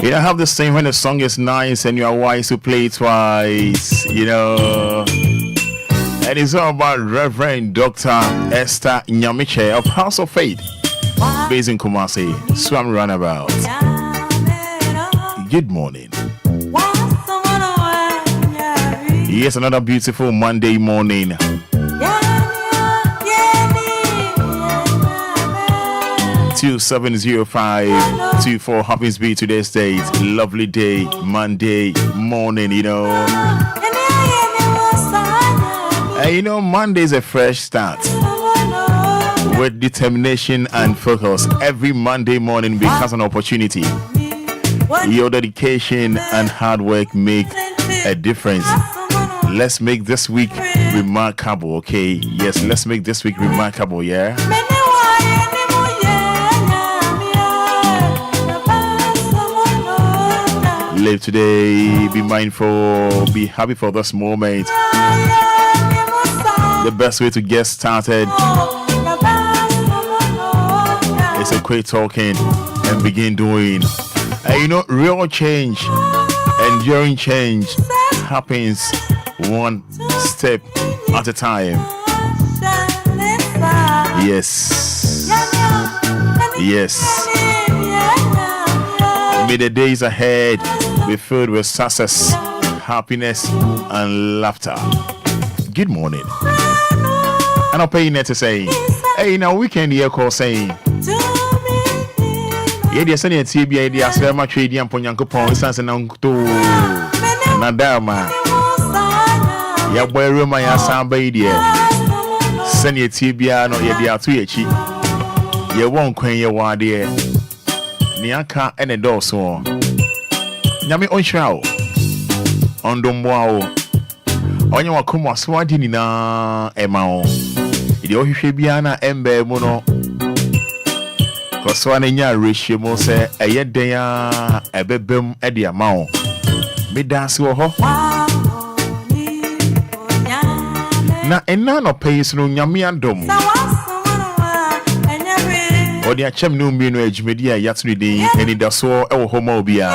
You know, I have this thing when the song is nice and you are wise to play it twice, you know. And it's all about Reverend Dr. Esther Nyamiche of House of Faith, based in Kumasi, Swam Runabout. Good morning. Yes, another beautiful Monday morning. 270524 happens to be today's date. Lovely day, Monday morning, you know. And you know, Monday is a fresh start. With determination and focus, every Monday morning becomes an opportunity. Your dedication and hard work make a difference. Let's make this week remarkable, okay? Yes, let's make this week remarkable, yeah? Live today, be mindful, be happy for this moment. The best way to get started is to quit talking and begin doing. And you know, real change, enduring change happens one step at a time. Yes. Yes. May the days ahead be filled with success, happiness, and laughter. Good morning. And I'll pay you net to say, hey, now weekend here call saying, yeah, there's any TBA, the Asrama Trade, and Ponyanko Pong, Sans and Uncle Nadama. Ya boy, Roma, ya Samba, dear. Send your TBA, no, ya dear to each. You won't queen your ward, dear. Niaka and a door so. Nyame onshao ondomboao onye wakoma swadi ni na emao idi ohwehwe bia na embe mu no koswa na nya rehye mu se eyeden a ebebem ede amao Anidaso Wɔhɔ na enna no payis no nyame adom odi achem no mbi no adwumedi a yatunu din Anidaso Wɔhɔ ma Obia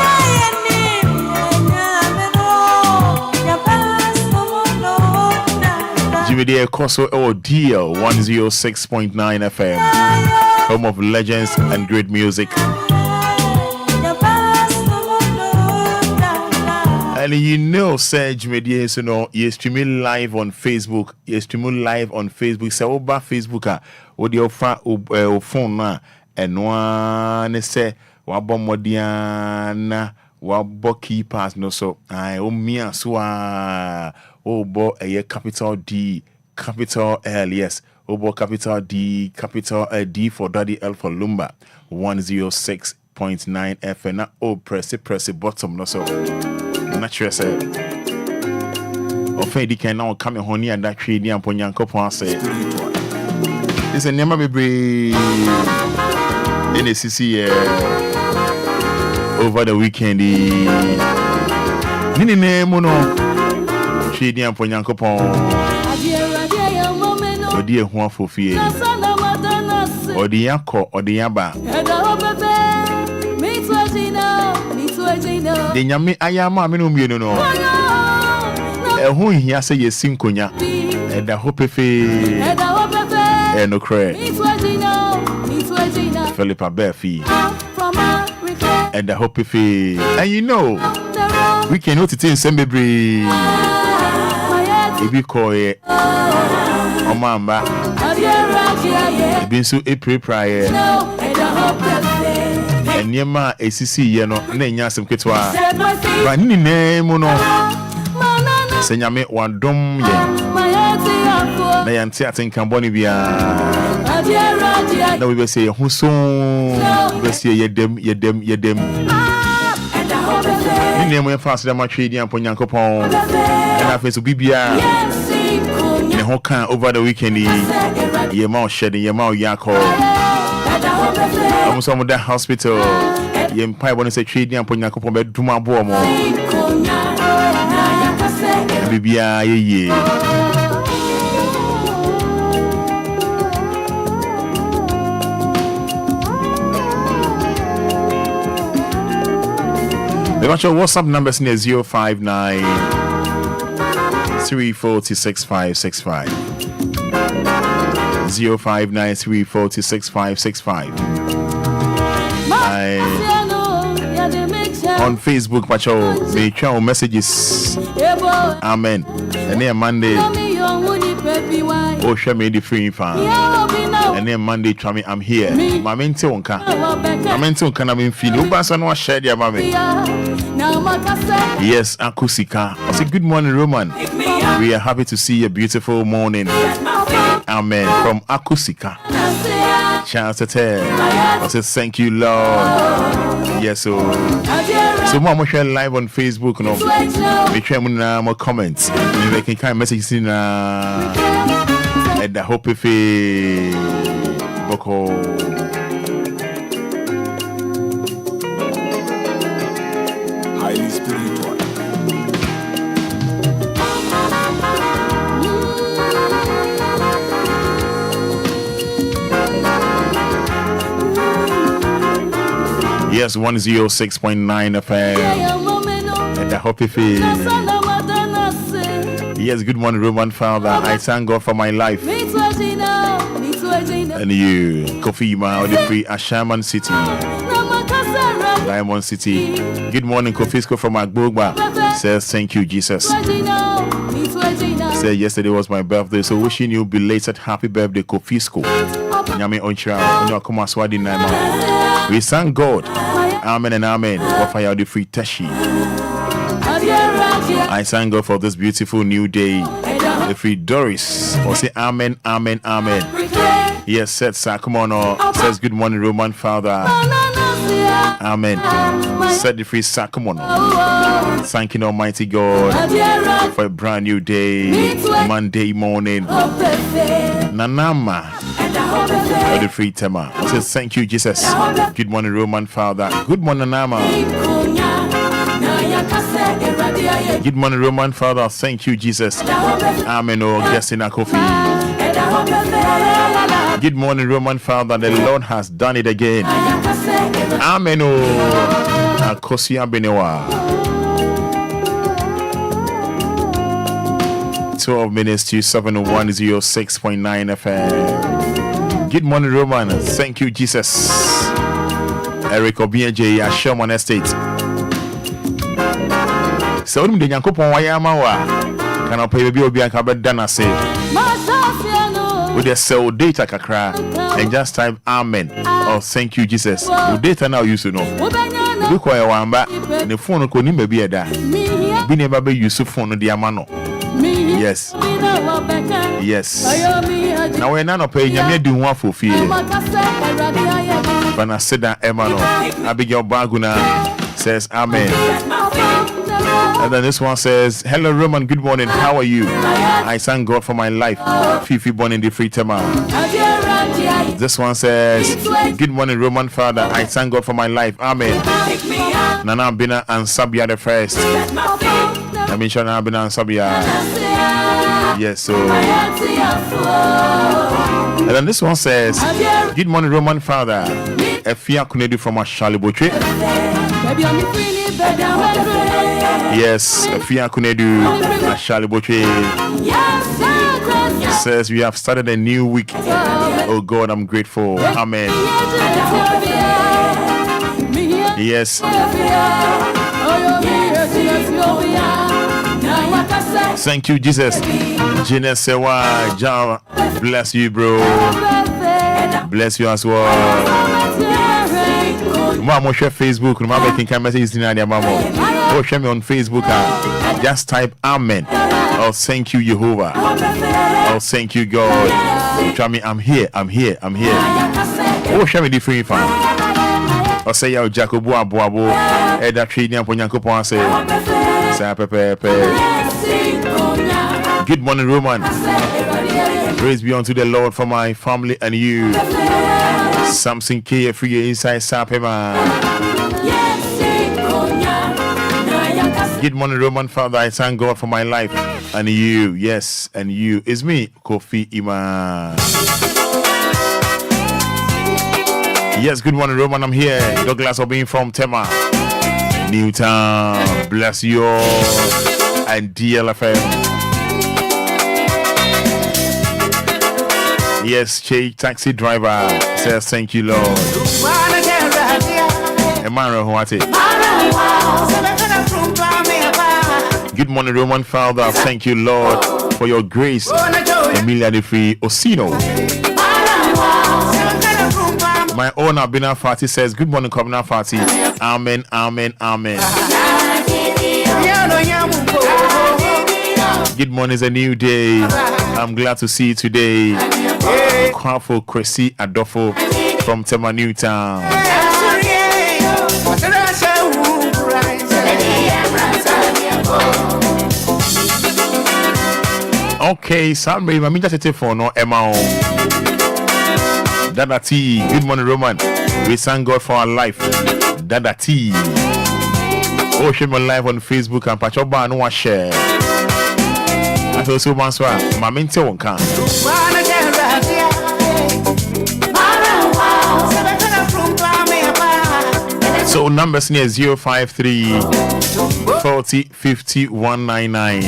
Media Koso or DL 106.9 FM, home of legends and great music. And you know, Serge Media, you know, you streaming live on Facebook. You streaming live on Facebook. So, over Facebook, what your phone na and one say, wabo modiana, wabo keepers no so. I mia swa. Obo a capital D, capital L, yes. Obo capital D, capital D for Daddy L for Lumba. 106.9 FM. Na oh press it bottom no so. Natural say. Offendi can now come in honey and that tree near Ponyanko Pon say. This a never be brave in the CC over the weekend. Nini name no. Shady and Ponyankopon. Odi ehu afofie. Odi yako, odi yaba. De nyame ayama me no mienu no. Ehu hia se yesin konya. Eda hopefe. Eno kre. Philippa Befi. Eda hopefe. And you know, we can note it in Sembebre. Ebi koye omamba ebi nso April prayer enyema esisi ye no na enya asem ketwa ba nini nemu no senyame wadom ye na yanti atenkan boni bia na we be say huso we say yedem ni nemu ye fast da matwe di amponyankopon na face bibia in the whole can over the weekend ye mouth shedding ye mouth yako almost some that hospital ye mpai bonu say trade and Ponyankopon be duma bo mo bibia ye watch your WhatsApp numbers in 059 3406565. 059 3406565. On Facebook, Pacho, they try messages. Amen. And then Monday, oh, show me the free fan. And then Monday, try me, I'm here. My mentor unka. My mentor unka, I'm in feel. No person was shared your mommy. Yes, Akusika. I say, good morning, Roman. We are happy to see a beautiful morning. Amen. From Akusika. Chance to tell. I say, thank you, Lord. Yes, so I'm share live on Facebook. No, we try more comments. We can kind of messages in at the hope if Boko. Highly spiritual. Yes, 106.9 FM. And I hope if yes, good morning, Roman Father. I thank God for my life. And you, Kofi Ma, the free Ashaman City, Diamond City. Good morning, Kofisko from Agbogba. Says thank you, Jesus. Said yesterday was my birthday, so wishing you belated happy birthday, Kofisko. Nyame onchira, onyo akoma swadi naima. We thank God. Amen and amen. Offer the free tashi. I thank God for this beautiful new day. The free Doris. Or say amen, amen, amen. Yes, said sir. Come on, says good morning, Roman Father. Amen. Said the free sir. Come on. Thanking Almighty God for a brand new day. Monday morning. Nanama. The free Tema. I say thank you, Jesus. Good morning, Roman Father. Good morning, Nama. Good morning, Roman Father. Thank you, Jesus. Amen. Oh, guest in a coffee. Good morning, Roman Father. The Lord has done it again. Amen. Oh, Akosia Benewa. 12 minutes to 7:106.9 FM. Good morning, Roman. Thank you, Jesus. Eric Obia J. Sherman Estate. So, the Yankopon Wayamawa can I pay Obia Cabadana say with the cell data kakra and just type Amen or thank you, Jesus. With data now you should know. We call a wamba the phone could never be a da. Be never be used phone the Amano. Yes. Yes. Now we're not paying you do one for fear. But I said that Emano, Abigail Baguna says Amen. And then this one says, hello Roman, good morning, how are you? I thank God for my life. Fifi born in the free Tema. This one says, good morning Roman Father, I thank God for my life. Amen. Nana Bina and Sabia the first. I mean Nana Bina and Sabia. Yes, so. And then this one says, good morning Roman Father. Efia Kunedu from Ashaliboche. Yes, Efia Kunedu Ashaliboche says we have started a new week. Oh God, I'm grateful. Amen. Yes. Thank you, Jesus. Jinesewa Java. Bless you, bro. Bless you as well. Mama, share Facebook. Mama, making can messages in the mama. Oh, share me on Facebook. Just type Amen. Oh, thank you, Jehovah. Oh, thank you, God. Tell me, I'm here. I'm here. I'm here. Oh, share me the free fan. Oh, say yo, Jacobo Abuabo. That trading upon Yankopon say. Good morning, Roman. Praise be unto the Lord for my family and you. Something K free inside Sapema. Good morning, Roman Father. I thank God for my life and you. Yes, and you. It's me, Kofi Ima. Yes, good morning, Roman. I'm here. Douglas Obin from Tema. Newtown, bless you all, and DLFM. Yes, Che, taxi driver says thank you, Lord. Emmanuel, what it? Good morning, Roman Father. Thank you, Lord, for your grace. Emilia de Free Osino. My own Abina Fati says, good morning, Kabina Fati. Amen, amen, amen. Good morning, it's a new day. I'm glad to see you today. Kwafo Cressy Adolfo from Tema Newtown. Okay, Sammy, I'm just for no Emma. Dada T, good morning, Roman. We thank God for our life. Dada T. Oh, share my live on Facebook and Pachoba no one share. I feel so much. My mentor won't come. So numbers near 053 40 50 199.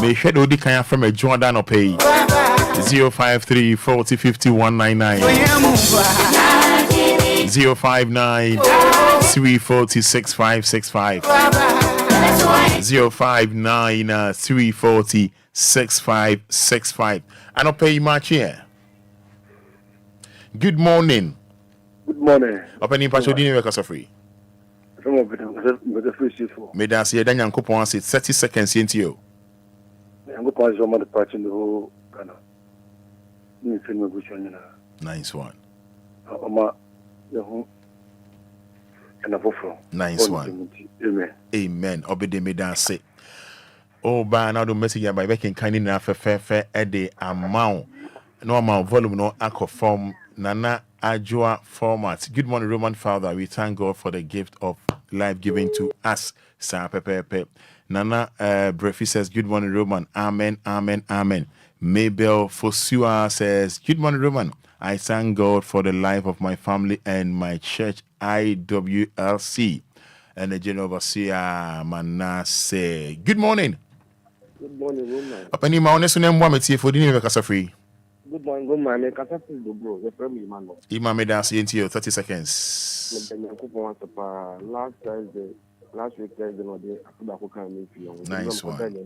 May shed Odi Kaya from a Jordan or pay 053 40 50 199 059 340 6565 059 340 6565. I don't pay much here. Good morning. Good morning. Opening Pachodini because of free. Some of them with the free for. May I see a Daniel coupon 30 seconds into you. I'm going to the party in the whole Ghana. Nice one. Nice one. Amen. Amen. Obede me dance say. Oh, by now the message by making kind enough fair at the amount. No amount volume no alcohol form Nana Ajua format. Good morning, Roman Father. We thank God for the gift of life given to us. Sir Pepe. Nana Brefi says, good morning, Roman. Amen, amen, amen. Mabel Fosua says, good morning, Roman. I thank God for the life of my family and my church, IWLC. And the General Overseer Manasseh. Good morning. Good morning, Roman. Open my honest name, Wamity, for dinner, free. Good morning, Roman. The family man. Imam dance into you 30 seconds. Last week, nice one.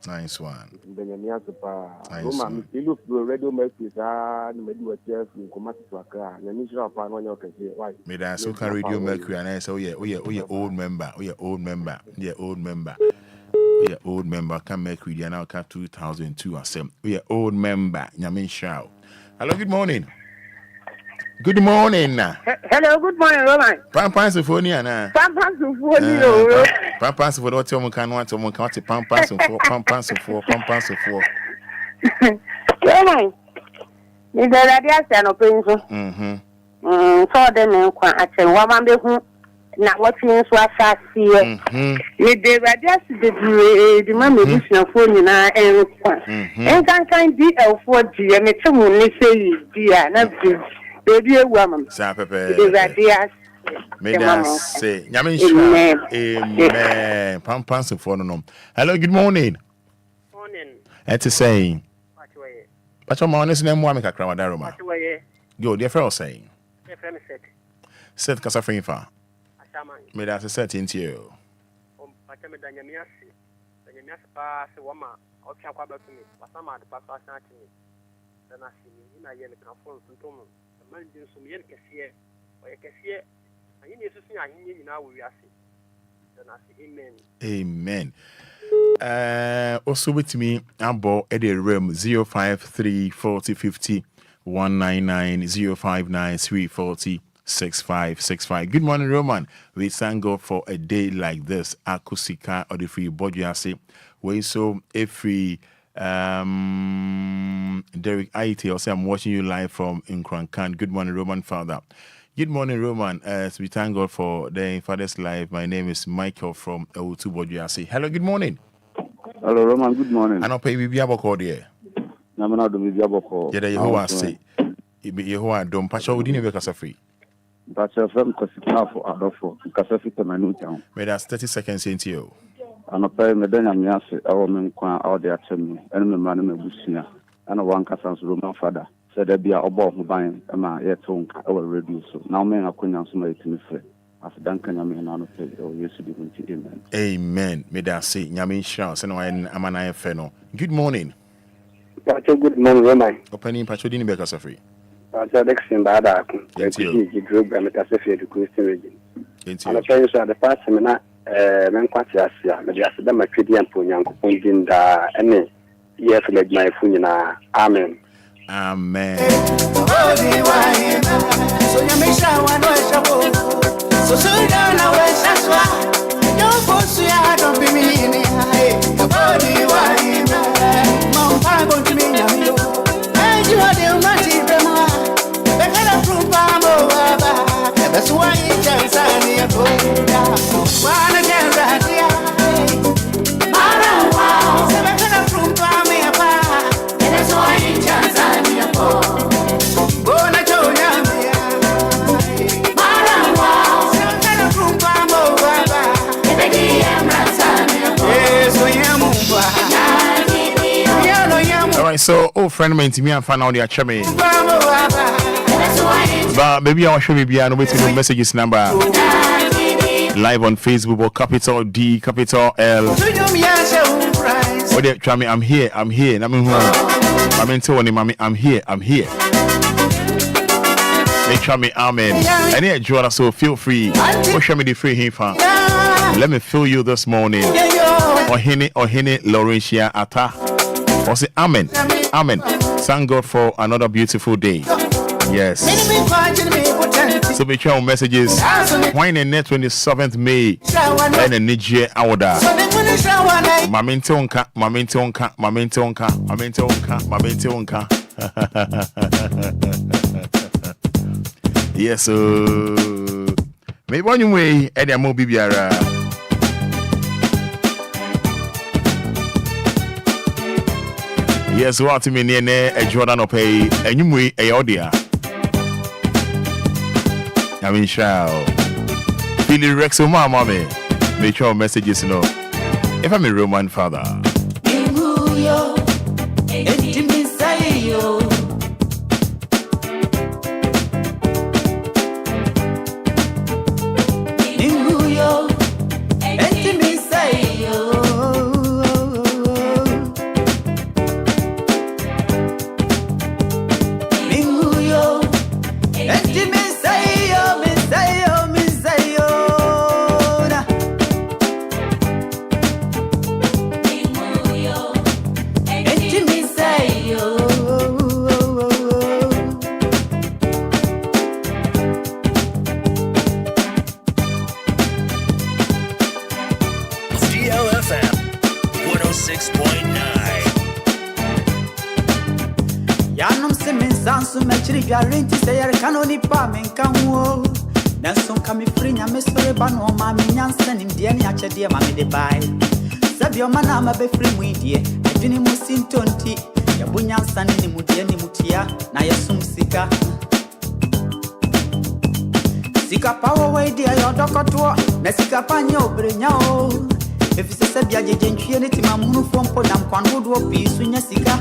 Nice one. May I so can Radio Mercury and I say, oh yeah, old member. We are old member. Yeah, old member. We are old member. Can Mercury and now cut 2002 or something. We are old member. Yamin Shao. Hello, good morning. Good morning. Hello, good morning, Roman. Pampas of Fonia. Pampas of Fonia. Pampas of what you can want to count Pampas of 4, Pampas of 4, Pampas of 4. Roman, is the idea to an opinion? So then, I say, woman, not watching so fast here. With the radius, the mammy of Fonia and can't be L4G and it's someone say, dear, not baby, a woman. May I say, Yamin, amen. Pampas of 4 no. Hello, good morning. Morning. It's saying, but your honest name, Wamika Cramadaroma. Go, dear fellow saying, Seth Casafrinfa. May I say, into you. Amen. Also with me, I'm about at the room 053 40 50 199 059 340 6565. Good morning, Roman. We thank God for a day like this. Akusika or the free body say we so every Derek IT also I'm watching you live from Nkrankan. Good morning, Roman Father. Good morning, Roman. As we thank God for the Father's life. My name is Michael from O2 Bojuasi. Hello, good morning. Hello, Roman. Good morning. I don't pay me Biaboko there. I'm not doing Biaboko. Yeah, Yehovah say. Yehovah don't patch out within a free. But your firm because it's half for Adolfo, because of it, my new town. Wait, that's 30 seconds into you. And a pair of Medina, our men out there to me, and my man, my Busia, and one cousin's room, Fada. Said there be a above buying, and my yet home, our reduce. Now, men are going to make me free. After Duncan, I mean, I don't pay, or yes, amen. Amen. May that say, Yamin Shans, and I'm an IFNO. Good morning. Good morning, Roman. Opening Patrodini Becca Safri. I said, Exim Bada, you group and Metasafi to Christian region. And I tell you, the past seminar, Menquatia, maybe I said, my treaty and Punyan, Punjin, any year for my Funina. Amen. Amen. So soon now that's why don't force you out of me your body why mom I go to me and you had the money bema the kind of proof baba that's why you just say you go down wanna get right here mara wow the kind of proof baba that's why you just say you go bona chonya Alright, so friend of mine to me and find out the achame. But maybe I'll show you and wait to the messages number live on Facebook or capital D, capital L. Oh, they try me, I'm here. I'm in Tony, mommy, I'm here. They try me, amen. And here, Joanna, so feel free. Or show me the free here. Let me feel you this morning. Or hene, Laurentia Ata. Or say amen. Thank God for another beautiful day. Yes. So be sure messages. Why in the net 27th May and a Niger Awada. Mamintonka. Yes, maybe one way, Eddie Mobibiara. Yes, what to me near a Jordan or pay, and you way a audio. I mean, shall Billy Rexo, mommy, make sure messages know. If I'm a Roman father. DLFM 106.9. Yanum Simmons Sansu Machri Garinti say I can only palm and come woe. Then some come free and Miss Rebano, Mammy Yansen in the Aniacha dear Mammy de Bay. Sabio Manama be free with ye, I didn't must in 20. Yabunya San in Mutiani Mutia, Nayasum Sika. Sika power way dear your doctor, Nessica Pano, Brignao. If it's a Sabia Gentry, Mamu from Podam Quanwood peace when Yasica.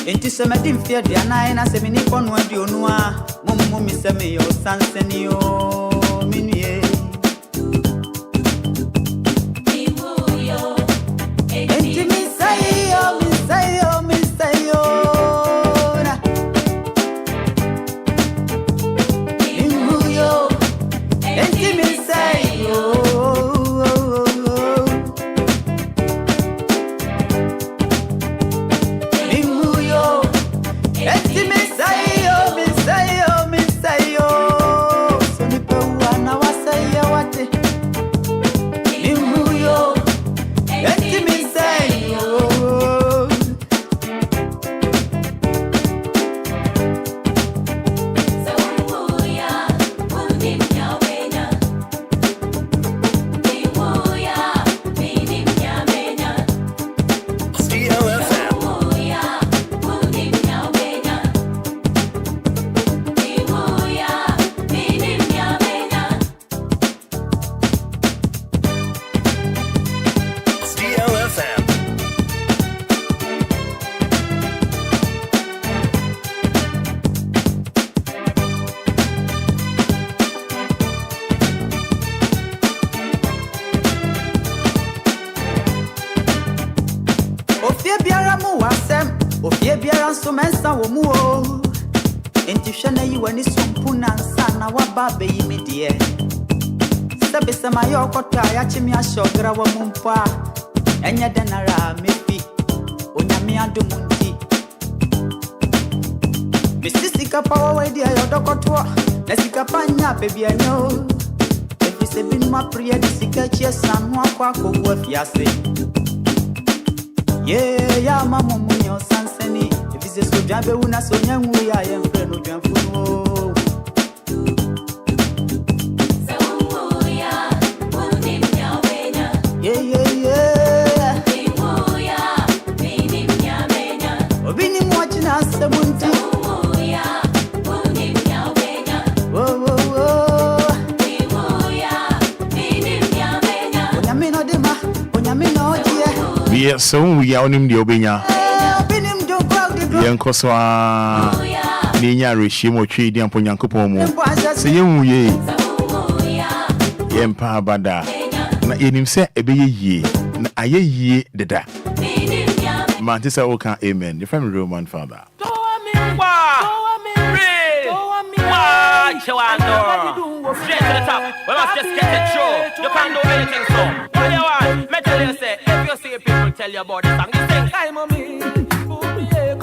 Ain't you some fear the nine as a minute on one you know, Mummy Semi or San Senio Minie. Now so mensa wo mu o. Enti hwe na yi wani sompu na nsa na waba be yi me de. Sebe se ma yo kota ya chimi ashogra wa mumpa. Enya denara mefi. Onyame adomunti. Misisika power we dia yo dokoto. Na sika panya baby anyo. Efi se bin ma priya di sika chia sanu akwa ko wa fiase. Yeah, ya mama munyo sanseni. Efi se so jabe una so nyanwu ya ye mfre no dwanfuno. Yes, so we are on the Obia. Yanko Swa Ninya Rishimo Tree, Dian Ponyankopomo. Say you ye Yempa Bada. Na in say a be ye, na aye ye the da. Mantisa Oka, amen. The family Roman father. Straight to the top. We must just get it through. You can't do anything so. What you want? Me tell you say, if you see people tell you about the song, you sing. Hi, mommy. Come here,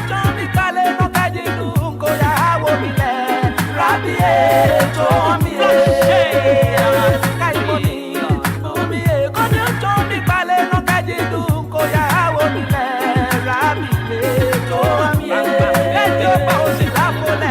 Johnny. Kale no kaji du ko ya hawo bile. Rabi to me. Hi, mommy. Come here, Johnny. Kale no kaji du ko ya hawo bile. Rabi to me. Get your boss in la pole.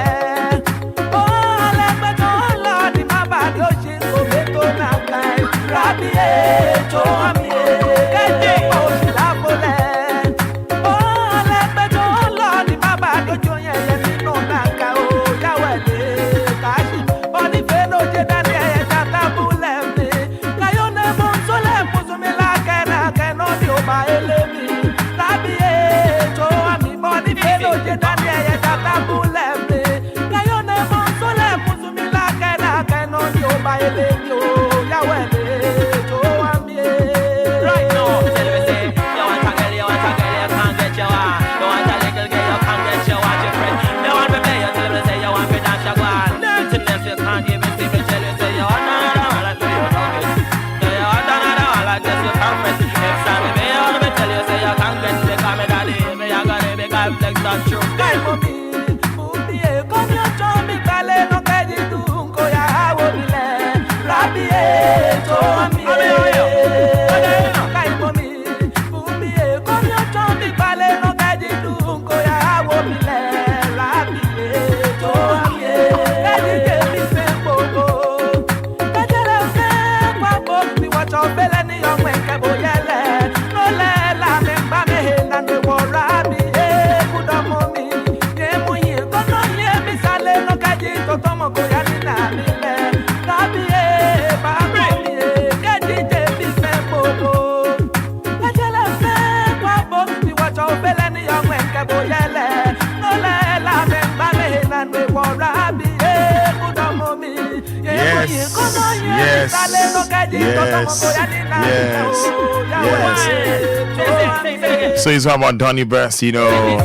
So it's about Donny Breast, you know.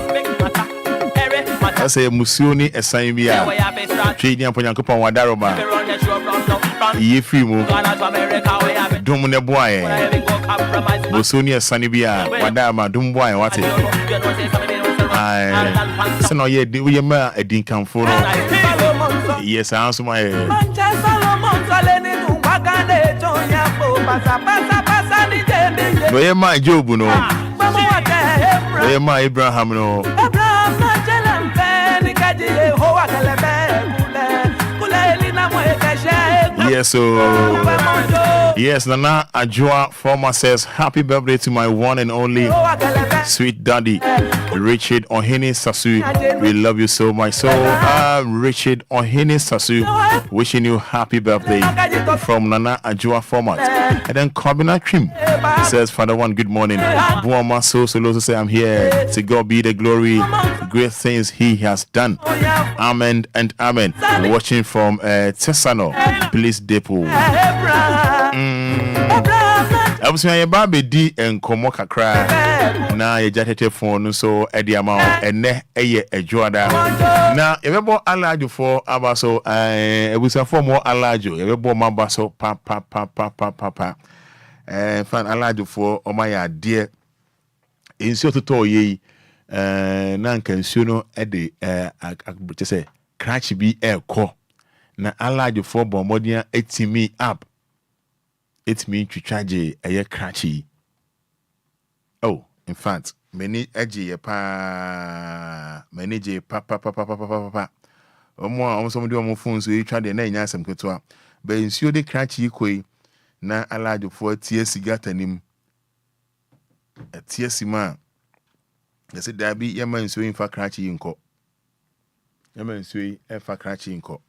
I say Musioni Esaimia. Trading upon Yankupon Wadaroma. Ye free move. Dumune boy. Musioni Esanibia. Wadama, Dumboy, what it? I say no, ye do your ma a dinkum for. Yes, I answer my head. No, you're my Job, no. No, my Abraham, no. Yes, so yes, Nana Ajua former says happy birthday to my one and only sweet daddy Richard Ohene Sasu. We love you so much. So Richard Ohene Sasu, wishing you happy birthday from Nana Ajua format. And then Kobina Trim says, Father One, good morning. Buama so to say I'm here. To God be the glory. Great things he has done. Amen and amen. Watching from Tessano, Police Depot. Abusu ya ba be di enkomo kakra na ye jatete phone no so e di ama ene eye adwoada na ye bebo alajo for abaso abusa for mo alajo ye bebo mabaso pa fan alajo for o ma ya de ensuo toto ye na nka nsuo no e de say crash bi ekọ na alajo for bomodian etimi up. It means to charge a cratchy. Oh, in fact, many edgy pa manage papa. Or more on some of your phones, so you try the name some couture. But in sure the cratchy quay na allowed for TSC got him a TSC man. They said there be your man swing for cratchy in court. Your man swing for cratchy in court.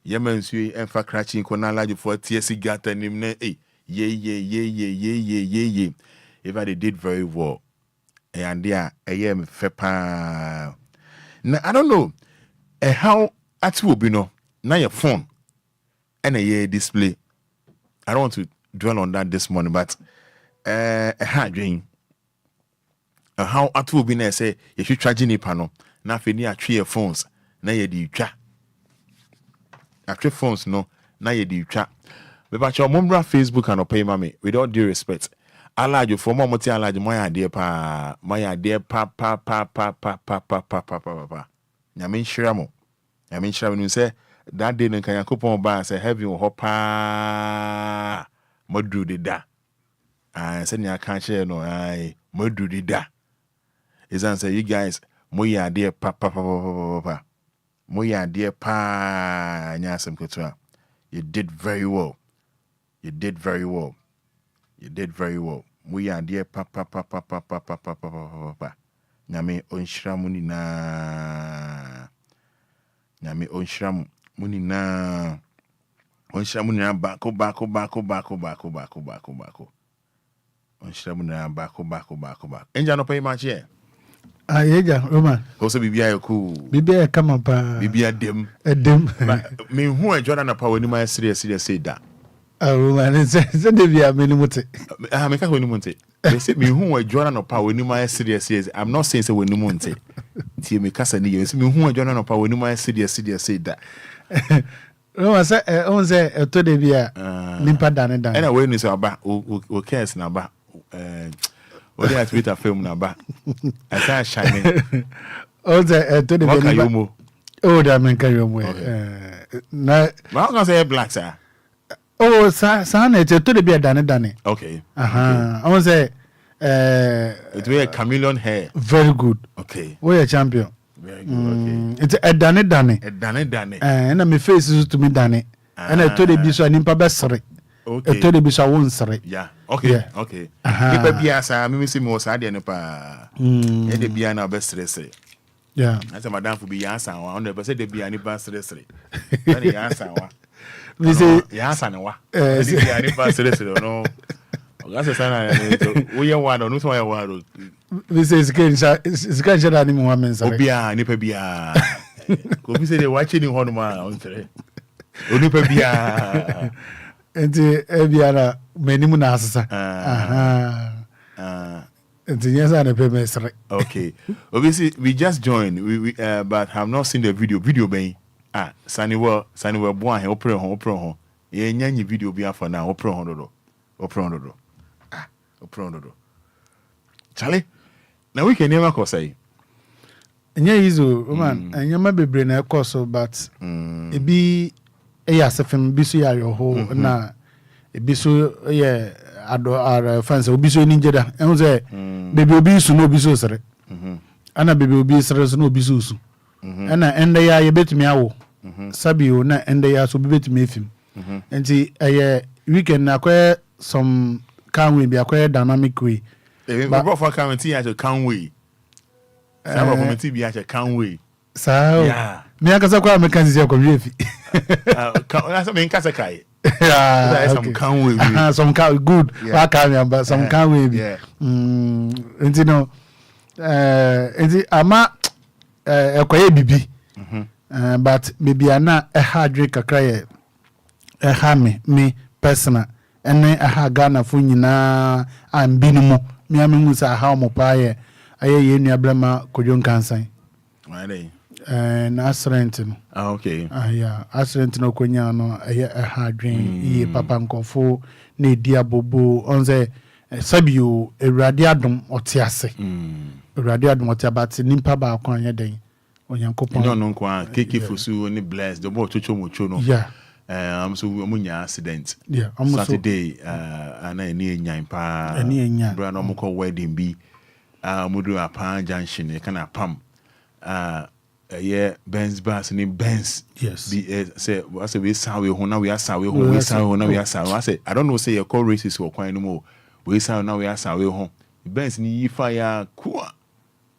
Yemen sui enfa crashing kona laji for TSC gata nimne ye. If they did very well. And there am fepa. Now I don't know how at will be no now your phone and a year display. I don't want to dwell on that this morning, but a hard dream. How at will be na say you should charge in panel. Now if you need 3 phones, now you do chat. Actually, phones no, now you do chat. But your mumbra Facebook and pay mommy, with all due respect. I like you for more I like my idea pa. Yamin Shiramo. Yamin Shiramo say that day in Kanya coupon bar say heavy or hopa Modu de da. I said I can't share no I Modu de da. His answer, you guys, my idea papa. Moya dear pa nyasem kutua. You did very well. Moya dear papa. Nyame onshira muni na. Onshira muni na bako. Onshira muni na bako. Enja no pay much here. Ayeja Roman. Also bibia cool. Bibia come up. Bibia dem. Me who enjoy na power ni ma serious say that. Roman say bibia me ni muti. Me ka ho ni muti. They say me who enjoy na power ni ma serious. I'm not saying say we ni muti. Tie me kasa ni yes me who enjoy na power ni ma serious say that. Roman say on say to de bia nimpa dan. Na we ni say aba o cares na ba Odi at Twitter film na ba. I can't shine. Oh, the to the Yomo. Oh, that man carry on. Na, how can say black sir? Oh, son, it's to the beer Danny. Okay. I want to say, it will a chameleon hair. Very good. Okay. We a champion. Very good. Okay. It's a Danny. A Danny. And my face is to me Danny. And I told you so I nimpa besere. Okay. I told you so I won't sorry. Yeah. Okay. Yeah. Okay. Ipa bia sa me see mo sa de no pa. E de bia na besere. Yeah. I say madam for be answer wa. 100% de bia ni besere. Na ni answer wa. We say ya answer na wa. De bia ni besere no. Oga sana wo ye wa no so ya wa ro. We say scan share ni mo amen sorry. Obia ni pa bia. Ko bi say de wa chi ni ho no ma on tere. Oni pa bia. Enti ebiara menimu na asesa. Enti yesa na pay mesre. Okay. Obviously we just joined. We but have not seen the video. Video ben. Saniwa bo an opre ho. Ye nyanyi video bi afọ na opre ho do. Opre ho do. Charlie. Na we can never cause say. Nya izo, man, anyama bebre na ekoso but ebi eya sefem biso ya yoho na ebiso ye ado fans obiso ni jeda ehun say baby obi su no obiso sere ana baby obi sere so no obiso su ana ende ya ye betumi awo sabio na ende ya so betumi efim enti eye weekend na kwa some can't be a dynamic way but for committee at a can't we some committee be at a can't we so yeah me akasa kwa me kan sisi akowie that's me nkasa kai some can't we some can good I can but some can we enti no enti ama ekoye bibi but maybe ana a hard drink kakra ye me personal ene aha Ghana fo nyina ambinimu mi amemu sa ha mo paaye aye ye nua brema kodwo kansan right na accident no okay yeah accident no konya no aye ha dwen ye papa nkofo na edi abobo onze sabio ewrade adom otiase ewrade adom otiabati nimpa ba akwa anya den onyankopon no no kwa keke fosu ni blessed the boy chocho mocho no yeah I'm so munya accident yeah Saturday ana eni enyan pa bra no mko wedding bi mudu apa junction e kana pam yeah Benz bus ni Benz yes be say we sawe ho na we asawe ho we sawe ho na we asawe I say I don't know say your call races or kwan no more we sawe na we asawe ho Benz ni fire kwa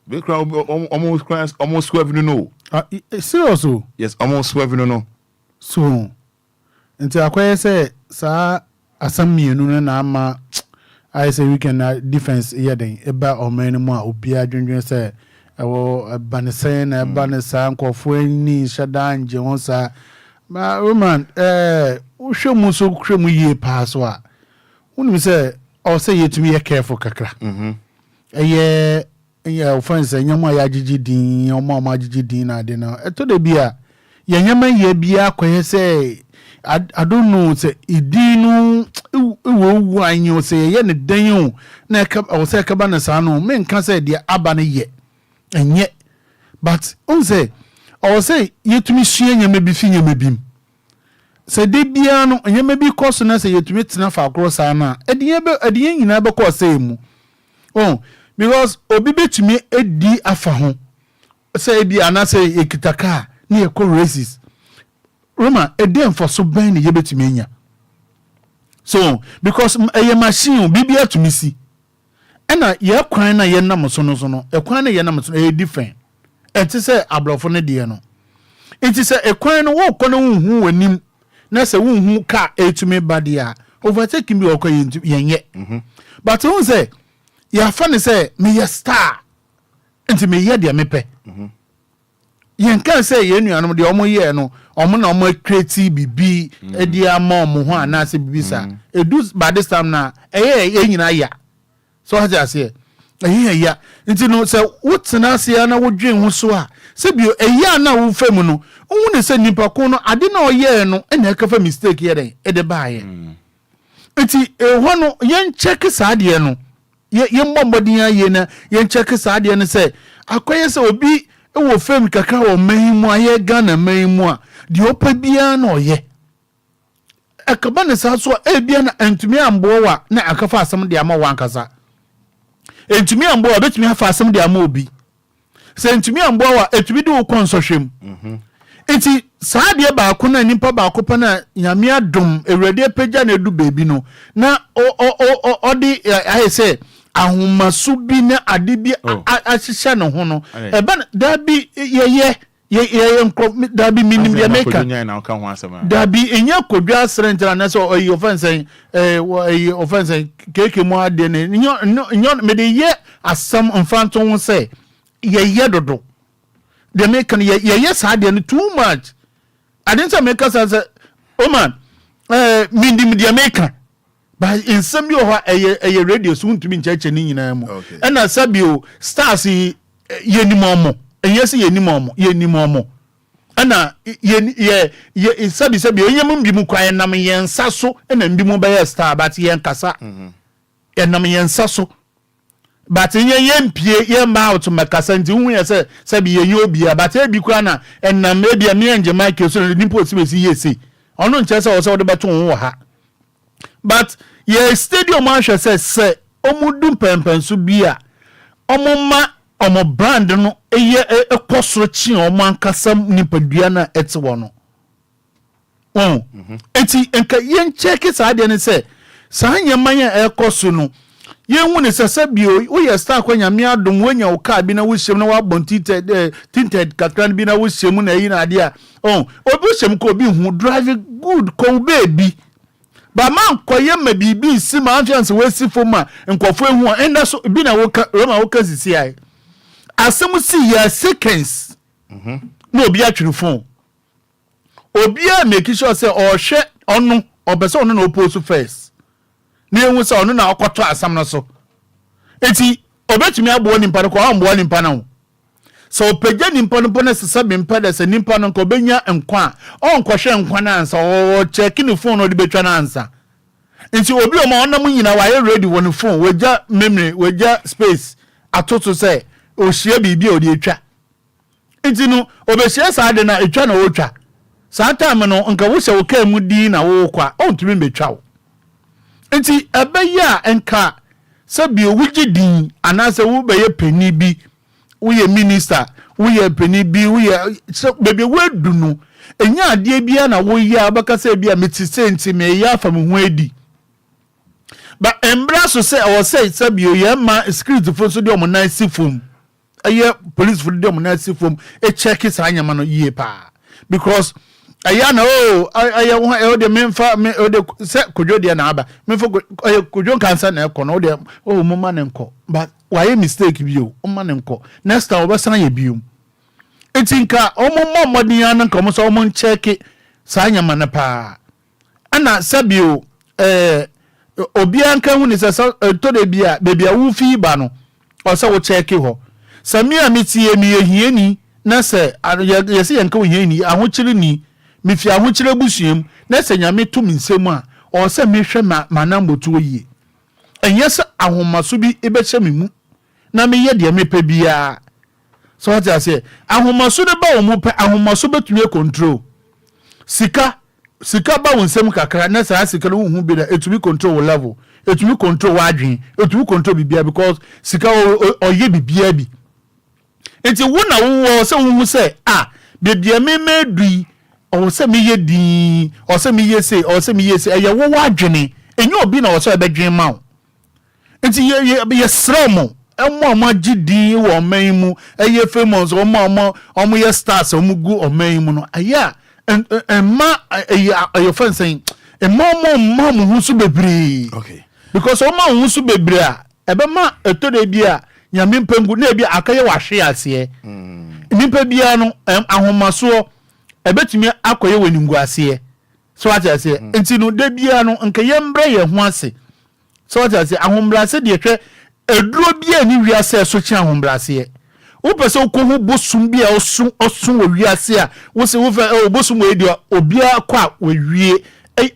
we crowd almost swerving no serious yes almost swerving no so nti akwaye say sa asam mienu na ama I say we can defense yeden eba oman mu a Obia dwendwen say ewo banesen na banesa nkofo ni shadan je won sa ma woman uhwemu so hwemu yie pa so a wonu say o say yetumi ye careful kakra eye offense nyama ya gigidin o ma gigidin na de na eto de bia ye nyama ye bia kwaye say I don't know say idinu ewo anyo say ye ne dan na ka o say ka ba na sa no me nka say de aba ne ye enye but on say o say yetumi sua nyama bi fi nyama bim say de bia no nyama bi course na say yetumi tena fa akro sa na ediye nyina be course mu because obi betumi edi afa ho say bi ana say ekitaka na ye ko races Roma edem for so ban ye betumi anya so because a machine bibia to me see ena ye kwan na ye nam so no e kwan na ye nam so e different enti say ablofo ne de no enti say e kwan no wo kono hu wanim na say hu ka etumi bade a overtake bi okwa yenye but who say ya fa ne say me ye star enti me ye de me pe yen kan say ye nuanom de omo ye no omo na omo create bibi edi ama omo ho anase bibi sa edu by this time na ye nyina ya so ha ja say ya nti no say wotena se na wodwen ho so a se bio ya na wo fam no hu ne se nipa ko no ade na oye no na ka fa mistake ye den e de baaye nti ho no yen check sa de no ye mbombodin aye na yen check sa de no say akoye se obi ewo fam kakra wo mahimu aye Ghana mahimu a di opa bia na oye akaba ne sa so bia na antumi ambo wa na akafa asem de ama wankasa antumi ambo wa betumi afa asem de ama obi se antumi ambo wa etumi de wo konsohwem enti saa de ba ko na nipa ba ko pa na nyame adom ewrade pagya na edu bebi no na odi aye say ahomaso bi na ade bi ahihya no ho no eba da bi ye da bi minim ya meka da bi enya kodwa asrentira na so oyi offense offense keke mu ade ne nyo me de ye asam mfanto ho se ye dodo de meka ye sa ade no too much adinsa meka sa o man mindim de meka ba insem bi ho eye radio so ntumi ncheche ni nyina mu na sabio stars yenimomo enyese yenimomo ana ye sabio enyem bi mu kwan nam yensa so na mbi mu be star but yen kasa nam yensa so but yempie yemba out makasa nti hu ye se sabio ye Obia but e bi kwa na nam e bia me anje mic so ni po si yesi ono nche se wo se wo de beto ho ha but ye stadium ahwe say omudum pempenso bia omoma omo brand no eye ekosoro chi omo ankasa nipadua na etwo no enti enka yen check sa de ne say sa nyamanya ekoso no yen hu ne sese bio wo ye star kwanya me adom wonya wo ka bi na wo hyem na wo abon tinted kakran bi na wo hyem na yi na ade a obi hyem ko obi hu drive good ko baby ba man koye ma bibi si ma anfiance we si foma nkofo ehu enda so bi na wo Roma wo ka sisi ai asem si ya seconds no obi atwere phone obi a make sure say o hwe onu obese onu na oposu first na ehu sɛ ɔno na ɔkɔtɔ asam no so eti obetumi abo nimpa no ko ɔmbo nimpa no so opagya nimpa no bona sesa bempa da sɛ nimpa no ko benya nkwa a ɔnkɔhwɛ nkwa na ansa o check ne phone no de betwa na ansa enti obi o ma ɔnam nyina wa yɛ ready wɔ ne phone wagya memory wagya space atoto sɛ ohia bibi a ɔde etwa enti no obehia saa de na etwa na otwa saa time no nka wo sɛ wo ka mu di na wo kwa ɔntumi betwa wo enti ɛbɛyɛ a nka sɛ bi owugye din anase wo bɛyɛ pani bi wo yɛ minister wo yɛ pani bi wo yɛ bebe wo adu no enya ade bia na wo yɛ abaka sɛ bia meti senti me yɛ afa me ho adi ba embra so sɛ o sɛ bi o yɛ ma security fo so de o na sifom ɛyɛ police fo de o na sifom e check saa nyama no yie pa because aya na aya wo de memfa me de se kodwo de na aba memfa kodwo kansa na ekọ no de mumma ne nkọ but why mistake bi o mumma ne nkọ next time obesan ye biom etinka omumma modin na nko so omon check saa nyama na pa ana sabio obia nka hu ni se to de bia bebia wo fi ba no o se wo check ho samia mitie mi ehieni na se yesi yanka wo hieni ahokyiri ni mifia ho kire busuem na se nyame to minsem a o se mehwe manamboto yie enye se ahomaso bi ebeche me mu na meyɛ de mepa bia so what I say ahomaso de ba wo mu pa ahomaso betumi control sika ba wo nsem kakra na sa sika no hu bi da etumi control wo level etumi control wo adwen etumi control bibia because sika oyɛ bibia bi enti wo na wo se wo hu se bibia memedui o se mi ye din o se mi ye se eye wo wadwene enye obi na o so ebedwen ma wo enti ye sremo emo gidi wo man mu eye famous omo ye stars omugu oman mu no aya emma eye fansen emma hu so bebre okay because omo hu so bebre a ebema etode bi a nyame mpangu na bi akaye wahwe ase nipa bia no ahomaso ebetumi akoye waningu ase so ati ase enti no de bia no nka yembre ye ho ase so ati ase ahombra ase de hwe eduro bia ni wiase so chi ahombra ase wo pese ko hu bosum bia osun wo wiase a wo se wo fa bosum we de obia kwa we wie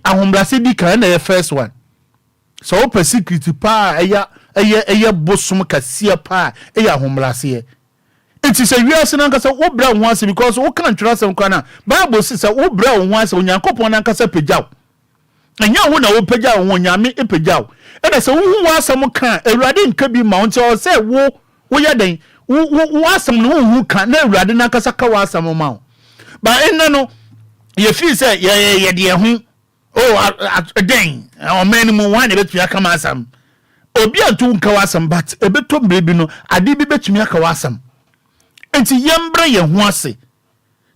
ahombra ase di kan na ye first one so wo pese secret pa eya bosum kasia pa ahombra ase it is a wiase na nkasa wo bra ho ase because wo kan twira asem kwa na bible says wo bra ho ase onyankopon na nkasa pejaw anya wo na wo pejaw ho nyame pejaw e na se wo hu asem kan awurade nka bi ma onte o se wo ye den wo asem no hu kan na awurade na nkasa ka wo asem ma wo ba enna no ye fi se ye de hu den o man mu wan e betu aka ma asem obi atu nka wo asem but e beto mbre bi no ade bi betumi aka wo asem enti yembre ye ho ase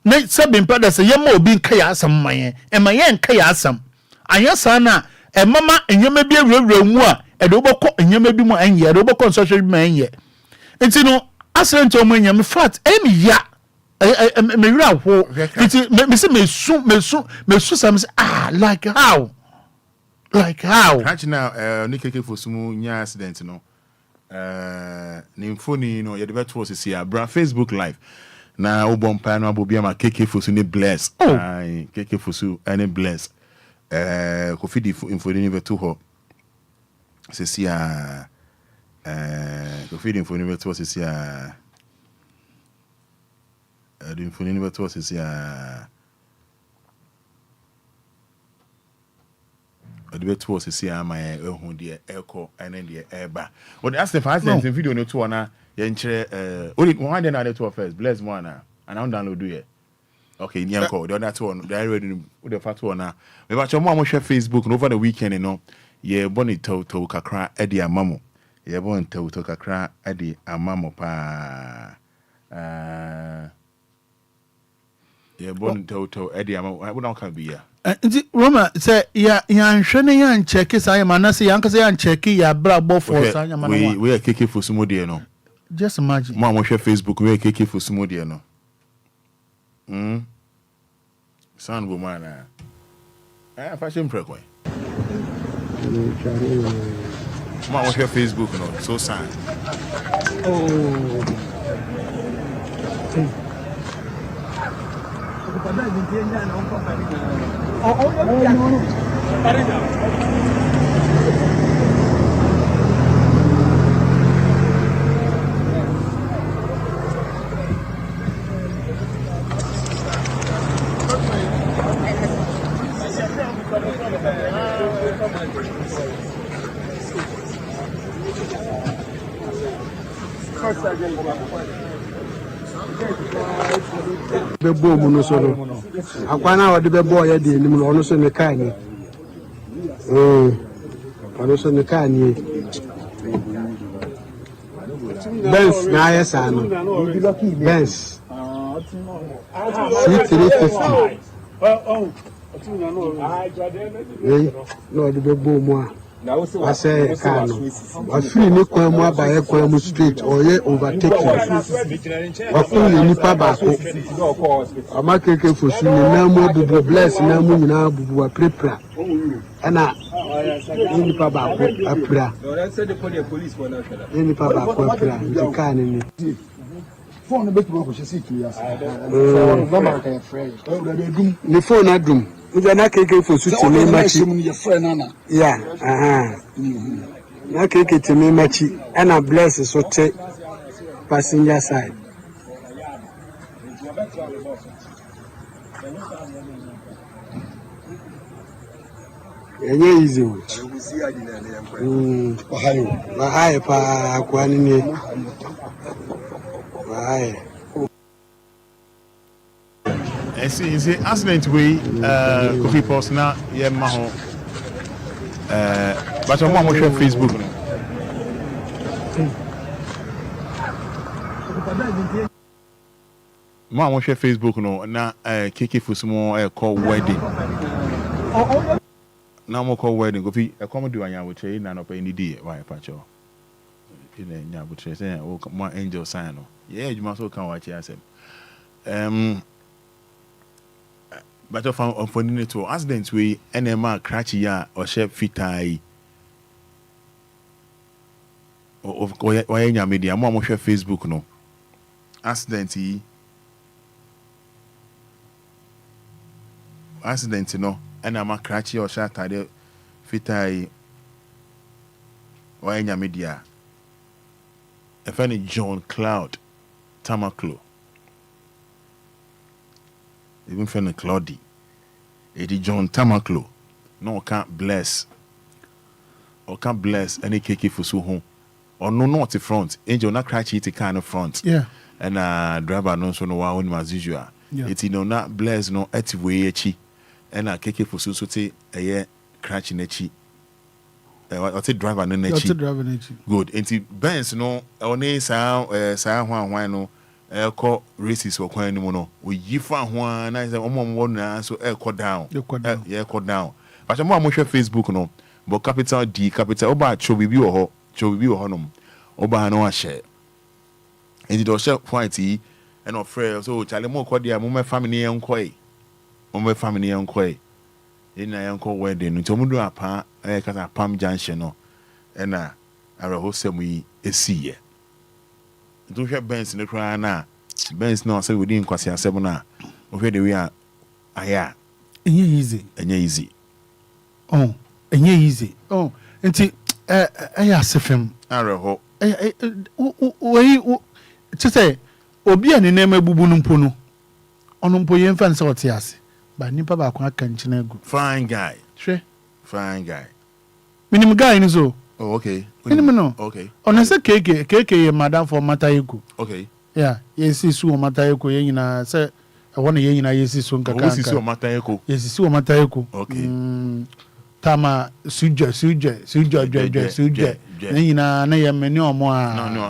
na sabe mpada se yema obi nka ya asam mayen ema ye nka ya asam ayasa na emama enyema bi awurawura mu a ede obokọ enyema bi mu anye ede obokọ nsọhwe bi ma anye enti no asrento mo enyema fat emi ya me wura ho enti me se mesu sam se like how catch now ni keke fosumu nya accident no ni mfoni no yede beto sisi abra Facebook live na ubompa no abobia ma keke fosu ni bless ai keke fosu any bless kofidi infoni ni beto ho sisi kofidi infoni beto sisi infoni ni beto sisi odibet was see my ehun de eko ene de eba what ask the first video no to na ye nkyere only one day na the to first bless one and I download do here okay ni anko the other two they already with the fat one na we ba cho mo share Facebook no over the weekend no ye boni to kakra e de amamo ye bon to kakra e de amamo pa ye bon to e de amamo we don't can be here nti Roma say ya nhwene ya ncheki sa ya manase ya nkase ya ncheki ya bra bo for sa nya manwa we keke fosumo de no just imagine mo share Facebook we keke fosumo de no sound woman fashion prekwe Ma watch your Facebook no so sad. Bebo muno solo akwana wade bebo ya de nim no ono so ne ka ni ono so ne ka ni Benz na ya sa no Benz C350 no wade bebo mu a I say, I feel ni kwa mu abaye kwa mu street oye overtaking. I feel ni pa ba ko. Ama keke fosu ni na mu bubu bless na mu nyina bubu wa prepra. Ana ni pa ba ko apra. Ni pa ba ko apra. Ni ka ni. Phone be to go shesi tu ya. Number ka ya friend. Ni phone adum. Uja na keke fosu timi machi. Yeah, na keke timi machi. And bless so take passenger side. Enye easy. Wahai pa kwa nini? Wahai. I see accident way coffee post na ye ma ho but I'm on share Facebook no ma share Facebook no na keke fusumo call wedding na mo call wedding coffee e come do anya wo che na no pa ni di why pa cho ina nya bo che say o mo angel sign no ye ejuma so kan wa che asem but of unfortunately to accidents we NMA crash ya or share fitai of why media mo share Facebook no accident no NMA crash or share tade fitai why media a funny John Cloud Tamaklo even friend Claudie Eddie John Tamaklo no can't bless any keke for so home or no not the front angel not crash it kind of front and driver no so no one as usual it's no not bless no at way chi and keke for so te a year crash in chi or take driver no chi good and Benz no only sound one no call races or quite no we yi fa ho na say omo na so call down call down but I'm share Facebook no but capital D capital oba cho bibi wo ho no oba no a share and it share point and of friend so chale mo call dia mo family enkoi ina yanko wedding no to do apa kasa pam junction no na areho semu yi esiye do hwe Benz ne kra na Benz no say within kwase asem na o hwe de we aya enye easy enye easy enti aya sefem areho we to say Obia ne na mabubu no mpo no ono mpo ye mfa nse ote ase ba nipa ba kwa kan china gu fine guy minim guy ni so oh okay minim no okay ono se keke ye madam for matayeku okay yeah yesi su matayeku ye nyina se wona ye nyina yesi su nkaka yesi su matayeku okay tama suje nyina na ye meni omo a no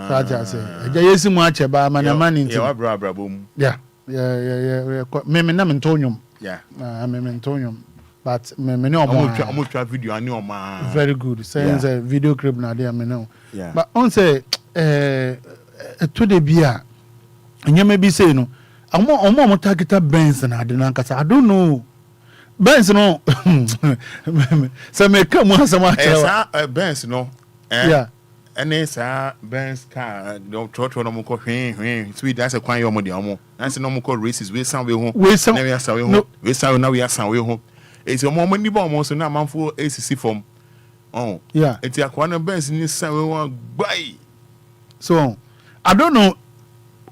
saja se eja yesi mu ache ba ma na mani nti ya bra bom yeah me na mentonyum yeah me mentonyum but me ni omo try video ani omo very good saying a video clip na there me know but on say to the bia nyame bi say no omo target Benz na de na nkasa I don't know Benz no so me come once a month Benz no yeah and it's a Benz car don't trot on mo ko sweet that's a kwan yo mo de omo that's no mo ko races we sound we home we sound now we sound now we are sound we home it's your mom ni bo mo so na manfo ACC form oh yeah it's a kwan Benz ni sound we want buy so I don't know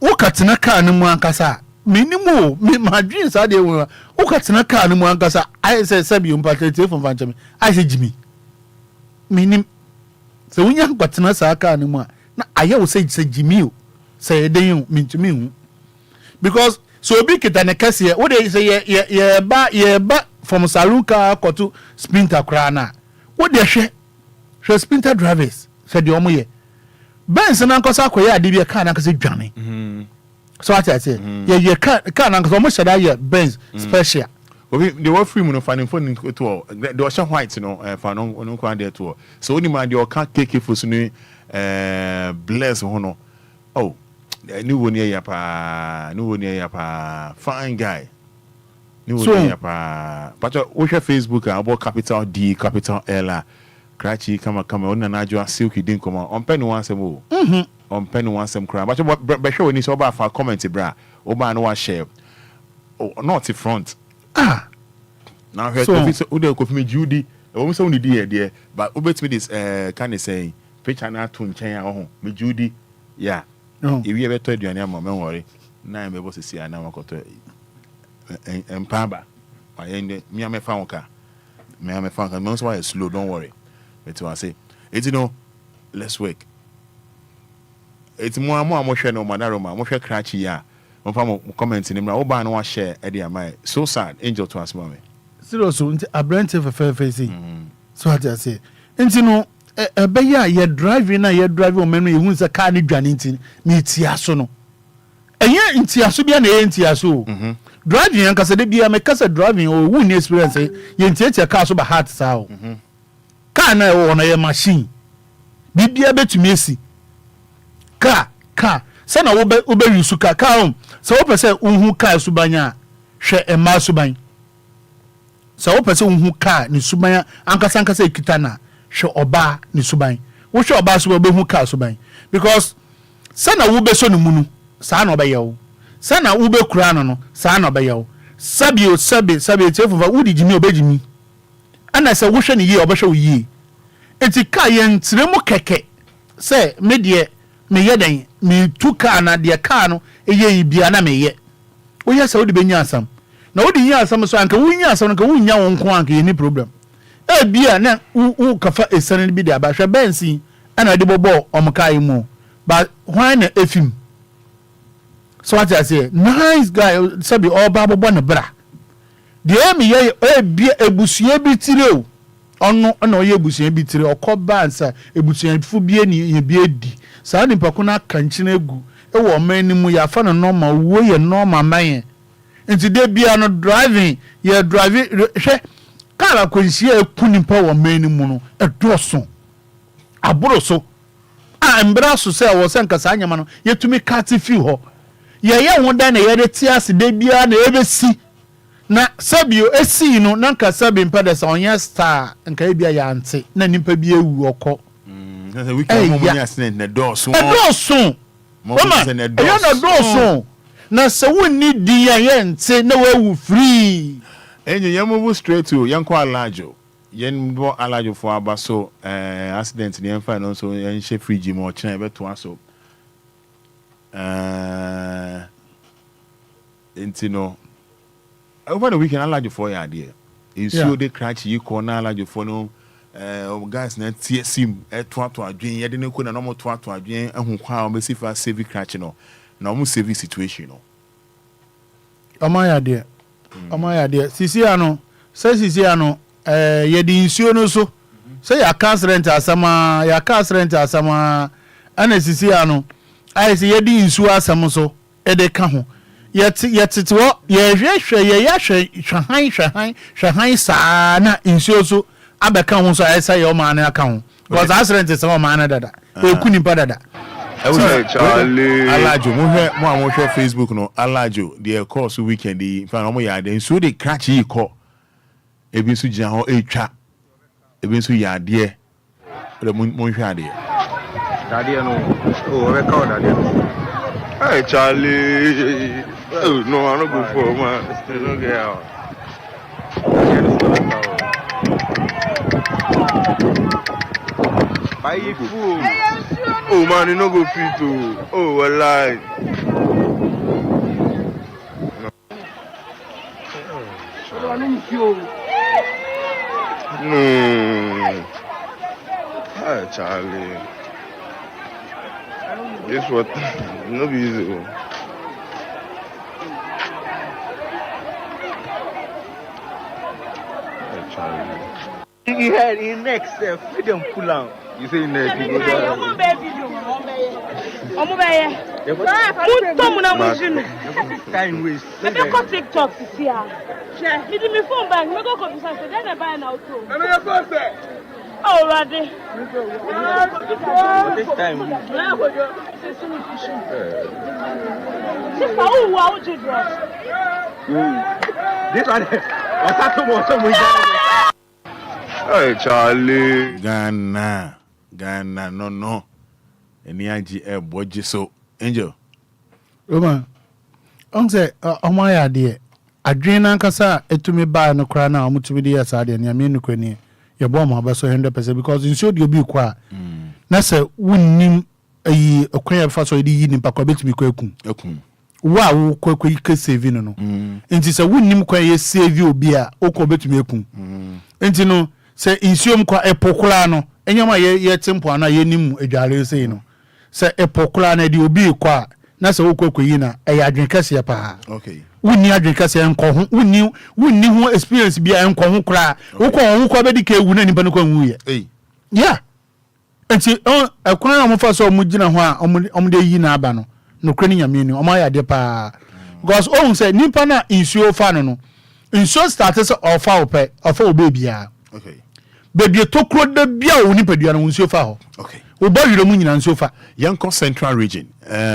who katina car no mu ankasa minimo my dreams are there who katina car no mu ankasa I say sabi you patate from fanchami I say Jimmy minim so when you katina sa car no mu na aye wo say Jimmy say den mintumi hu because so obi kita ne kase wo dey say ye ba from saloon car to sprinter kra na wo dey hwe sprinter drivers say de omo ye Benz na nkosa akoye ade bi car na nkase dwane so what I say ye car na nkase omo shada ye Benz special obi they were free no fan phone to they was white no fan no kwa there to so oni ma dey ka keke for so ni bless ho no oh ni woni ya pa fine guy ni woni ya pa but we share Facebook about capital D capital L Krachi kama ona na jo silky din koma on pen one sem o on pen one sem kra but be show ni so ba fa comment bra o ba no wa share oh not in front now here so we dey go me Judy e wo so ni dey there but obetimi this can they say picture na to nchen ho me Judy yeah if you ever to aduane am me worry na me bo sisi ana makoto empaba ayende me am fa wonka me so why slow don't worry but I say it's let's work it's more hwe no madaroma mo hwe krachi ya mo fa mo comment ni mra wo ba na wa share e dey am so sad angel to asma me serious nti abrante fe say so what I say nti no be ya ye driving o menu ye hu se car ni dwane nti ni tiaso no eye ntiaso bia na ye ntiaso driving yan kasa de bia me kasa driving o wu ni experience ye ntiatia car so ba heart sa o car na wo na ye machine bibia betumi esi car se na wo be use car se wo pese unhu car subanya hwe ema suban se wo pese unhu car ni subanya ankasa ekita na hwe oba ni suban wo hwe oba suban be hu car suban because se na wo be so no munu sa na obaye wo se na wo be kura no sa na obaye wo sabi tefufa wo di jimi obejimi ana se wo hwe ni ye obehwe wo ye enti car ye ntire mu keke se me de me yeden me tu car na de car no eye bia na me ye wo ye se wo de benya asam na wo de nya asam so anka wo nya asam anka wo nya won ko anka ye ni problem bia na wo kafa esane bi de abahwe bensin ana de bobo omkai mu but why na efim so what I say nice guy sabi oba bobo na bra de me ye bia ebusuye bi tire ono na oye ebusuye bi tire okoba ansa ebusuye fu bia ni ye bia di sa ni pako na kanchina egu e wo man ni mu ya fa no normal wo ye normal man nti de bia no driving ye driving hwe kala kwensie ekuni pa wo man ni mu no edoso aburo so embra so se wo se nkasa anyama no yetumi kati fi ho ye ho dan na ye de tiase de bia na ebesi na sabio esi no na nkasa bi mpa de sa onya star nka bia ya ante na nimpa bi ewu okọ we can mo nya accident na doso mama e na doso na se woni di ya ye ante na wewu free enye yamu straight to yanko alajo yen bo alajo for abaso accident ni enfa no so yen she free mo chena be to aso intino over the weekend alajo for ya there in so they crash you corner alajo for no guys na tie sim to adwen ye de ne ko na no to adwen ehun kwa o mesi fa save crash no na o save situation no amaya there sisi ano ye di insuo no so say ya accident asama ana sisi ano ai say ye di insuo asam so e de ka ho ye titwo ye hwehwe sa na insuo so abeka ho so ai say yo man aka ho because accident is so man dada e kuni pa dada Charlie alajo mo hwe Facebook no alajo the course weekend the fa no mo ya de insuo de crash yi ko ebi nso gyina hɔ etwa ebi nso yɛ adeɛ ɔdɛ mo nhwɛ adeɛ dadeɛ no oh ɔbɛka ɔ dadeɛ no hey Charlie oh no I no go for man no get out dadeɛ no so ɔbɛka ɔ buy food oh man you no go fit oh wallahi no hey Charlie this what no be easy hey Charlie you had in next freedom pull out you say next you go there time waste maybe go TikTok to see her share me me phone bag me go computer say then I buy now too na your phone say oh ready this time sister who would you dress this one what's that to me hey Charlie Ghana no eni agi eboje so angel Roman on say omo ya de adwen na nkasa etumi ba no kra na omutumi de yesa de na me nukwani ye bo mo abaso 100% because insure de obi kwa na se wunnim ayi okwan ya fa so de yi nimpa kwa betumi kwa ekun wa wo kwa ike save no enti se wunnim kwa ye save obi a okọ betumi ekun enti no se insure kwa epokura no enyama ye tempo na ye nim adware sei no se epokura na de obi kwa na se wokọ yi na eya adwen kase pa okay wunni adwen kase enko ho wunni ho experience bia enko ho kra wokọ be dike ewu na nipa no kwa nwu ye yeah enti ekwan na mo fa so mo gina ho a omo de yi na aba no no kra ni nyame ni omo ya de pa because on say nipa na insure fa no insure started of obe bia okay baby tokro da bia wo nipa dua no insure fa ho okay wo ba wiro mu nyina insure fa Yanko Central Region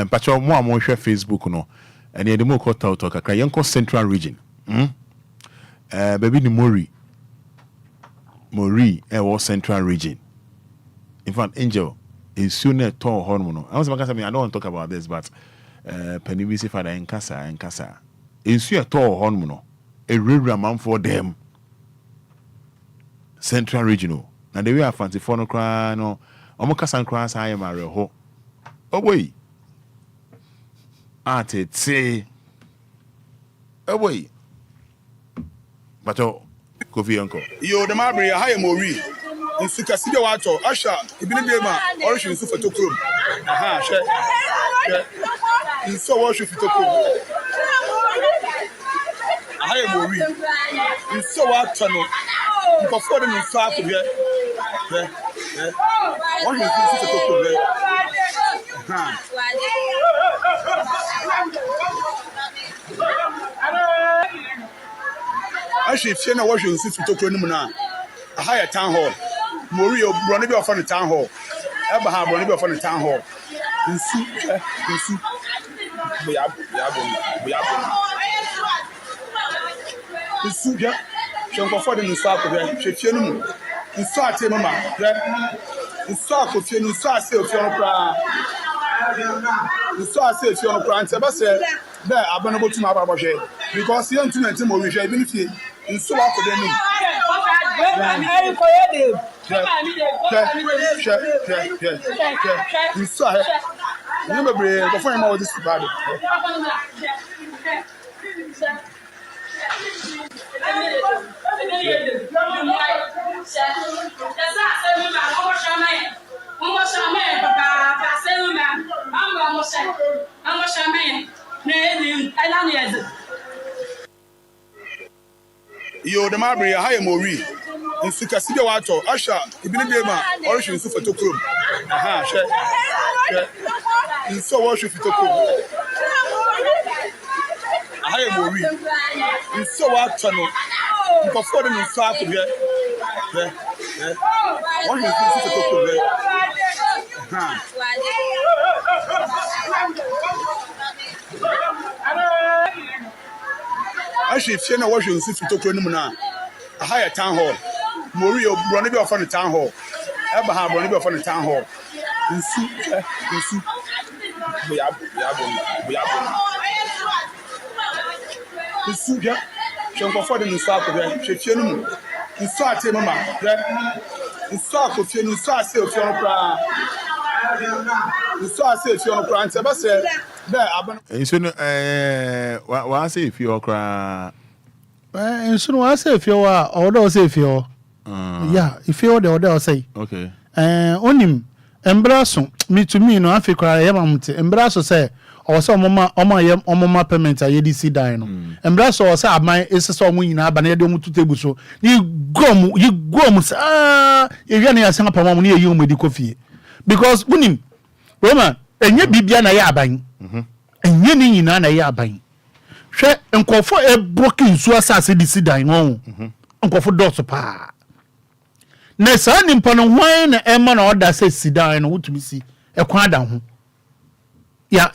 pacho mo amon hwe Facebook no ene de mo ko talk kakra Yanko Central Region baby ni Mori wo Central Region in fact angel is sooner to hormone I was I don't want to talk about this but penibisi Fada enkasa insu to hormone a real man for them Central Regional na the way I fancy for no cry no omo kasa nkra sa I marry ho boy say boy but Kofi uncle yo the mabri high Mori in Sukaside wato asha ibini dema orishin su photochrome aha she in so what should photochrome high Mori in so what no before them in fact here what you see photochrome aha Actually, if you know what you see photochrome na a higher town hall. Mori run be off on the town hall. Abraham run be off on the town hall. In soup. We have. In soup, yeah. She go for the south of there. She feel no. In south, mama. Yeah. In south of you, in south say of your plan. In south say of your plan. Say, say, there, I'm going to go to my barber shop because you don't know anything more. Even if you in south of them. You saw it. Remember, before I'm all this about it. Yo, the mabri high Mori in Sukaside wato asha ibini dema orishin su photochrome aha she in so what should photochrome high Mori in so what no before them in fact here what you see photochrome aha Actually, if you know what you see photochrome na higher town hall. Morio Brony of the town hall. Abraham Brony of the town hall. In soup. We have. The soup, yeah. She'll for the South of them. She in South Mama. In South of you, South Sea of your crown. In South Sea of your crown. Sebastian, there, And so, what I say if you're crying. And so I say if you are, or say if you yeah, if you're the order, say. Okay. On him, embrasso, me to me, no, I feel cry, embrasso say, or some mama payment, I EDC dino. Embrasso or say, my is a song in Abanedum to table so. You go, if you're near some near you with the coffee. Because, winning, Roma, and you be Biana Yabang, and you need Nana Yabang. She nkofo e broken so asase di sidan won nkofo dot pa na sa nimpa no hwan na e ma na order say sidan no wutumi si e kwa da ho ya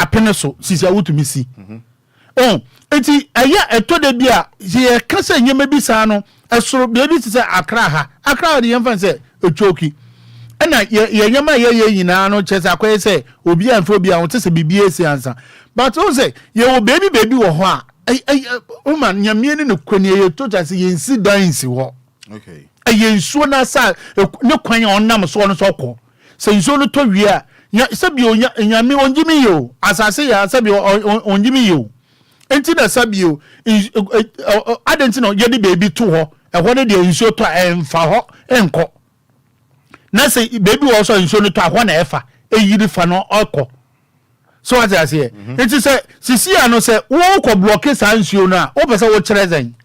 pene so sisi wutumi si enti aya eto de bia ye ka se nyema bi sa no esoro bia bi se akra de yemfa se etwoki ena ye nyema ye nyina no chese akoye se obi anfo bia won tese bibie esi ansa. But also, you will baby wo ho a woman nyamie ne kwani ye to just ye si dan si ho. Okay. Ye nsuo na sa ne kwan onam so no so kọ. Se nsuo no to wi a sabi nyame onjimi yo asase ya sabi onjimi yo. Enti na sabi yo adenti no ye de baby to ho e ho de nsuo to emfa ho enko. Na se baby wo so nsuo no to ho na efa eyiri fa no okọ. So what I say, it is a Sisia no say, walk or block his hands you now, open so what treason.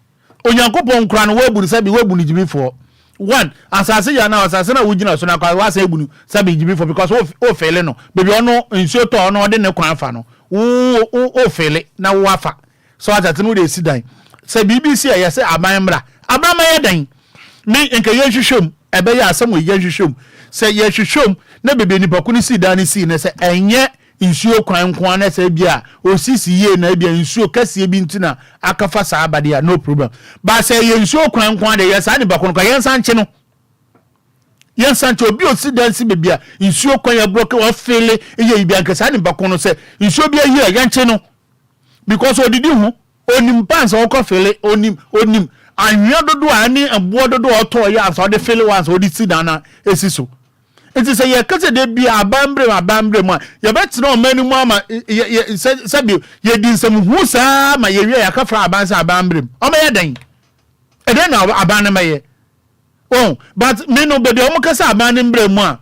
Onyankopon crown web would say, we would before. One, as I say now, as I said, we so now I was able to say before because fail no, baby or no, in short or no, then no quanfano. Oh, fail it now wafa. So as I know they sit down. Say BBC, I say, Abamra, Abama, me and Kayashum, a bear some way, Yashum. Say, Yashum, never be any Bakuni see down see, and say, and yet. Insuo kwan na se bia osisi ye na bia insuo kase bi ntina akafa saa abade no problem ba se ye insuo kwan de yesa ne bakon kwa yensa nche no yensa nche obi osi dansi be bia insuo kwan ya block o fele ye bia nkasa ne bakon se insuo bia ye ya nche no because odidi hu onim pants o ko fele onim anwia dodo ani abo dodo o to ya so de fele once odi si dana esiso. It is a year because they be a bambre ma. You bet no many mama said you did some whosa my area for a bansa bambre. Oh, my dang. And then a banner. Oh, but me no be the omocasa banimbre ma.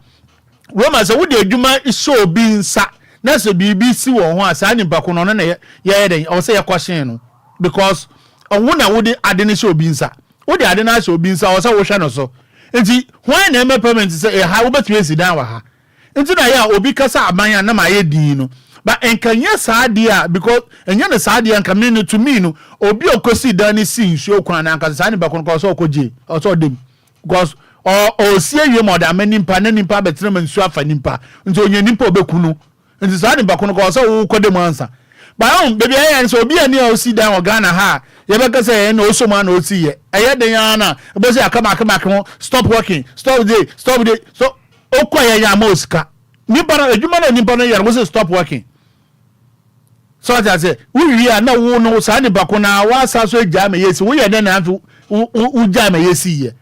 Roma said, would you is so being sat? That's a BBC or one signing back on or say a question because a woman would I didn't show being sat. Would I didn't show being sat or so ocean or so. Enti when na payment say ha wo betwe si dan wa ha enti na ya obi kasa aban na ma ye din no but enkanya saade a because enya na saade anka me no to me no obi okosi dan ni si nsuo kwan na anka saade ba kon so okoje o so dem because o sie wie mo da manimpa na nimpa betre man nsuo afa nimpa enti onye nimpa obekunu enti saade ba kon so wo kodem ansa ba baby ayan so obi ani o si dan o Ghana ha ye be ka say na o so ma na o si ye eye den ya na be say akama stop working stop day so o kwa ya ma osika ni para ejuma na ni para ya go say stop working so I say we wi na wo no sa ni bako na wa sa so eja me yesi wo ye den na afu u ja me yesi ye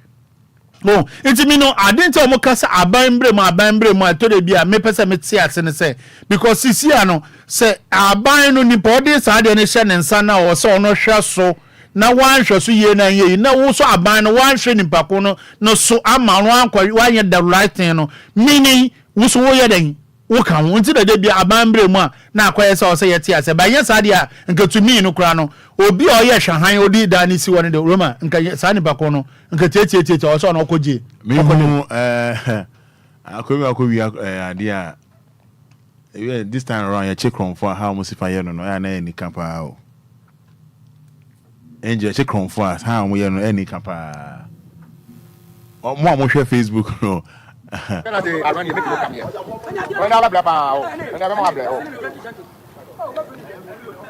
no enti mi no adenti o mo kasa abambre ma to de bia me pese me tie ase ne say because sisi ano say aban no ni body sa de ne hye ne nsa na o so no hwe so na wan hwe so ye na ye na wo so aban no wan hwe ni pako no so ama no ankwa wan ye the right thing no meaning wo so wo ye den wo kan wo nti de bia abambre mu a na akoye say o say ye tie ase ba ye sa de a nka to me no kra no obi o ye hwahan odi da ni si woni de Roma nka sa ni pako no nka tie o so na okoje me akowi ade a this time around you check on for how much if I no na any kapa o enje check on for how we no any kapa o mo hwe Facebook no kana de arani make you come here when ala bla pa o when ala bla o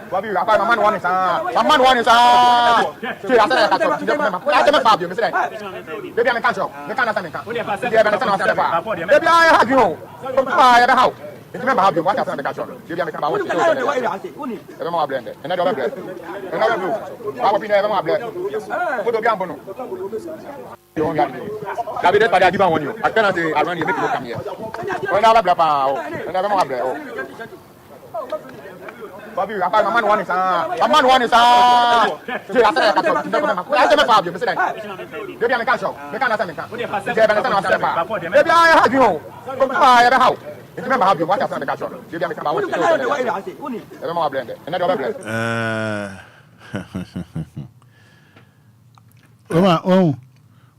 Bobby, I find my man one is man one is see, I said I can't Fabio, Mr. Maybe I'm a catch up. The kind of something. Maybe I have you. I have a house. Remember how you watch after the catch up. Maybe I'm a couple of everyone blended. Another blend. Another blue. Our opinion, everyone blend. Put the gamble. David, I give on you. I cannot say I run you make you come here. Another blapper. Another one blend. Bobby, I find my man one is see, I said I can't Fabio, Mr. Maybe I'm a catch up. The kind of something. Maybe I have you. I have a house. Remember how you watch after the catch up. Maybe I'm a couple of everyone blended. Another blend.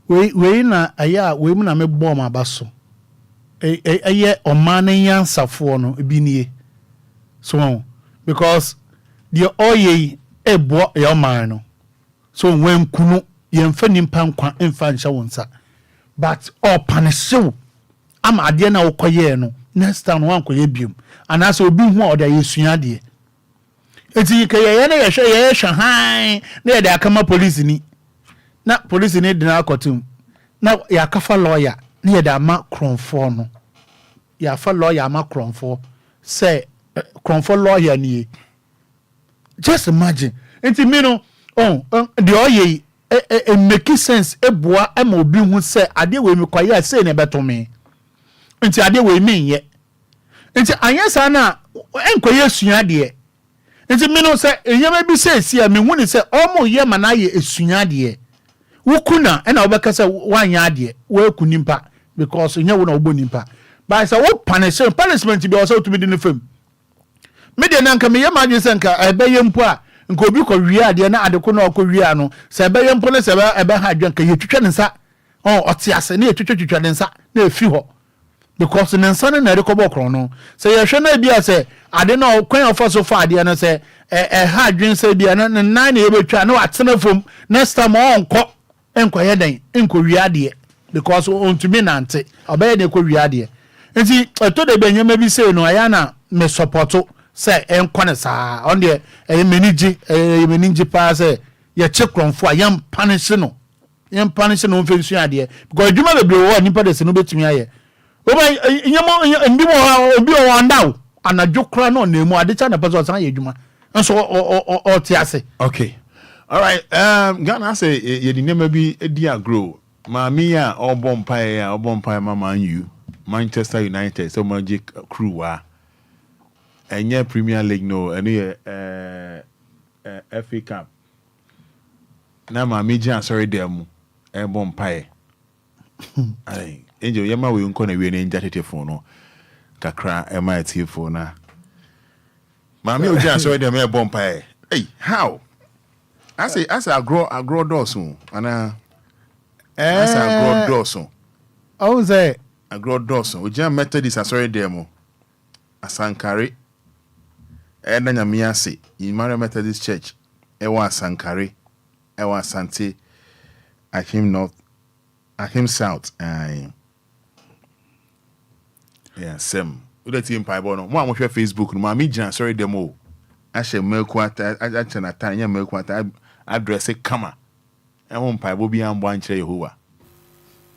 We na aya we mu na me bom abaso eye omane yansafo no ebinie so because the oye ebo e oman no so when kunu yemfa nimpa nkwa emfa ncha wonsa but opanesew ama ade na wokoye no next time wan koye biom anase obi hu oda yesua de eti keye na ye hwan na ye de akama police ni na police ni dina akotum na ya kafa lawyer na ye da ma kronfo no ya fa lawyer ma kronfo say kronfo lawyer ni just imagine enti me no the oye make sense eboa e ma obi hu say ade we me kwaye say na beto me enti ade we me ye enti anyesa na enkoye sua de enti me no say enyama bi say si a me hu ni say omo ye ma na ye esua de wukuna ena obeka say wanya ade we kunimpa because nya wo na obonimpa but say wo punishment bi o say to be the fam media na nka me ye ma say nka ebeye mpo a nka obi ko wi ade na ade ko na ko wi ano say ebeye mpo na say ebe ha adwa nka ye twetwe nsa ote ase na ye twetwe nsa na efi ho because nsa na re ko bokro no say ye hwe na bia say ade na kwan ofoso fa ade na say ha adwen say bia na nan na ye betwa na watena fom next time onko enkoye den enko wiade because on to me nante obey dey ko wiade enti to dey benyama bi say no aya na me supporto say enkone saa on dey meniji pa say ye chekronfo ayam punish no mfensu ade because djuma be wo nipa de se no betumi aye oba nyamo ndimo obi o wandaw anadwo kra no na emu ade cha na person san ye djuma nso o tiase okay. All right, Ghana say ye di name bi edi agro. Mami ya obompa mama you Manchester United so magic crew wa. Enye Premier League no ene FA Cup. Na mami jan sorry dem bompa e. Ai, enjo yema we nko na we na nja tetefo no. Kakra ema tetefo na. Mami o jan sorry dem bompa e. Hey, how? I say agro dosun ana I say agro dosun. I say agro dosun. We jam Methodist asori demo. Asankare. Na nyamia se Emmanuel Methodist Church. Ewa Asankare. Ewa Asante. Akim North. Akim South. Yeah, same. We let him pie bono. Mo amhwe Facebook no ma mi jan asori demo. Ashe mekwata achana tanya mekwata address kama ehun pa bo bi an bo an kire Yehowa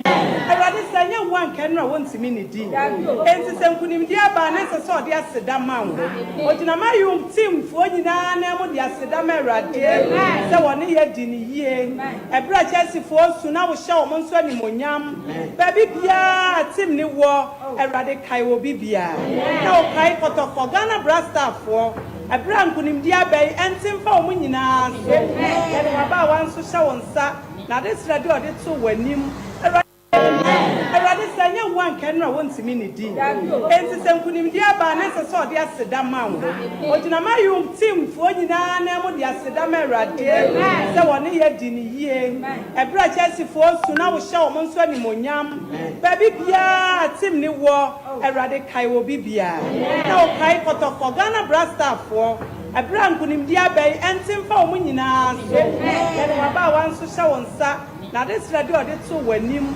Everybody say nya wan kan na won timi ni di enti senkunim di aba na se so de aseda man ojina ma yum team fo nyina na mo de aseda ma Awurade se woni ye di ni yie ebra Chelsea fo su na wo hye o mo nso ni monyam ba bibia team ni wo Awurade kai wo bibia na o kai kotoko Ghana Blaster fo ebra nkunim di aba enti mfa o mo nyina so ye de ba wan so hye won sa na this radio de to wanim Everybody say nya wan kan na won timi ni di enti senkunim di aba na se so de aseda man ojina ma yum team fo nyina na mo de aseda ma Awurade se woni ye di ni yie ebra Chelsea fo su na wo hye o mo nso ni monyam ba bibia team ni wo Awurade kai wo bibia na o kai kotoko Ghana Blaster fo ebra nkunim di aba enti mfa o mo nyina so ye de ba wan so hye won sa na this radio de to wanim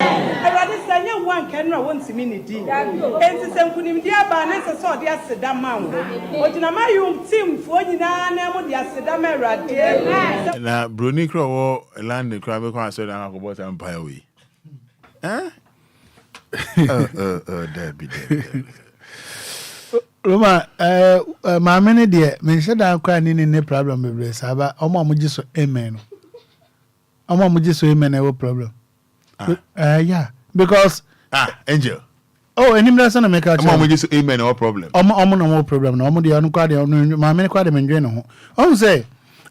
Everybody say nya one can no one see me di. And the same kunim dia ba na se so dia seda man wo. Ojina ma yum team fo nyina na mo dia seda merade. Na Bruni Crow land the crab can so down about empire we. Huh? Debbie. Roma, my many dear, me said I'm crying in a problem with this. But I'm just amen. I'm just amen, no problem. Yeah, because Angel. Oh, and him doesn't make out. I'm just amen, no problem. No problem. No, the unquad, my many quite a man. Oh, say,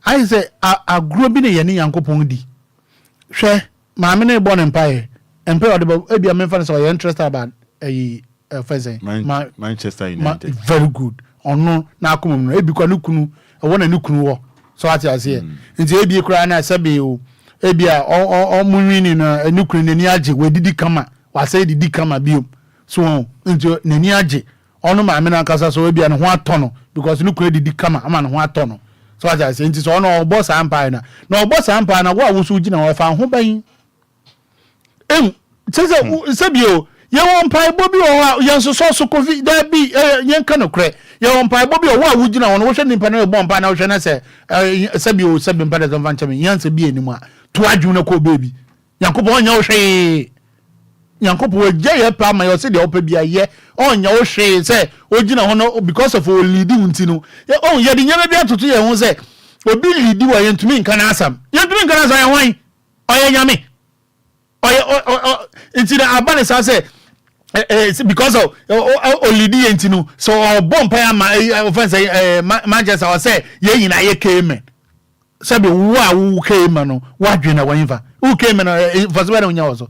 I say, I grew up in a yanny uncle Pondi. Share, my many born empire, and pay about maybe a memphis or interest about a. Manchester United. Very good. Or no, now come on, because Nukunu, I want a Nukunu. So I say, in the ABA crying, I said, Abia or Murin in a Nukrine Niaji, where did he come at? I say, did he come at Bium? So into Niaji, or no, my men Casa, so Abia and one tunnel, because Nukre did he come at a man one tunnel. So I say, it's on our boss empire. No boss empire, what was Ujina or found who buying? Says Sabio. You want pie Bobby or young so coffee there be young canoe cray. You want pie Bobby or what would you know on ocean in Panel bomb pan ocean? I say, Sabio, 7 peddlers of Vancham, Yancy be anymore. To a junior co baby. Yanko on your shay. Yanko will jay up my city open be a year on your shay, say, Ojina, because of all leading Tino. Oh, you never be able to say, won't say, well, Billy do I to me in Canasam. You're doing Canasa wine. Oh, yummy. It's in the Abanis, I say. Because of Olidi Entino, so bomb pay my offense Manchester or say, ye in a came. Sabi, who came, what you know, who came in for so many also.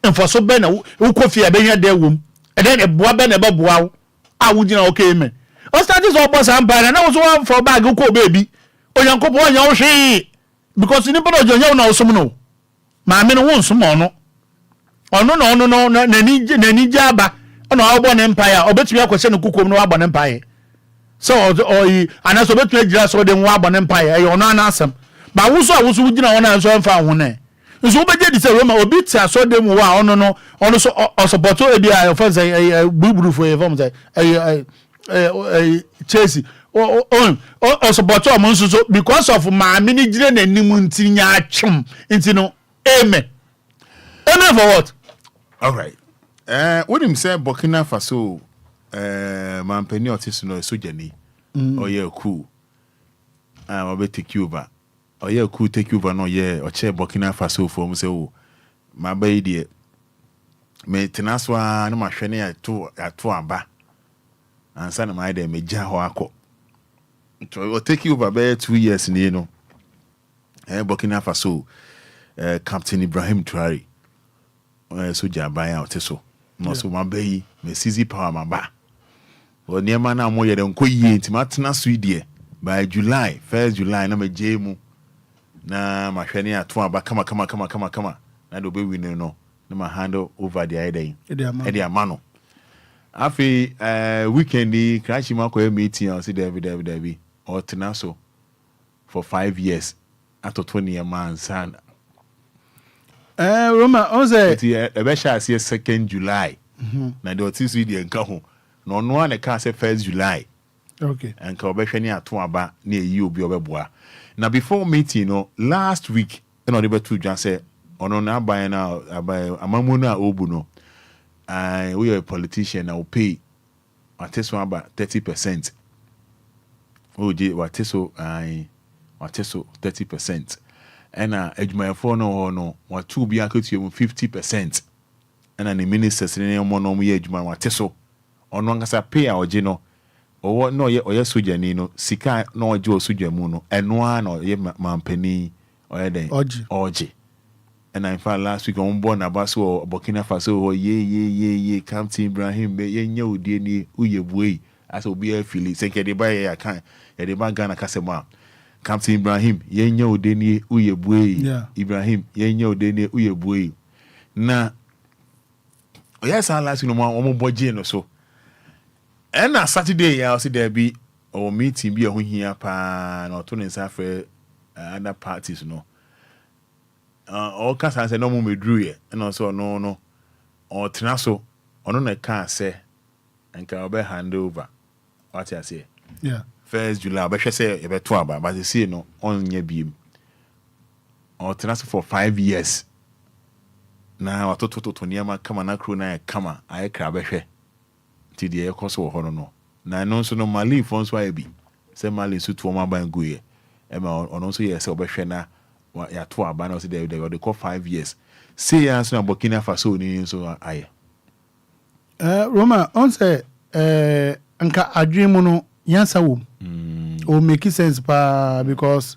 And for so many who coffee a being their womb, and then a boaben above wow, I would know came in. I started all boss empire, and I was one for a bag of baby. Or young couple on your she because you never know some no. My men won't some no. Oh no nani jaba no abon empire obetumi akwese no kukom no abon empire so or anaso betumi agira so de nwa abon empire e ono anasem ba wuso wugina wona anso emfa ho ne nso obeje di se Roma obi ti aso de mu wa ono so support e bia for say buburu for e form say Chelsea o support o mo nso because of ma mini gire na nim ntinya atwem ntino amen for what? All right. What him say Burkina Faso mampeni artiste no sojani. Oh yeah cool. I be take you over. Oh yeah cool take you over no yeah or che Burkina Faso for me say oh my baby me tenaswa no ma hwene ato aba. Ansa na my dey me ja ho akọ. To take you over be 2 years ni no. Burkina Faso Captain Ibrahim Traoré so jabaya oteso no so mabayi me sisi power maba o niema na mo yede nko yie ntima tena so die by July 1st July na me jemu na mahwene ato aba kama na do be win no na ma handle over the ide e amano afi weekend crash ma ko meeting o see David o tena so for 5 years ato 20 months and Roma, on say Ebesha say 2nd July. Na the artist we dey nka ho. No no na ka say 1st July. Okay. And ka obehwe ni ato aba na eyi obi obeboa. Now before meeting no last week no dey betu dwan say ono na aban na aban amamu na obu no. We are a politician na we pay artist one about 30%. Oje wateso wateso 30%. And adwumayefo no what to be akotu 50%. And the ministers in mo no ye adwuma wate so ono nkasa pay a oje no owo no ye oye soja ni no sika no oje soja mu no eno a no ye mampani oye den oje. And in fact last week on born abaso Burkina Faso ye Captain Ibrahim ye nya odie ni uyebuei as obi a feel say ke ba ye kan ye de ba Ghana kasema Captain Ibrahim ye nya odie ni uyebuei Ibrahim ye nya odie ni uyebuei na yes I last week no mo boje no so and na Saturday ya see there be or meeting be a ho hia pa na to nsa for other parties no all cast say no mo medru ye and also no or Trinaso, on a car say, and can be hand over. What I say? Yeah. 1st July, but she say about 12, but you see, no, on your beam. Or Trinaso for 5 years. Now, I thought to Tonyama come and crew na come, I crabbe. Till the air cost or no. Now, no, so no, my leave phones why be. Say, my leave suit for my banguye. Emma, on also, yes, Obeshana, what ya 12, but also they call 5 years. Say, answer Burkina Faso, so I. Roma, on say, Anka Adrimuno, Yansa womb. Or make sense, pa, because,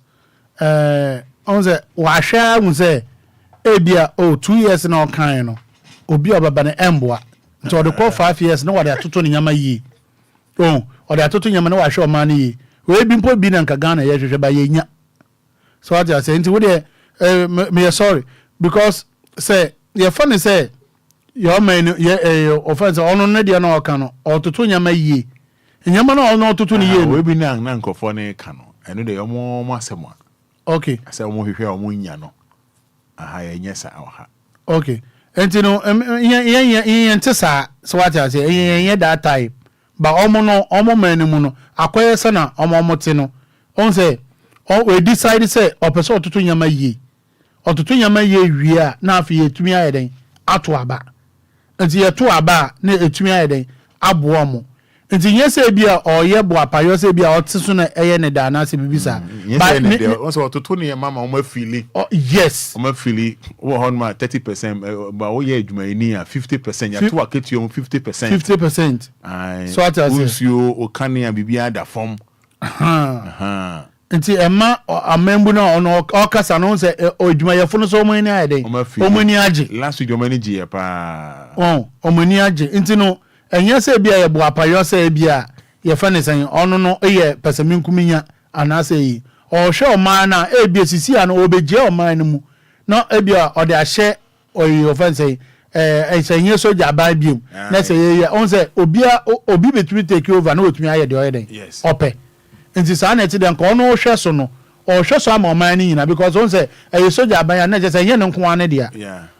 on say, Washa, will say, Obia, 2 years in all kind, Obia, but an emboa. So the call 5 years, no, what they are to Yama ye. Oh, or they are to Yama, no, I show money. We been put bin and Kagana, yes, by ye. So what I say, into what me sorry, because, say, your funny say, your man, offense, on no, no, cano, or to Yama ye. And Yamano, no, to ye. We be now, Nanko for a cano. I know they are more massimo. Okay. I say, more here, Munyano. A higher yes, our. Okay. And you know, Tessa, so what I say, that type. But almost man, acquire sana, motino. On say, we decided say, or person to Yama ye. Or to Yama ye, we are now for ye to me, I Atuaba. And the Atuaba, near to me, I Abuamo. And the yes, Abia or Yabua, Payosabia, or Tsuna, Ayaneda, Nasi Bisa. But also to Tony, Mamma, on feeling. Oh, yes. On feeling, on my 30%, but oh, yeah, you may near 50%. You have to get you on 50%. 50%. So what I say, you or Kanye and Bibia that form. Nti Emma a member no on all cast announce o djuma ye funu so mani ade omani age last week omani gie pa omani age nti no enye se bia ye bo apayo se bia ye fa ne san ono no ye pesamenkuminya anase yi o hwe o man na e bia sisi an obeje o man no mu no e bia o de ahye o yi offense enye soja ba biom na se ye on se obi betumi take over na otumi aye de o den ope nti sa na ti den ko no hwe so no o hwe so ama man ni nyina because on say e soja ban ya na je say ye ne nko ane dia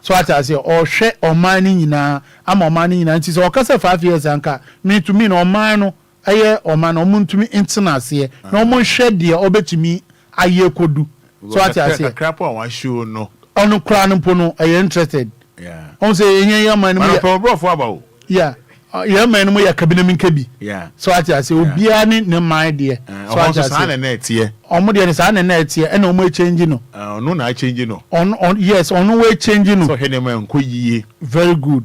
so ata say o hwe o man ni nyina ama man ni nyina nti so o ka say 5 years anka me to me no man no aye o man no muntumi internase ye na o mo hwe dia obetumi aye kodu so ata say crap on show no onu kra no po no aye interested on say ye man no pro bro for about yeah man mo ya kabina min kabi so ati say obia ni ne man de so ati say na net ye omo de say na net ye e na omo change no no na change no on yes on we change no so he na man koyie very good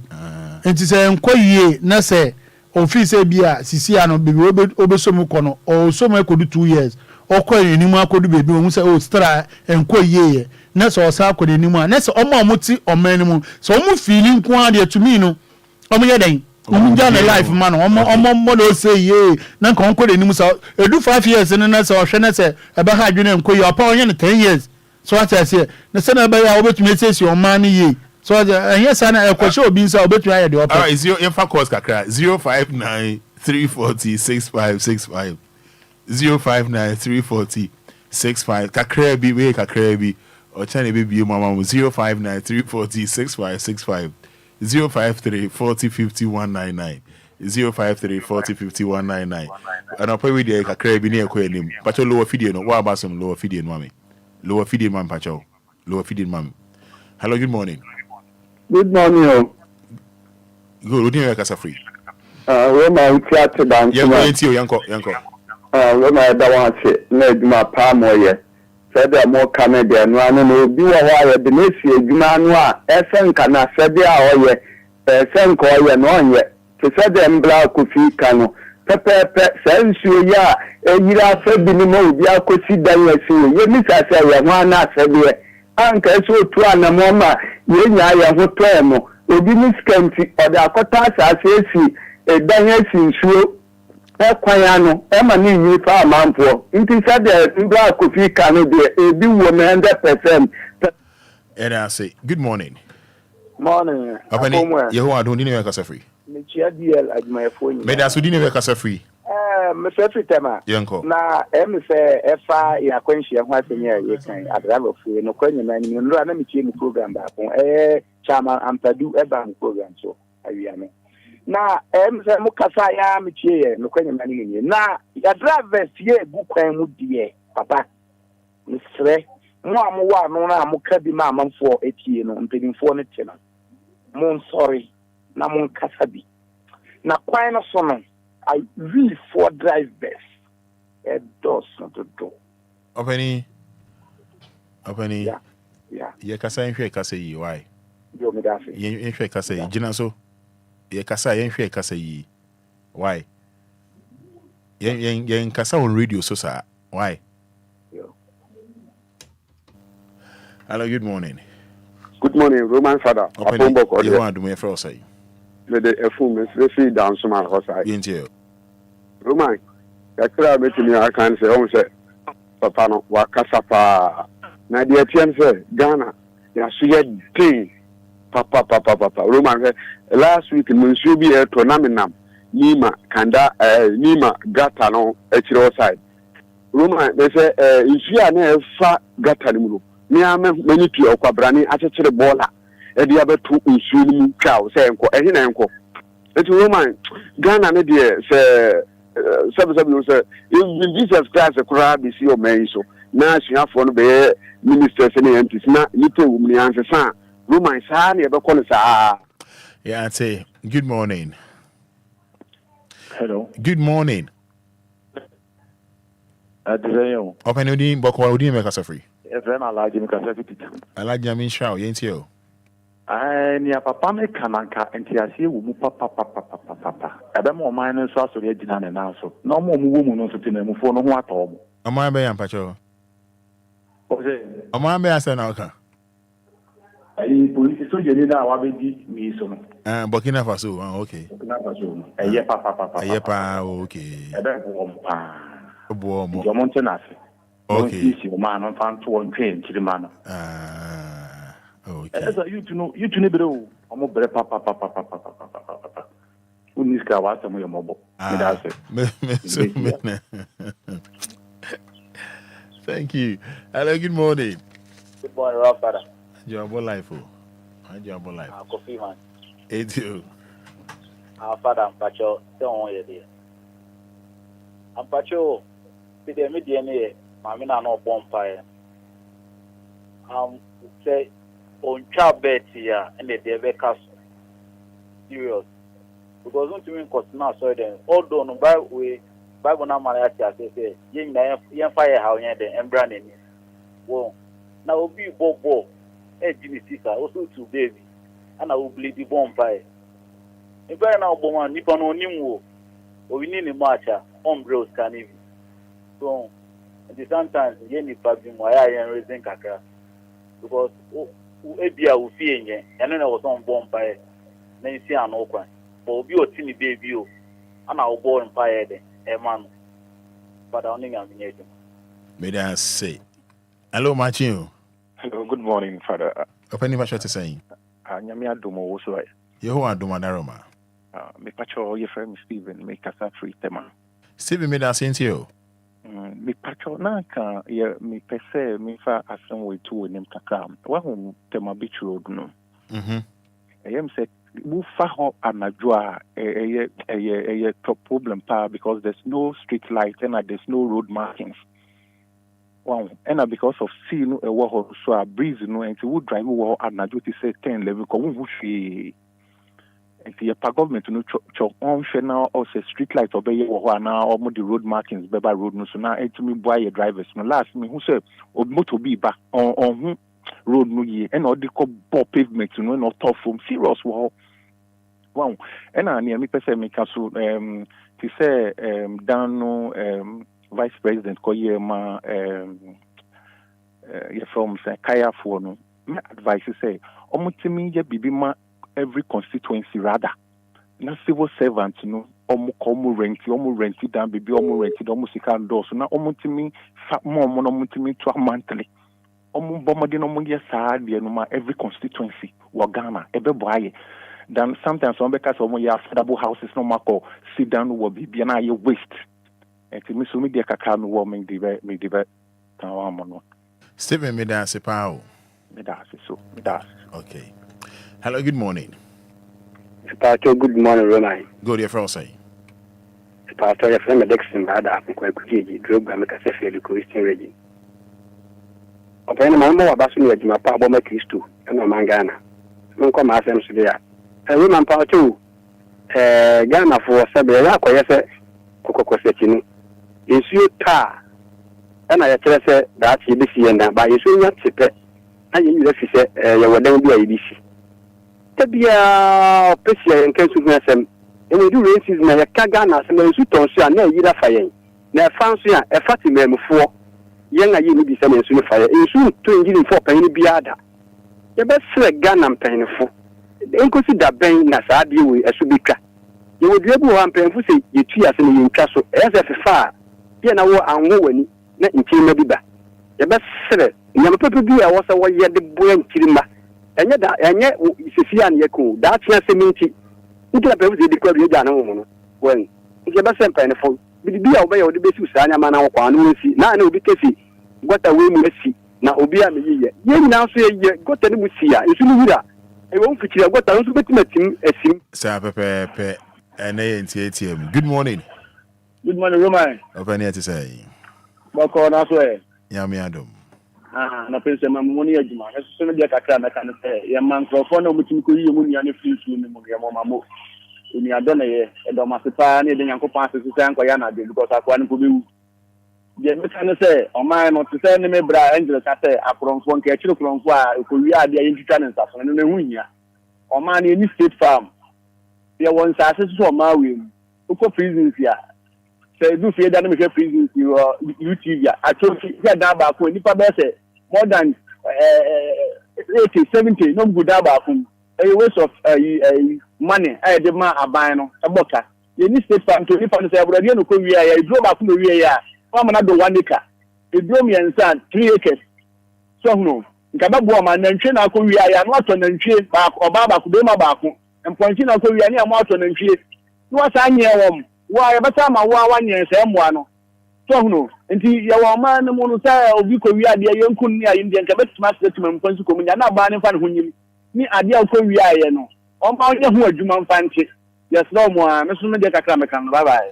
enti say enkoyie na say office bia sisi ano bebi obesomu kono o so mo ekodu 2 years o ko enimu akodu bebi o say o stra enkoyie na so o sa akodu enimu na say omo ti omanimu so omo feeling ko ade to me no omo ye den Omunja na life man omo no say ye na nka onko de nimu sa edu 5 years na say ohwe na say e ba ha adwene nko ye opa onye 10 years so what I say na say na ba ya obetumi say o man ye so ehye sa na ekwoche obi nsa obetumi aye de opa is your info course kakra 0593406565 05934065 kakra bi o chane bi mama 0593406565 053-40-50-199 053-40-50-199 and I'll probably be a crab in here. Pacho lower feeding, no, what about some lower feeding, mommy? Lower feeding, man, Pacho. Lower feeding, mom. Hello, good morning. Good morning. Good, what do you make us free? When I chatted down, you're going to your uncle. When I don't want to make my palm or Fada more Canadian one no bi wa wa de na sie adwuma no a esenka na sebe a oye esenka oye no onye to sede mbra kofi ka no pepepe sensuo ya eyira sabi ni mo obi akosi dan asi ye mi sase ya ho na sebe anka so tu anamo ma ye nya ya ho to mo obi ni skanti oda akota asase esi dan asi nsuo ekwanya no ema ni yi fa amampo nti sade mbra kofi ka no de ebi wo 100%. And I say good morning. Morning. Apani yeho adon dine we kasa free. Me chia DL admayefo ni. Me da so dine we kasa free. Mr. Fitema. Yanko. Na say efa ya kwenshi ho asenya ye kan adrava fu no kwanya na ni nro na mitie mu program ba ko chama ampadu eba mu program so awia me. Na say mukasa ya mitie ye no kwanya na ni na ya drivers ye gu kwan mu die papa. Misre mo amwa no na amuka bi ma amanfo etie no mpedinfo no te no. Mon sorry na mon kasa bi. Na kwan no so no I really for drive best. It does not do. Openi. Yeah. Ye kasa yenhwe kasa yi why? Yo me dafe. Yenhwe kasa yi gina so. Ye kasa yenhwe kasa yi why? Yen kasa on radio so sa why? Yo. Hello, good morning. Good morning, Roman Fada. Openi. You want to do me for say? Me the phone me see down so my house. Yentio. Roman, I try me to me I can say papa no wakasa pa na de atiem say Ghana ya so ye day papa Roman last week mun so bi e to na menam nima kanda nima gata no echiro side Roman they say issue na e fa gata ni mu ni ame mani pi okwabrane achechire bola e de abeto issue ni mu twa say enko ehi na enko eti Roman Ghana ne de say you say in Jesus Christ kura bi si o man so na asiafo no be ministers and MPs na nipa wum ni ansesa Roman sa na e be ko sa. Yeah, I say good morning. Hello. Good morning. Adreyo. Open odin bokwa odin make us free. Even alaji me kasa fitita. Alaji amin shaw yentio. Ni papa me kananka entiase wo mu papa. Ebe mo man no so asori agina ne na so. Na mo mu wo mu no so tena mu fo no ho atọ mo. Aman be yam pacho. O se. Aman be asa na oka. Ai police so jeni na wa be di mi so no. Burkina Faso. Okay. Burkina Faso. Eye papa. Eye pa okay. Ebe wo mo pa. Bo mo. Jo mo ntena se. Okay. Si o man no fan to won twen kirima no. Okay. Esa you to know bro. Omo bere papa. Uniska wa samu yo mobo. Me da se. Thank you. Hello, good morning. Good morning, Rob Fada. Jobo life. Jobo life. Coffee man. Edio. Fada Ampacho, don't hear there. Ampacho, see the media near, Mamina no bonfire. Say, on child bed here, and the Debe Castle. Serious. Because don't you mean because now, so then, although no by way, Bible now, my say, yen fire how yen the embranding. Well, now will be Bobo, Jimmy Sika, also to baby, and I will bleed the bonfire. In fact, now, Boma, Nippon on Nimu, or we need a matcha, bros can even. So, sometimes, yen is probably why I am raising Kaka. Because, Obia will fear yen, and then I was on bonfire. Then you see an open. For be a teeny baby, and I'll go and fire them, a man. But I only am in May I say, hello, Martin. Hello, good morning, Father. Open your shot to say, Nyamia Domo was right. You are Domanaroma. Me pacho, your friend Stephen, make us a free tema. Stephen made us into you. Me pacho, Naka, me pese, me fa as some way to him kakam. One tema beach road, no. I am said, move far anajua a top problem because there's no street light and there's no road markings. Wow, and because of sea no a war so a breeze no and would drive war anajua to say 10 level ko wushi and the government no chok on now or say street light obey war now or the road markings beba road no so now to me boy your drivers no last me who say motor be back on road no ye and all the pavement no not tough from serious war. Wow, and I near me person me caso to say down vice president koyema from say kaya for no my advice say omutimi ye bibima every constituency rather na civil servants no omu renti down bibi omu renti omu sika ndo so na omutimi fa mo omutimi to monthly omu bomade no mo ye saa de no ma every constituency wa Ghana ebe boaye. Then sometimes some because of your affordable houses no mako sit down will be na you waste enti me so me de kakra me wo me de tan wa mo no Stephen me da se pa o me da okay. Hello, good morning. Pastor, good morning, Roman. Good, your friend say. Pastor, your friend Dexter Bada, Kwekuji, drug and make a fairly Christian region. Upon my mother, Bassini, my papa, my Christo, and no Mangana. No come as them severe. A woman part two, Ghana for Sabia, Koyasa, Coco Setino. Is you tar, and I tell her that you be seeing that by you soon not sit. And you left, you said, you were then be a ABC. Tabia Pessia and Kensu. And we do races na Kagana, and then Suton, and then Yida Fire. Now, fancy a fatty man for young a year be some soon fire. And soon to engine for penny biada. The best select gun and penny for. Then consider Ben Nasadi with a subika. You would be able to pay for say you tears in the castle as a far. Then I will unwoven, not in Chimadiba. The best select. Never put to be a was a way at the boy and Chilima. And yet, Sician Yaku, that's not cemented. You can have the declare you done when you have a simple for be away of the basis man or one see now no be casey what a way see now Obia me ye now say got any with see if you do I won't fit you what I want to bet him a sim Sir Pepe and ATM. Good morning. Good morning, Roman. Open here to say. Bako na so e. Yami Adam. Na pense ma mo ni adwuma. Eso so no dia kakra na kan say ye man krofo na mutim ko yi mu nia na free su ni mo ye mo mamo. Uni adona ye edo masepa na de Nyankopon asese say ankoya na de because akwa ni ko bewu. Je me kan say o man no to say ni me bra angel ka say akronfo nka e kire kronfo a ko wi ade ye ntita ne nsafo no na hu nya. O man ni state farm. Ye won sa asese so ma wi mu. Ko prisons ya. Say do fear that me prisons you UTV a trophy ya da ba ko nipa be say more than 80 70 no good da ba ko a waste of money I dey ma aban no eboka ye ni state farm to nipa no say abroad no ko wi ya e dro ba ko no wi ya o ma na do 1 acre e dro mi ensan 3 acres so no nka ba bo ma na ntwe na ko wi ya no ato na ntwe ba oba ba ko be ma ba ko emponchi na ko wi ya ni am ato na ntwe no asa anye wom wa ya bata ma wa wanye se mmoa no so no nti ya wa ma no mu no sai obi ko wi ade ye nkun ni ayi ndi nka betima setima mponchi ko mu nya na ba ne fa ne hunyim ni ade a ko wi aye no o ma onye hu adwuma mfa nche yes no mo a me so me de kakra me kan bye bye.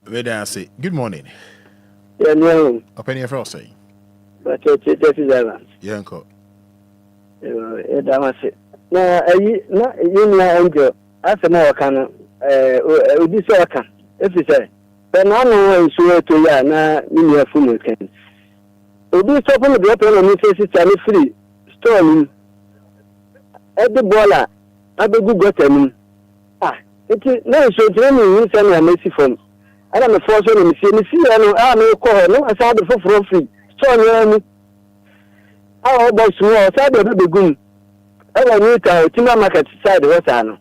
Where say good morning. Yeah, no. Open your first say. But it is that. Yeah, uncle. That was it. Na you na angel. Asa na waka odi so waka. If you say, but now no so to ya na ni ya full can. Odi so for the people no say sister free. Store every baller abegu gotem. It na so training ni say na mercy from. I don't know for so me see no no call no asa the for free. So no how about small side of the gun. I want to timber market side what ano.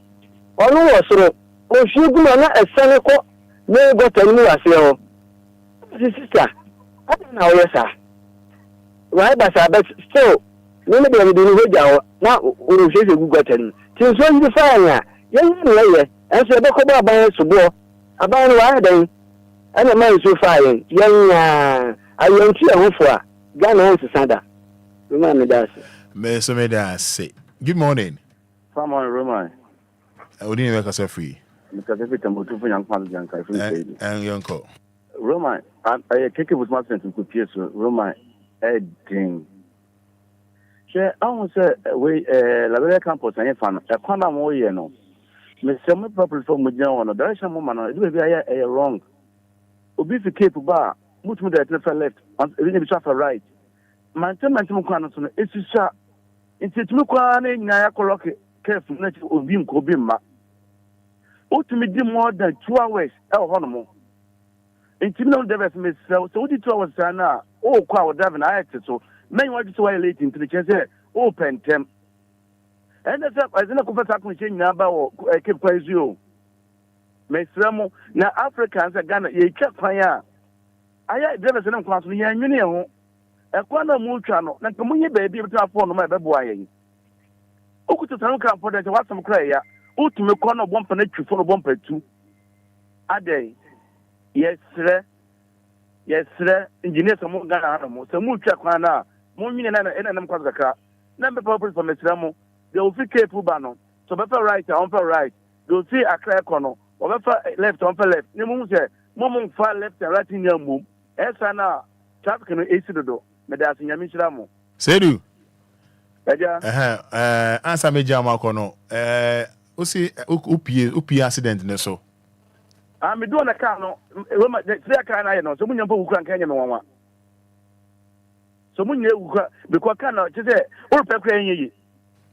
Onu wo soro o figu na esane ko me gotem ni ase o. Sister, I don't know yes sir. Why but still no me dey do no ja o na o se figu gotem. Tin so you fine ya. Yen no ye. Enso be ko ba ban subo. Aban no wa den. Ana man so fine. Yen ayanti ehofo a Ghana nsada. Roman Anidaso. Me so me da say. Good morning. Someone Roman. I wouldn't make us free. Because every time we do young fans janka free. And young call. Roman, I take it with my friends to PS Roman Edding. She I say we la campus and fan. E kwanda mo ye no. Me say me properly for mo jan one. There is some man no. It be a wrong. Obi fi cape ba. Mutu dey left left. And even be for right. Man mo kwanda so no. Esisa. Inti tumi kwa na nyina ya koroke careful na obi mko obi mma. Utumi di more than 2 hours e ho no mo. Inti no dey me so udi 2 hours na o kwa o drive na ayete so men wa just why late into the chance o pentem. And that's up as na ko fata ko nyina ba wo Cape Kwazi o. Me sramo na Africans Ghana ye twa kwan a aya drivers na kwa so ya nwene ho. Ekwana mu twa no na kamunye baabi beto afọ no ma bebo ayen okutu tanu kan for that wasam kra ya utume ko no bompa na twifo no bompa tu adey yesre yes engineer some Ghana mo so mu twa kwan na mo nwine na nam kwa kakra na be purpose for mesra mo they will fit keep ba no so be right on for right they will see akra ekono o be left on for left ni mu say mo fa left and right ni amum esa na traffic no esi dodo me da asinyami hira mo Sedu Eja answer me jama kono osi upie accident ne so me do na car no we ma three car na no so munya po wukura nka nya me wanwa so munya wukura because car no say o pe kura enyi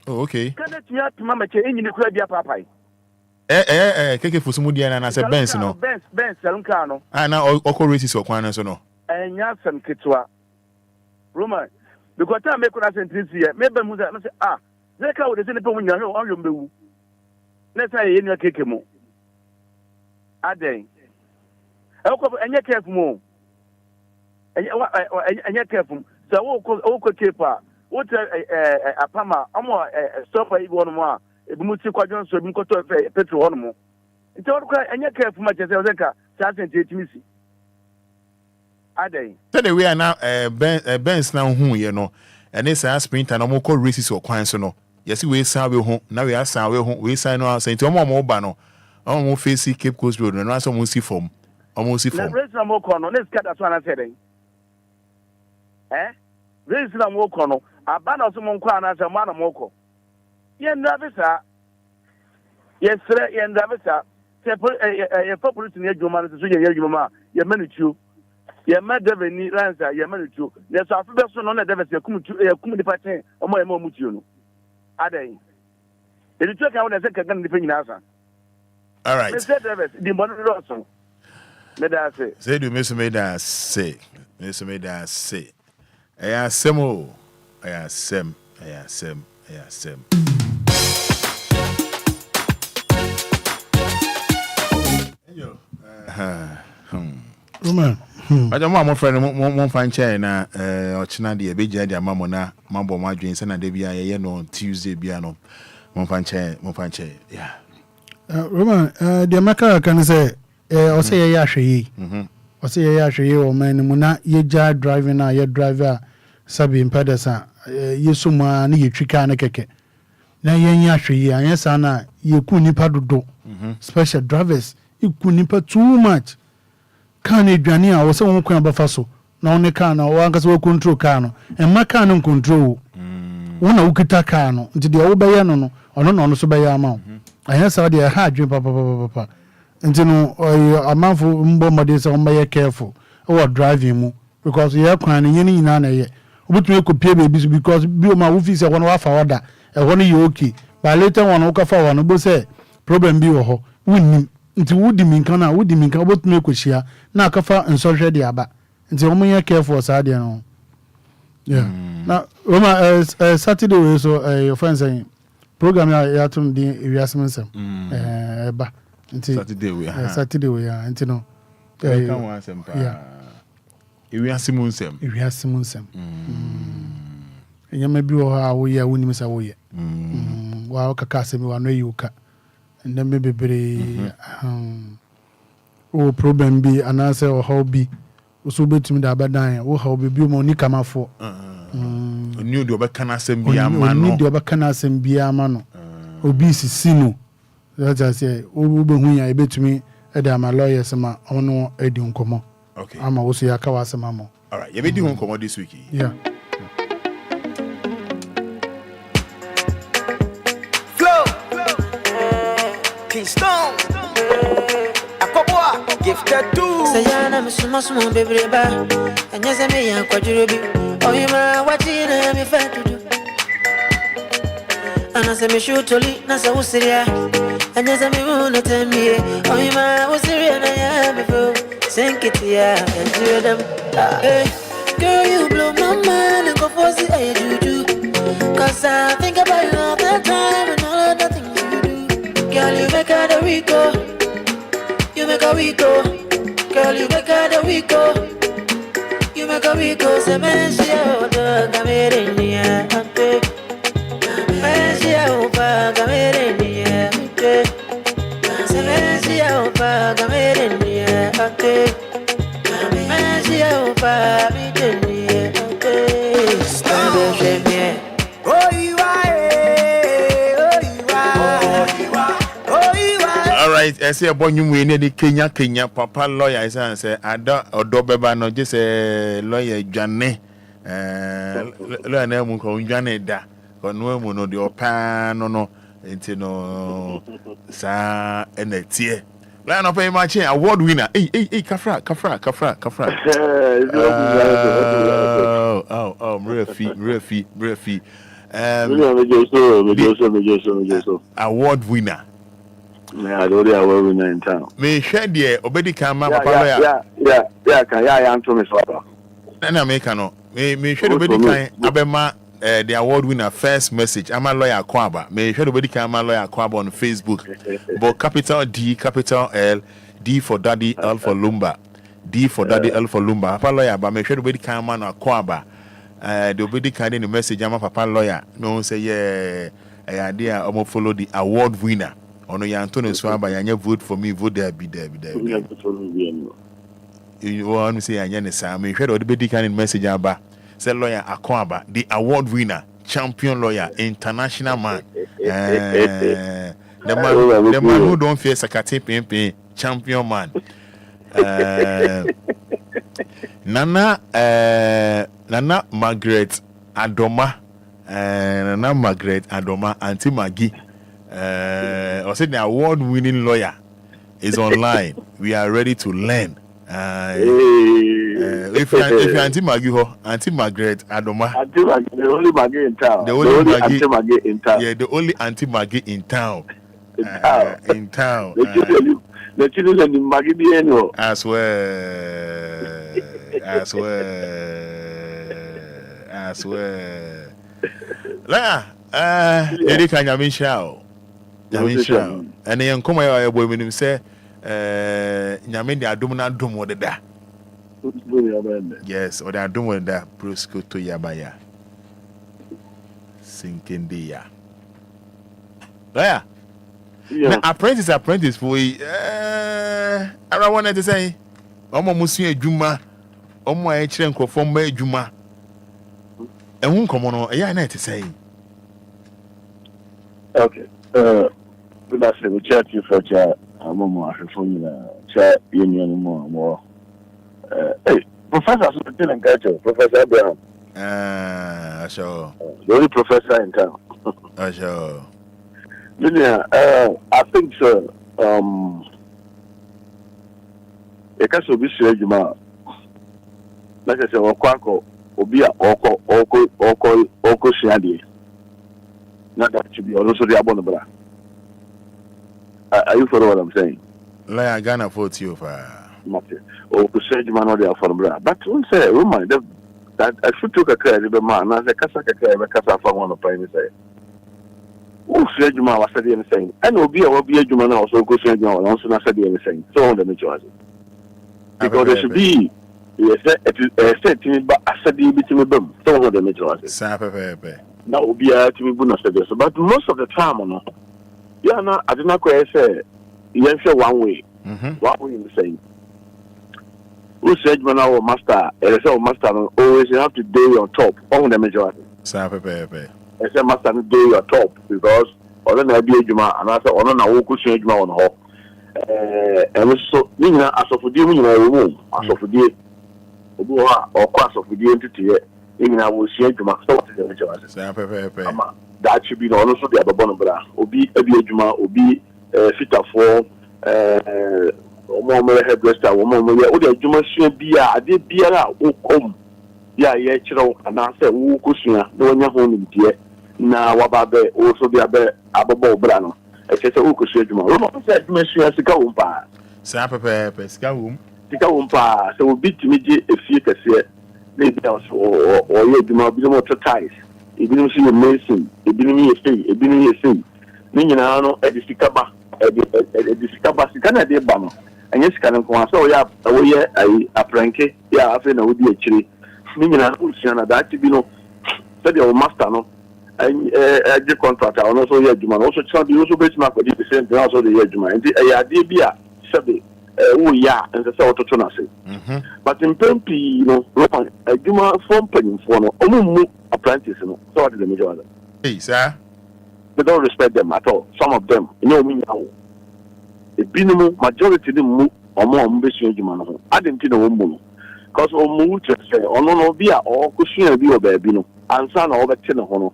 oh okay kana tia tuma ma che enyi ne kura bia papai keke fusu mu dia na say Benz no Benz salon car no na oko races okwan so no enya sam kitwa Roman because time make una sentence here me be mu say they ka wo de se ne pe munya ho on yombewu na say ye ni keke mo Aden. Enye careful mo. Enye careful. So wo ko kepa. Wo te apama amo stop ayi wonu mo a ebi mu ti kwadon so ebi mu ko to petrol wonu mo. Nti wo ko enye careful ma chese ozenka sa sente etimisi. Aden. Tell the way na Benz na hu ye no. Ene sa sprinter na mo ko races o kwan so no. Yesi we san we ho na we asan we ho we san no say nti mo ba no. I'm facing Cape Coast Road, and also see from almost see from. Let's not more corner. Let's get that one. I said, let's not more corner. A ban of someone crown as a man of Moko. Yen Davisa, yes, sir, Yen Davisa, a population near Juma, the Suya Yuma, your manager, your mother, need Lanza, your manager. There's a person on the Davis, a community party, or more Mutuno. Are they? It took out as a second depending answer. All right. The money also. Say do Miss Meda say. Miss Meda say. I asem. Roman. I don't want my friend one fine chair na ochina de be je de amamo na mabo madwen se na de bia ye no Tuesday bia no one fine chair. Yeah. Roman, the American can say, or say, yeah, she, or say, yeah, she, or man, muna, ye jar driving, ye driver, Sabi Pedersen, ye suma, ni trick and a keke. Now, ye yashi, and yes, Anna, ye couldn't do. Special drivers, you couldn't too much. Can't it, Jania, or some kind of faso, no one can, or one can control cano, and my canon control. One ukita cano, to the old bayano, or no, so by amount. I have saw the hard dream, papa. And you know, a month for Mbomades on by careful or driving mu because you are crying any nana yet. What make a pay babies because Bioma Woofis are one of our order, and one you okay. But later one Okafa one will say, problem be or win into woody minkana, woody minka, what make with share, now Kafa and social diaba. And so only careful, Sadiano. Yeah. Now, Roma, Saturday, so your friends saying. Program ya tum di iriasimusem ba nti Saturday we ya nti no kan wan sem pa iriasimusem enyama bi wo ha wo ya woni misa wo ye wa ka ka sem wa no yuka ndem be bebre o problem bi anase o how bi so betimi da abadan wo how bi mo ni kamafo New do bakana sembia mano. New do bakana sembia mano. Obi sisino. That I say, obi hunya ebetumi e da ma lawyers ma ono edi nkomo. Okay. Ama wo so yaka wa sema mo. All right. You be doing nkomo this week. Yeah. Flow. Keystone. Akobwa. Gifted too. Sayana msumo baby ba. Anyaza me ya kwajurubi. Oyima wachina mi fatudu. Anasa me shutoli nasa usiria. Anyaza me una temie. Oyima usiria na ya me fo. Senkitia and do them. Hey, girl you blow my mind and go for the air juju. Cause I think about you all the time and all of the things you do. Girl you make her the Rico. You make a Rico. Girl you make her the Rico. You make a Rico, se me shia oda gamerenia ante. Me shia opa gamerenia ante. Se me shia opa gamerenia ante. Me shia say a boy you win any Kenya papa lawyer is say ada odobeba no just a lawyer Jane lawyer name ko Jane da ko no mu no de opa no enti no sa enetie lawyer no pay match award winner hey kafra oh refi award winner. Yeah, I don't know where we in town. Me share there, obedi kama papa lawyer. Yeah, can ya to me swap. Na me kano. Me share obedi kan abema the award winner first message. I'm a lawyer kwaba. Me share obedi kama lawyer kwaba on Facebook. But capital D, capital L, D for Daddy, L for Lumba. D for Daddy, L for Lumba. Papa lawyer, but me share obedi kama na kwaba. The obedi kan the message I'm a papa lawyer. No say yeah, idea I'm follow the award winner. Ono ya Antonio Swamba ya vote for me, vote there be. You want to say anya sa me hwe do be can message aba. Say lawyer Akwaba, the award winner, champion lawyer, international man. The man who don't fear sakate pempe, champion man. Nana Margaret Adoma, Auntie Maggie. I said the award-winning lawyer is online. We are ready to learn. If you're Auntie Maggie, Auntie Margaret Adoma, the only Maggie in town. Auntie Maggie in town. Yeah, the only Auntie Maggie in town. In town. The children in Maggie Bieno. As well. Eddie Kanyamin Shao. And then come here, boy, when you say, Yamin, they are doing not doom with that. Yes, or they are doing with that. Bruce go to Yabaya. Sinking dia. There. Yeah. Apprentice for I wanted to say, Omo Musi Juma, Omo Echenko from May Juma. And won't come on, yeah, I to say. Okay. Good afternoon. We chat you for chat. I'm on chat union more. Hey, Professor, Professor Abraham. Sure. The only professor in town. Sure. Yeah, I think so. A case of this Juma. Like I said, Obia, Oko, Shiadi. Not that should be also the abonable. Are you following what I'm saying? Like Ghana for you for or to say man or the bra. But we say, woman, that I should take a care of the man as a Casa from one of the say. Who said you was said anything? And Obia will be a Juma also go say you also not said anything. So on the major. Because there should be a set to me, but I said you between them. So on the major. Now Obia to me, but most of the time, yeah, no, I did not say, you answer one way. What will you say? Who said when our master, always you have to do your top on the majority. I said, master, do your top because other than be a Juma and I said, on a walk Juma on her. And so, as of the room, as of the or class of the entity, even I will see Juma. That should be also the other bonobra. Obi Juma, Obi Fita for Omo hairdresser, Omo Juma Bia, I did Bia, O come. Yeah, Chiro, and I said, O Kushina, no one home in dear. Now, Wababe also be a bear, Ababo Brano. I said, O Kushima. Roman said, Monsieur Sikaumpa. Sapper, Pescaum, Sikaumpa, so beat me a few cassette, maybe also, or you do not be more ties. It didn't see a mason, it didn't mean a thing, it didn't mean a thing. Ninano at the Sikaba, at the Sikaba, Sikana de Bama, and yes, can come so yeah, a pranky, yeah, I think I would be a tree. Nina Ulciana, that to be no, said your master, no, and the contractor, and also Yajuma, also trying to also benchmark with the same thing, also the Yajuma, and the Adia, said yeah, and the South of Tonasi. But in Pempi, you know, Roman, a Juma from Penny for no, almost apprentice, you know, so the majority. Hey, sir. They don't respect them at all. Some of them, you know me now. ebinom majority ni mu omo be sua adwuma no ho adenti na wo mu no because omo uche say ono no bi a okosua bi oba bi no ansa na obete ne ho no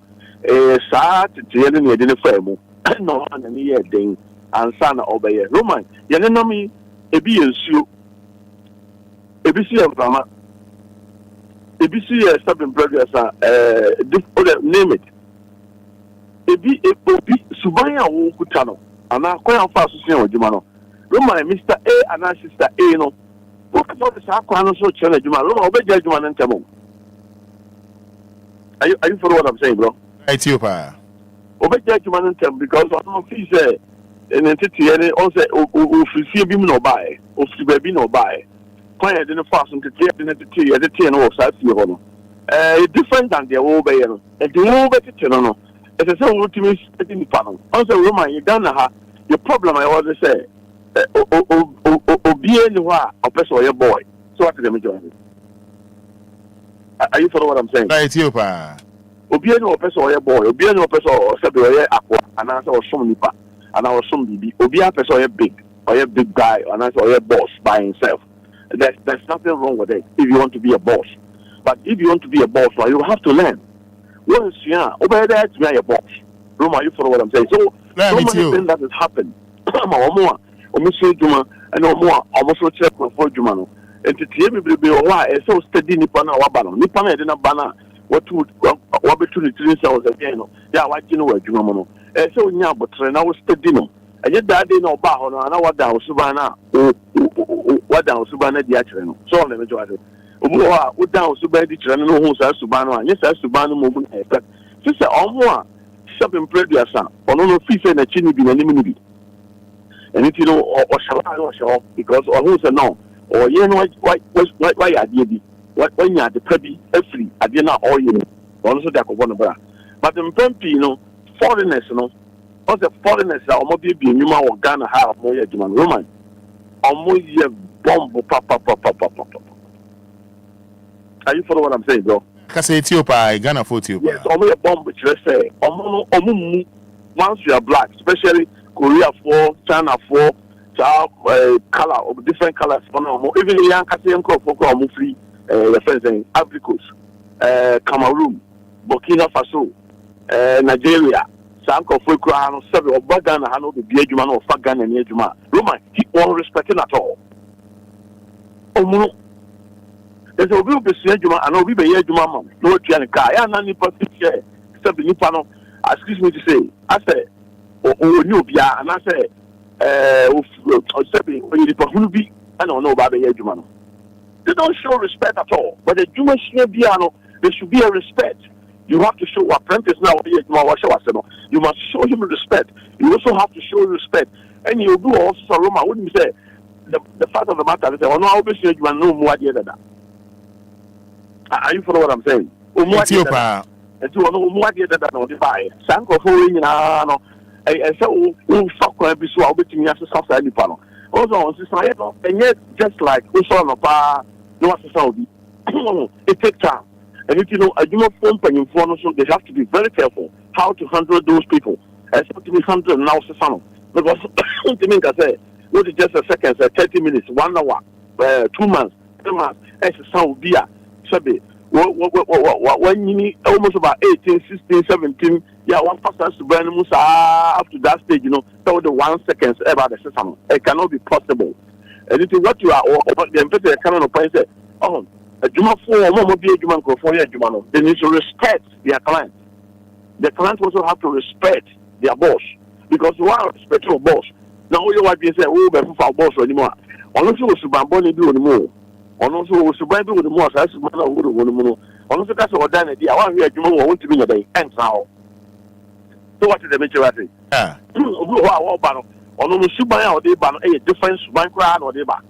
saa tete ne de ne fa mu no na ne ye den ansa na obeye roman ye ne no mi ebi yensuo ebi si amama ebi si stubborn progress name it ebi suban a wo kuta no ana koyan fa so sua adwuma no roman Mr. A and Sister A no what about the sakwa no so chele adwuma roman obeja adwuma no ntemo are you for what I'm saying, bro? Right, you pa. Obeja adwuma no ntem because I don't feel say en entity any on say ofisi bi mu no bae ofisi ba bi no bae kwanya de no fast entity no so afi ho no different than the over here no the over tete no it's say we ultimate setting panel on say roman you done ha your problem I always say obia ni wa opeso your boy so what the major are you follow what I'm saying? Right, you pa. Obia ni opeso your boy obia ni opeso sabe oye akwa ana say osom nipa ana osom bibi obia peso your big guy ana say oye boss by himself. There's nothing wrong with it if you want to be a boss. But if you want to be a boss, you have to learn. Once you are over there to be a boss. Roma, you follow what I'm saying? So many things that has happened. And almost check for Jumano. And to tell me, why it's so steady Nipana Wabano. Nipana didn't banner what between the 3 cells again. Yeah, what you know, Jumano. And so now, but I was steady. And yet that didn't know about and I was down Subana. What down Subana the actual. So let me join it. What down Subana the no who's as Subano. Yes, as Subano movement. But sister, more shopping previous son. Or no fish and a chinny be an enemy. And if you know, or shall I or shall because or who's a no. Or you know why I did what when you are the pretty every I did not all you know. Also that one bra. But in Pempi, you know, foreigners, you know, all the foreigners are almost be Numa or Ghana have more German Roman. Almost a bomb papa. Are you follow what I'm saying, bro? Because Ethiopia, Ghana for Ethiopia. Yes, almost a bomb which let's say once you are black, especially Korea for China for color of different colors. Even the young Cassian for free the friends in Africa, Cameroon, Burkina Faso, Nigeria, Sanko Fulcran, several of Bagana, Hano, the Biajuman or Fagan and Yajuma. Roman, keep on respecting at all. Oh, there's a real business, and I'll be a Yajuma, no Tianica, and any particular, except the Nipano, excuse me to say, I said, Obia, and I said, Sebi, I don't know about the Yajumano. They don't show respect at all. But the Jewish Biano, there should be a respect. You have to show apprentice now. You must show him respect. You also have to show respect. And you do also Roma. Wouldn't say the fact of the matter is that obviously you know more than that. Are you follow what I'm saying? Ethiopia. And you know more than that. No, divide. Sanko following no. I so fuck be so I'll be to me as a soft panel. Also on society, and yet just like also no pa no Saudi. It takes time. And if you know a human phone and information, they have to be very careful how to handle those people. Except to be handled now, because to me, I say, what is just a second, 30 minutes, 1 hour, 2 months, 3 months, as a sound beer, Sabi. When you need almost about 18, 16, 17, yeah, one person to burn Musa up to that stage, you know, so the 1 second about the system. It cannot be possible. And if you what you are, or the empress cannot point say, oh, a Juma for a moment be a Juma for a Jumano. They need to respect their client. The client also have to respect their boss. Because you are a respectful boss. Now you want to say, oh, but for boss anymore. Unless you was to bamboni do anymore. Unless you was to buy with the more as man or woman. Unless that's what done it. I want to hear Juma want to be a day. And now. So what is the majority? Yeah. On the Subaya or they ban a difference bank crowd or they ban.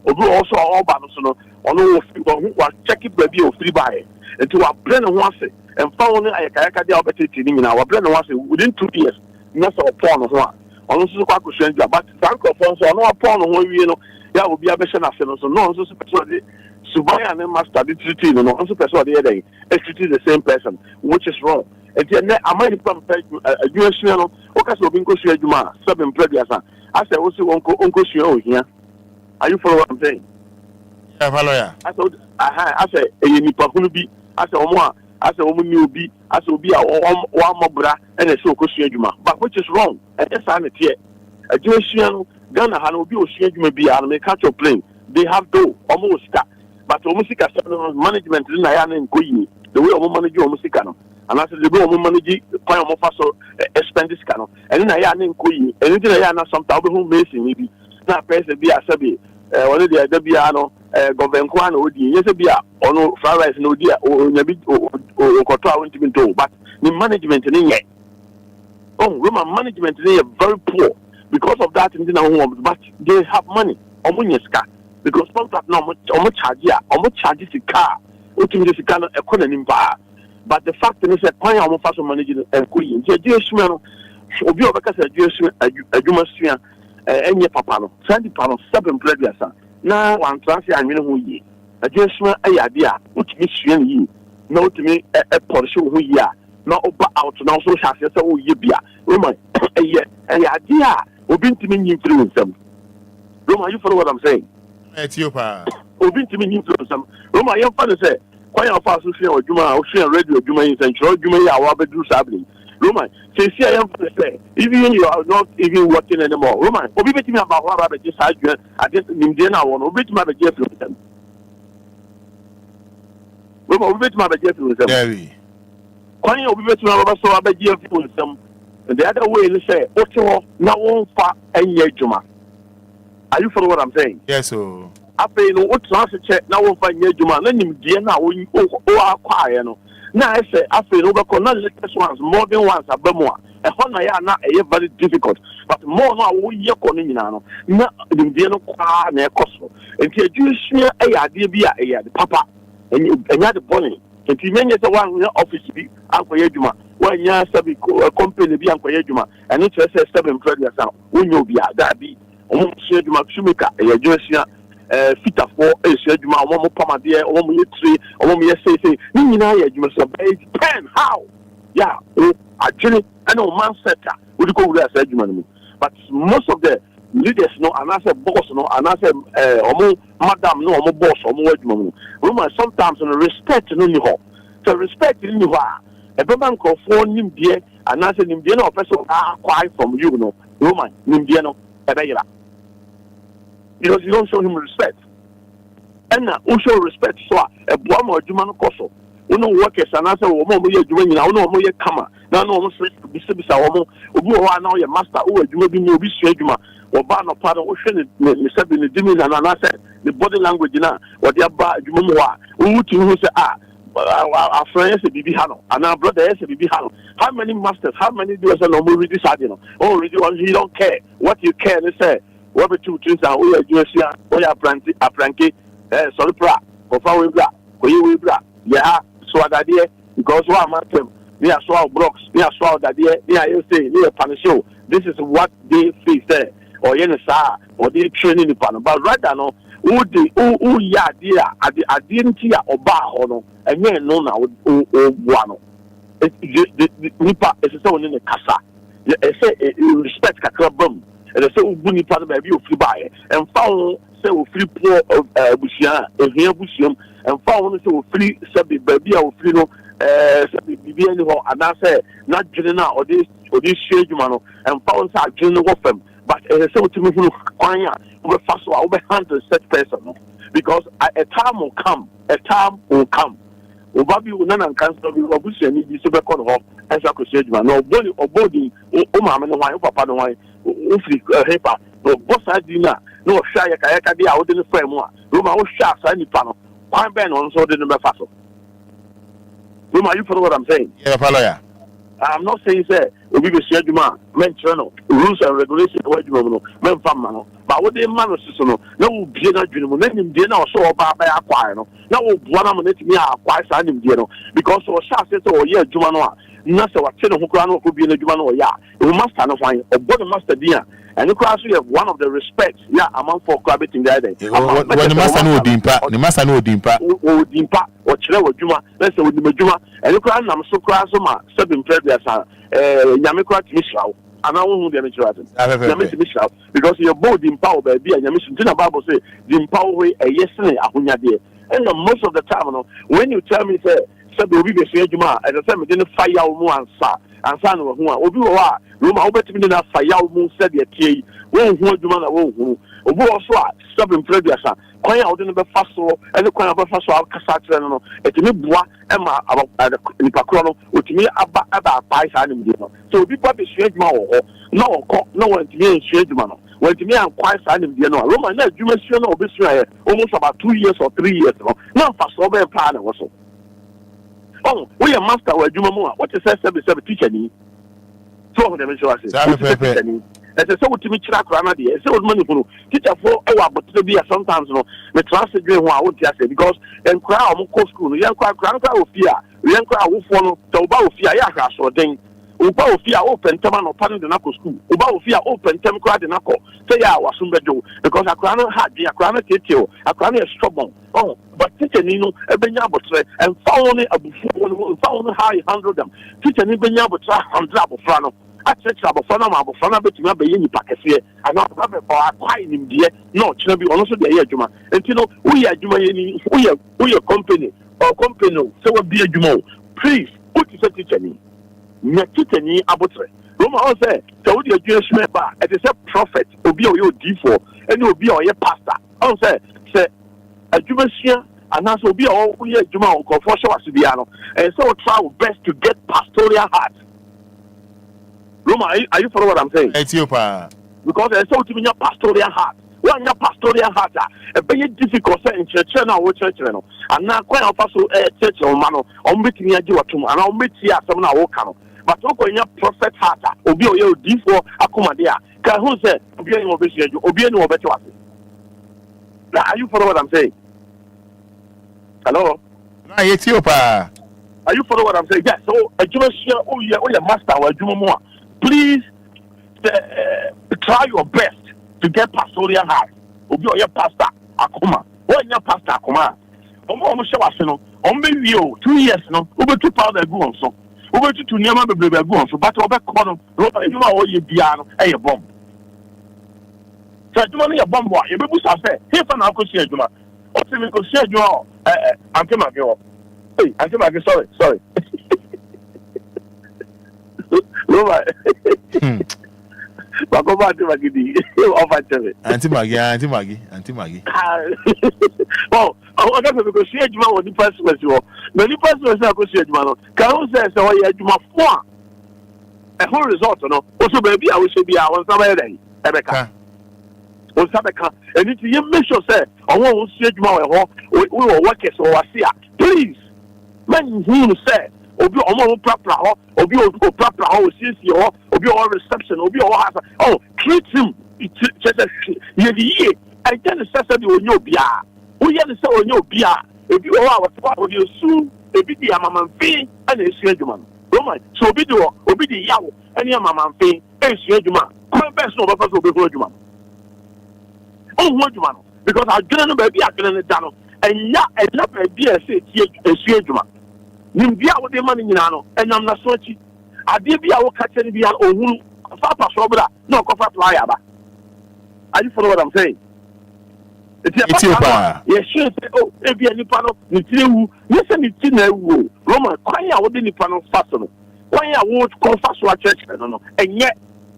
Also all banners on all people who are checking baby or free buy until our plan once and found a Kayaka opportunity in our plan once within 2 years. Not so upon one. On also quite send you, but thank you for so no upon one, you know, there will be a mission of so no, also Subaya and master the treaty, no, also person the other day, it's the same person, which is wrong. then I might come a Jewish no, okay, so being Kosia Juma, 7 previous. I said, also Uncle Shio here. Are you following what I'm saying? Yeah, follow ya. I said, a Nipakubi, I said, Oma, I said, Omubi, I said, Obia, or Mobra, and a so Kosia Juma. But which is wrong? And yes, I'm here. A Jewish Ghana Hanobi or Shia be and may catch your plane. They have to almost start. But almost management in Nayan and Queen, the way of manage almost and I said, the way of manage point of also expend this canon. And then I am Queen, and then I am some Tabo Mason, maybe not press the Bia Sabi, or the Debiano, Govenquan, or the Yesabia, or no Flowers, no dear, or Nabi or Cotra went to be told. But the management in yet. Oh, Roman management is very poor because of that in the home, but they have money. Because contract now almost charges the car, ultimately the car economy. But the fact is that Paya almost fast managing and Queen. The Jewish man, Obia because a Jewish a Jumasian, and your papa, Sandy Pano, 7 previous. Now one transfer, I mean, who ye a Jewish man, a idea, which is ye, no to me a Porsche who ye are, not out now so shall say, oh, ye be a Roman, a idea, who been to me influence them. Roma, you follow what I'm saying? Ethiopia. Obi to me influence them. Roma, your father said, quite a fast or Juma, or share radio, Juma is and show Juma, I will do something. Roma, say, I am say, even you are not even working anymore. Roma, Obi to me about what I just had you, I just Indiana one, Obi to my Jeff with them. Roma, Obi to my Jeff with them. Quite Obi to my so I bet Jeff with them. And the other way is say, Ocho, now won't far any Juma. Are you following what I'm saying? Yes, sir. I pay no what transfer check now one find your Juma, then him dear now we acquire no. Now I say I feel over not latest ones more than once a bemoa. A honor not a very difficult, but more now we ye calling now. Not the dear no qua near Kosovo. And the Jewish a idea be a papa and you had the bonnie. And you may get the one in your office be Uncle Juma. When you have a company be Uncle Juma and it's a 7 previous now. When you be that be. Almost Maximica, a Jewish Fita for a Sheduma, one more Pamadia, one more tree, or one more say, you must obey 10. How? Yeah, actually, I know man setter would go there, said you. But most of the leaders know, and I said boss, no, and I said, madam, no, more boss, or more Roman sometimes respect no you. So respect in you are a Roman call for him, dear, and I said, him, dear, no, person are quiet from you, no, Roman, Nimdiano, a because you don't show him respect. And now, who show respect, so a bomb or Jumano Koso. We know workers and answer, or more doing now, no more come. Now, no one says, Bishop Sawomo, who are now your master, who you may be no Bishop or Ban or Pardon, or Shannon, said in the Dimin and answer the body language now, or the Abba Jumoa, who say, our friends, a BB Hano, and our brother is a BB Hano. How many masters, how many do us no more ready? Oh, you don't care. What you care, they say. What the 2 things are we are Jewish, we are Frankie, sorry, or Fowl Black, or you black. Yeah, so that idea, because one matter, we are swell blocks, we are swell that idea, you say, we are Panisho. This is what they face there, or Yenasa, or they training the panel. But right now, who ya dear, I didn't hear or bar honor, and then no now, Buano. Nipa is someone in the Casa. I say, respect a club bum. And so we part of a view free buy and found so free poor Bushia, and here Bushium, and found so free subby baby or free no be anyhow, and I say not Jenna or this shade mano, and found out Jenna of them. But so to me, over fast over handle such person because a time will come, Obabi will not cancel the Bushia need to be super called off as I could say, man, or body, Mamma, no, why, Papa, no, why. Paper, no boss idea, no shy a idea, I wouldn't frame more. Roma was sharp, any panel. Quite Ben on so didn't fassel. Roma, you follow what I'm saying? Yeah, follow. I'm not saying, say, we will share Juma, men channel, rules and regulations, what you know, men famano. But what they manage to know, no be a dream, let him dinner or so about by acquire. Now, one of them, me acquire signing dinner because so sharp says, oh, yeah, Jumanoa. na se wa tene ho kura no ko bi na adwuma no ya e master no hwan obo the master dia and you cross you have one of the respects among for cohabiting there then when the master no dimpa o chere wadwuma let's say wadwuma and you cross nam so cross ma 7 previous nyame cross misrawo ana wo hu de misrawo nyame misrawo because your bold dimpa o ba bia nyame suntina bible say dimpa wo eyesene ahonyade and most of the time no when you tell me say obi be so adwuma as I say me dey fire wo mu ansa no ho a obi wo a Roma obetimi na fire wo mu se de tie wo hu adwuma na wo hu obi wo so a 7 previous kwan a wo de no be fa so ene kwan a be fa so akasa tere no etimi boa e ma nipa kro no otimi aba pai sa nim di no so obi ba be so adwuma wo ho na wo ko na wo ntimi so adwuma no wo ntimi Enquires sa nim di no Roma na adwuma so na obi so aye almost about 2 years or 3 years no na fa so be pa na wo so. Oh, we are master wa adwuma mu a what is say teacher ni so ho dem so ase teacher ni e say so timi kira kra na de e say oduma ni funu teacher for e wa botre bi sometimes no me class dwe ho a wo ti ase because Enquires o mo ko school no Enquires kra o fia Enquires wo fo no to ba o fia ya hwa so den uba o fia o pentema no pan de na ko school uba o fia o pentem kra de na ko say ya wasum bejo because akra no hard akra no tete akra no is stubborn oh but teacher ni no ebenya abotre and found abufu how you handle them teacher ni benya abotre 100 abofra no atchecha abofra na abofra na betumi abaye ni pakese ana ababe ba akwai nimdie no kina bi ono so de ye adwuma enti no we adwuma ye ni we company or company so we be adwuma please put it teacher ni nya teacher ni abotre Roma on say so we adwuma shime ba it is a prophet obi o ye D4 any obi o ye pastor on say adwumasia anaso obi a wo ye adwuma on kofo hwe wase bia no and so try our best to get pastoral heart. Roma, are you follow what I'm saying? Ethiopia because so to me pastoral heart one your pastoral heart e be difficult say in church na wo church no and na kwa ofa so church o ma no o mbetimi agi watum ana o mbeti asem na wo ka no but o ko nya prophet heart obi o ye D4 akomade a ka hu say obi any obesu aju obi any obeti wase. Now, are you follow what I'm saying? Hello? No, Ethiopia. Are you follow what I'm saying? Yes. So, master, please try your best to get pastoral heart. Obi your pastor akoma. What your pastor akoma? Omo show us no. Omo 2 years no. Obi 2 pound go on so. Obi 2 niam bebrebe go on so. But obi ko no. You ma o ye bia no. E bomb. So adwuma no ye bomb a ye bebu sa say he fa na akosi adwuma o se me kosi adwuma ante mage o hey ante mage sorry Lumba ba ko ba ante mage di o fa tele ante mage oh o ga me kosi adwuma o di first question o me ni first question akosi adwuma no ka o say o ye adwuma fo a whole result no o so ba bi a wo se bi a won sa ba ye den ebeka on sabeka and it you make sure say owo see adwuma we ho we workers o wase a please man who say obi omo prapra ho obi o prapra ho sisi ho obi o reception obi o house oh treat him just ye die I tell the say the onyo bia o ye the say onyo bia ebi o wa o di su ebi di amamanfe ana esu adwuma no so obi di yawo ani amamanfe esu adwuma ko best no ba fa so obi ho adwuma because I didn't know baby I didn't know and ya and na baby say esu adwuma nim bia wo de mani nyina no enyam na so chi ade bia wo ka tene bia ohunu fa pa so bra no ko fa flyer ba. Are you follow what I'm saying? It's yes say oh e bia nipa no ni tirewu ni se ni ti na ewu Roma kwan ya wo de nipa no fa so no kwan ya wo ko fa so a church no enye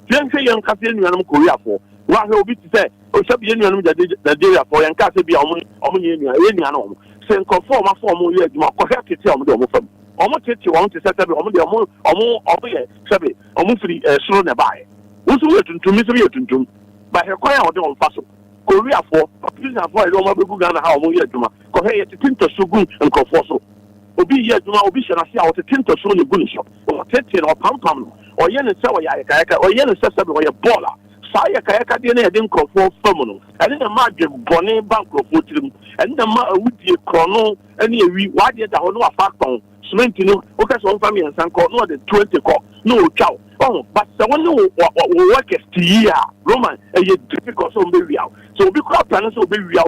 yen say yen ka se nuanum Korea for wa he obi ti say o sabi yen nuanum Nigeria for yen ka se bia omo ye nua no se nkonfo ma for omo ye adwuma ko he tete omo de omo fam omo tete won te say sabi omo de omo ye sabi omo firi suro na bae wo so ye tuntum mi so ye tuntum ba he kwan ya wo de omo fa so Korea for prison for the omo begu Ghana ha omo ye adwuma ko he ye tete to so gun nkonfo so obi ye adwuma obi hye na se a wo tete to so ne gun so o tete no pam o ye ne se wo ya yaka o ye ne se sabi o ye baller saya kaya de na yede nkrofo fam no ene na ma dwe bone bank nkrofo tirim ene na ma awudie krono ene ewi wade da ho no afa ton endorsement okay so family and sanko no the 20 call no chow but the one no work is here Roman difficult so be real so be crop plan so be real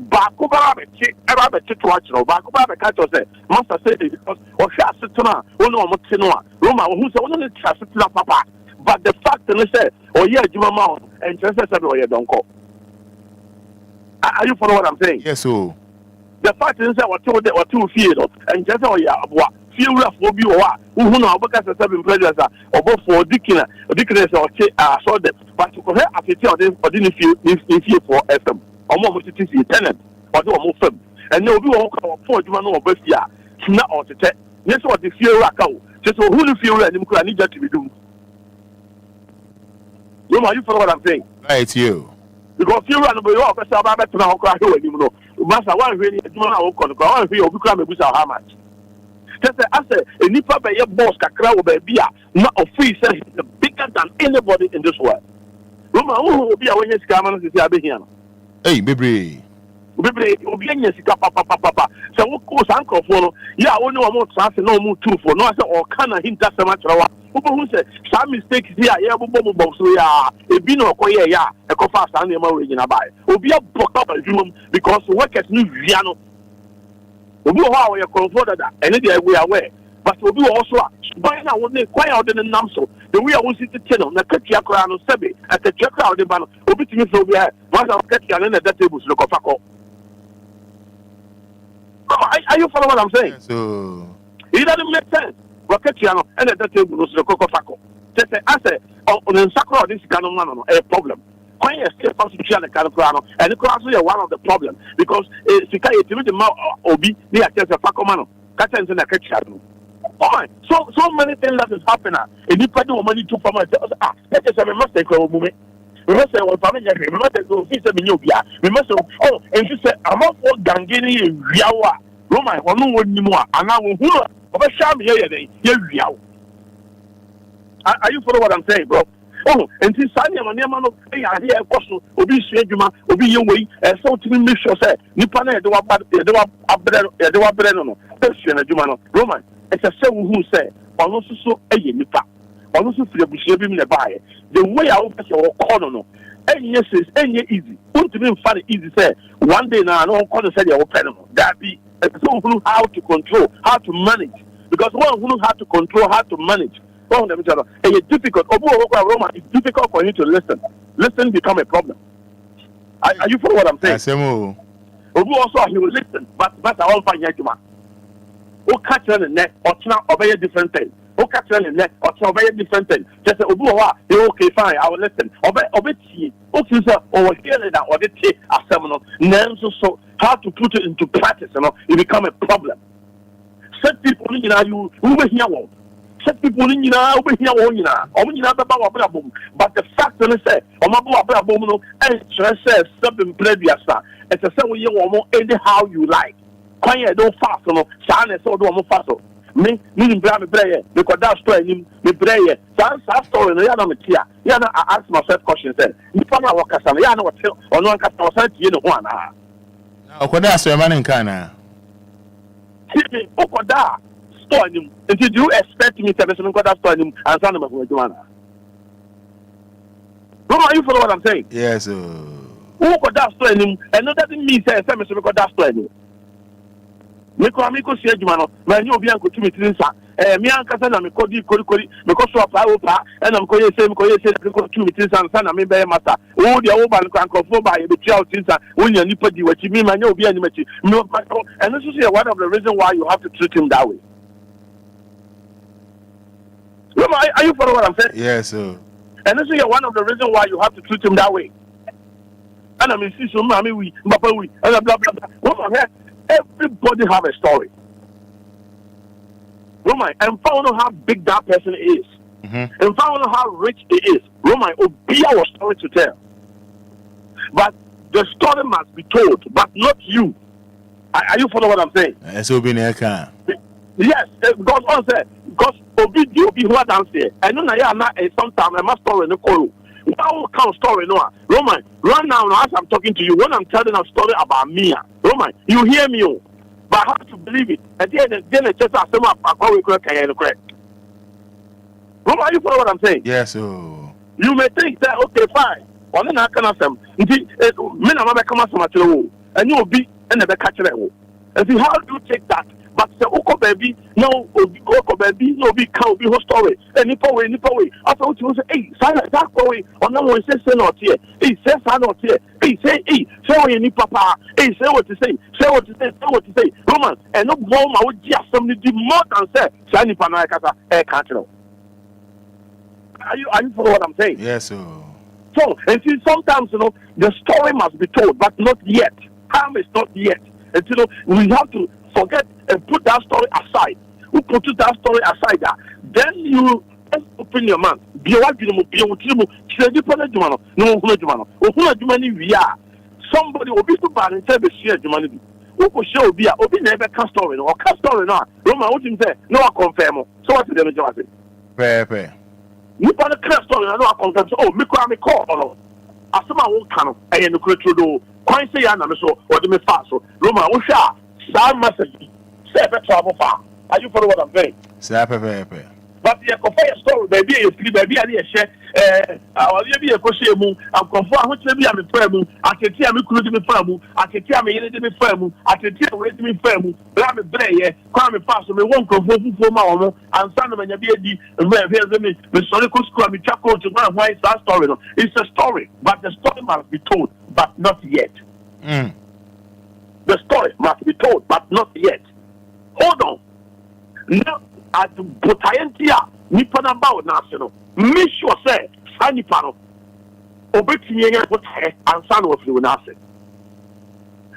back over to watch no back over catch us master say because or shall sit na no Roma who say one trust papa but the fact is say oh yeah juma ma and just say oh yeah don't call are you follow what I'm saying? Yes so the fact is that what two fear and just oh yeah what few rough will be what who know because the seven players are about for dickiness or saw them but to her after or didn't feel for FM or more to see tenant or do more firm and no be walk for you know best yeah not or to take yes what the fear rack out just who feel and I need that to be doing. You follow what I'm saying? Right you. Because you run over your officer about to now cry you know. Master one really do not open one feel become a good how much. Just I said a nipper by your boss can cry over beer, not of free says he's bigger than anybody in this world. Roma who will be a when you scam is here. Hey, baby. Obia papa. So what goes uncle for yeah, only one more chance no more two for no I said or can I hint that so much who said some mistakes here, yeah, so yeah, a bino koya, yeah, a coffee and the original buy. Obia broke up a human because work as new Viano. Obi how you comforted that, and we are aware. But Obi also, by now, when they quite out in the Namso, the way I was at the channel, the Katia Crown Sebi, at the check out the ban, Obi to me, so we have one of Katia and the tables, look of are you following what I'm saying? So it doesn't make sense. Waketiano and the table was the cocoa faco. Just I say, on the sacro, this kind of man, a problem. When you escape from the Canocrano, and the cross is one of the problems because it's the mouth obi near a faco mano, Catans and a Ketiano. Oh, so many things that is happening. And you pay no money to from that is a mistake for a moment. We must say, well, family, we must go visit Minubia. We must say, oh, and she said, I'm not for Gangini, Yawa, Roma, or no one anymore, and now who of a sham here, are you follow what I'm saying, bro? Oh, and since Sunday, my name is here, of course, Obi Sweduma, Obi your way, and so to make sure, say, Nipana, do a Breno, Persian, a Jumano, Roman, it's a son who said, or also so a Nipa, or also for the in the buyer. The way I open your corner, and yes, it's any easy. Won't even find it easy, say, one day now, I don't want to say you're open. That be someone who knows how to control, how to manage. Because one who knows how to control, how to manage. And it's difficult. Roma, it's difficult for you to listen. Listen become a problem. Are you following what I'm saying? Obu also he will listen, but I won't find Yajuma. Who catch on the neck or not obey a different thing. Who catch on the neck or obey a different thing. Just say Obu, okay, fine, I will listen. Obey tea. Okay, sir, or hear that or the tea are seminal. So how to put it into practice, it become a problem. Set people in you who will hear one. Set people in over here, but the fact is, and says, something previous, it's a seven year woman, anyhow you like. Quiet, don't fast, Sana, so don't fast. Me, Bram, prayer, because that's story, me prayer. Sans story, the other material. Yana, I ask myself question, said, you found out what Casana, or no customer, you know, one. Now, what that's your man in Ghana? Okoda. And did you expect me to listen to that story and send them a Joanna? Are you follow what I'm saying? Yes, who got that story? And that doesn't mean say some got that story. Miko said, man, you'll be uncle to me to me and Cassandra, Mikodi, because of our and I'm going to say, to me to son, I mean, by master. Oh, the old man can conform by the child since when you're nippity, what you mean, and you'll be animated. No, and this is one of the reasons why you have to treat him that way. Are you following what I'm saying? Yes, sir. And this is one of the reasons why you have to treat him that way. And I mean, see, so mommy, we, blah, blah, blah. Everybody have a story. Roman, and found out how big that person is. And found out how rich he is. Roman, Obia was story to tell. But the story must be told, but not you. Are you following what I'm saying? Yes, because on said, because Obi who are downstairs. I know now sometimes I must story in the call. One count story, no. Roman, right now as I'm talking to you, when I'm telling a story about Mia, Roman, you hear me? but I have to believe it. And then it's just some up we correct. Roma, you follow what I'm saying? Yes, oh. You may think that okay, fine. On the kind of some, men are not coming from and you will be and never catch it. And see, how do you take that? But the Oko baby, no, Oko baby, no, be cow, be whole story. And nipple way. I thought you say, hey, silent that way, or no one says not here. He says, I'm not here. He say, hey, say what you need, papa. Hey, say what to say. Say what to say. Roman, and no more, I would just somebody do more than say, Shani Panakata, air country. Are you follow what I'm saying? Yes, sir. So, and see, sometimes, the story must be told, but not yet. Time is not yet. And, we have to forget and put that story aside. We put that story aside. Then you open your mouth. Somebody will be so bad and say, humanity. Who could show Obia? Obi never can story or can story now. Roma, what you say? No, I confirm. So what's the damage? Pepe. You put a clear story, I know I confirm. Oh, me call. As some won't come, and you could do. Quite say, I'm so, or the me fast. Roma, who shall? Sam message. Say a trouble far. Are you follow what I'm saying? Pepe. But the confire story, baby, is free, baby, I share. I'll be a crochet moon. I'm confirmed, which maybe I'm a firm. I can tell me, could be firm. I can tell me, anything firm. I can tell me, firm. But I'm a brain, crime fast, and we won't conform for my own. And son of a baby, and where here's me, the story could score me, chuckle to run. Why is that story? It's a story, but the story must be told, but not yet. The story must be told, but not yet. Hold on. Now, at the Botayentia, Nippon about national. Make sure, say, Sunny Pano, Obetian, and son of you, Nasa.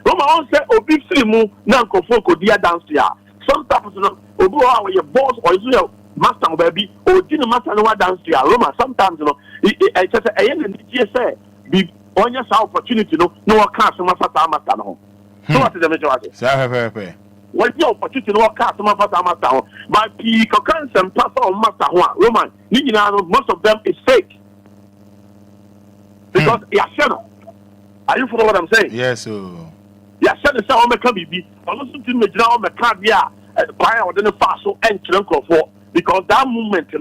Roma said, Obiximu, Nanko Foko, dear downstairs. Sometimes, Obu, your boss or your master, baby, or didn't matter no downstairs. Roma, sometimes, it's just a end in the GSA. Be on your opportunity, no one can't so much at Amatano. So what is the majority? When you opportunity to work out some of us are but people can't pass on master one Roman, most of them is fake. Because are you follow what I'm saying? Yes, sir. Yashano is how can be. I listen to me now, my car, buy or then fast so and for because that movement, a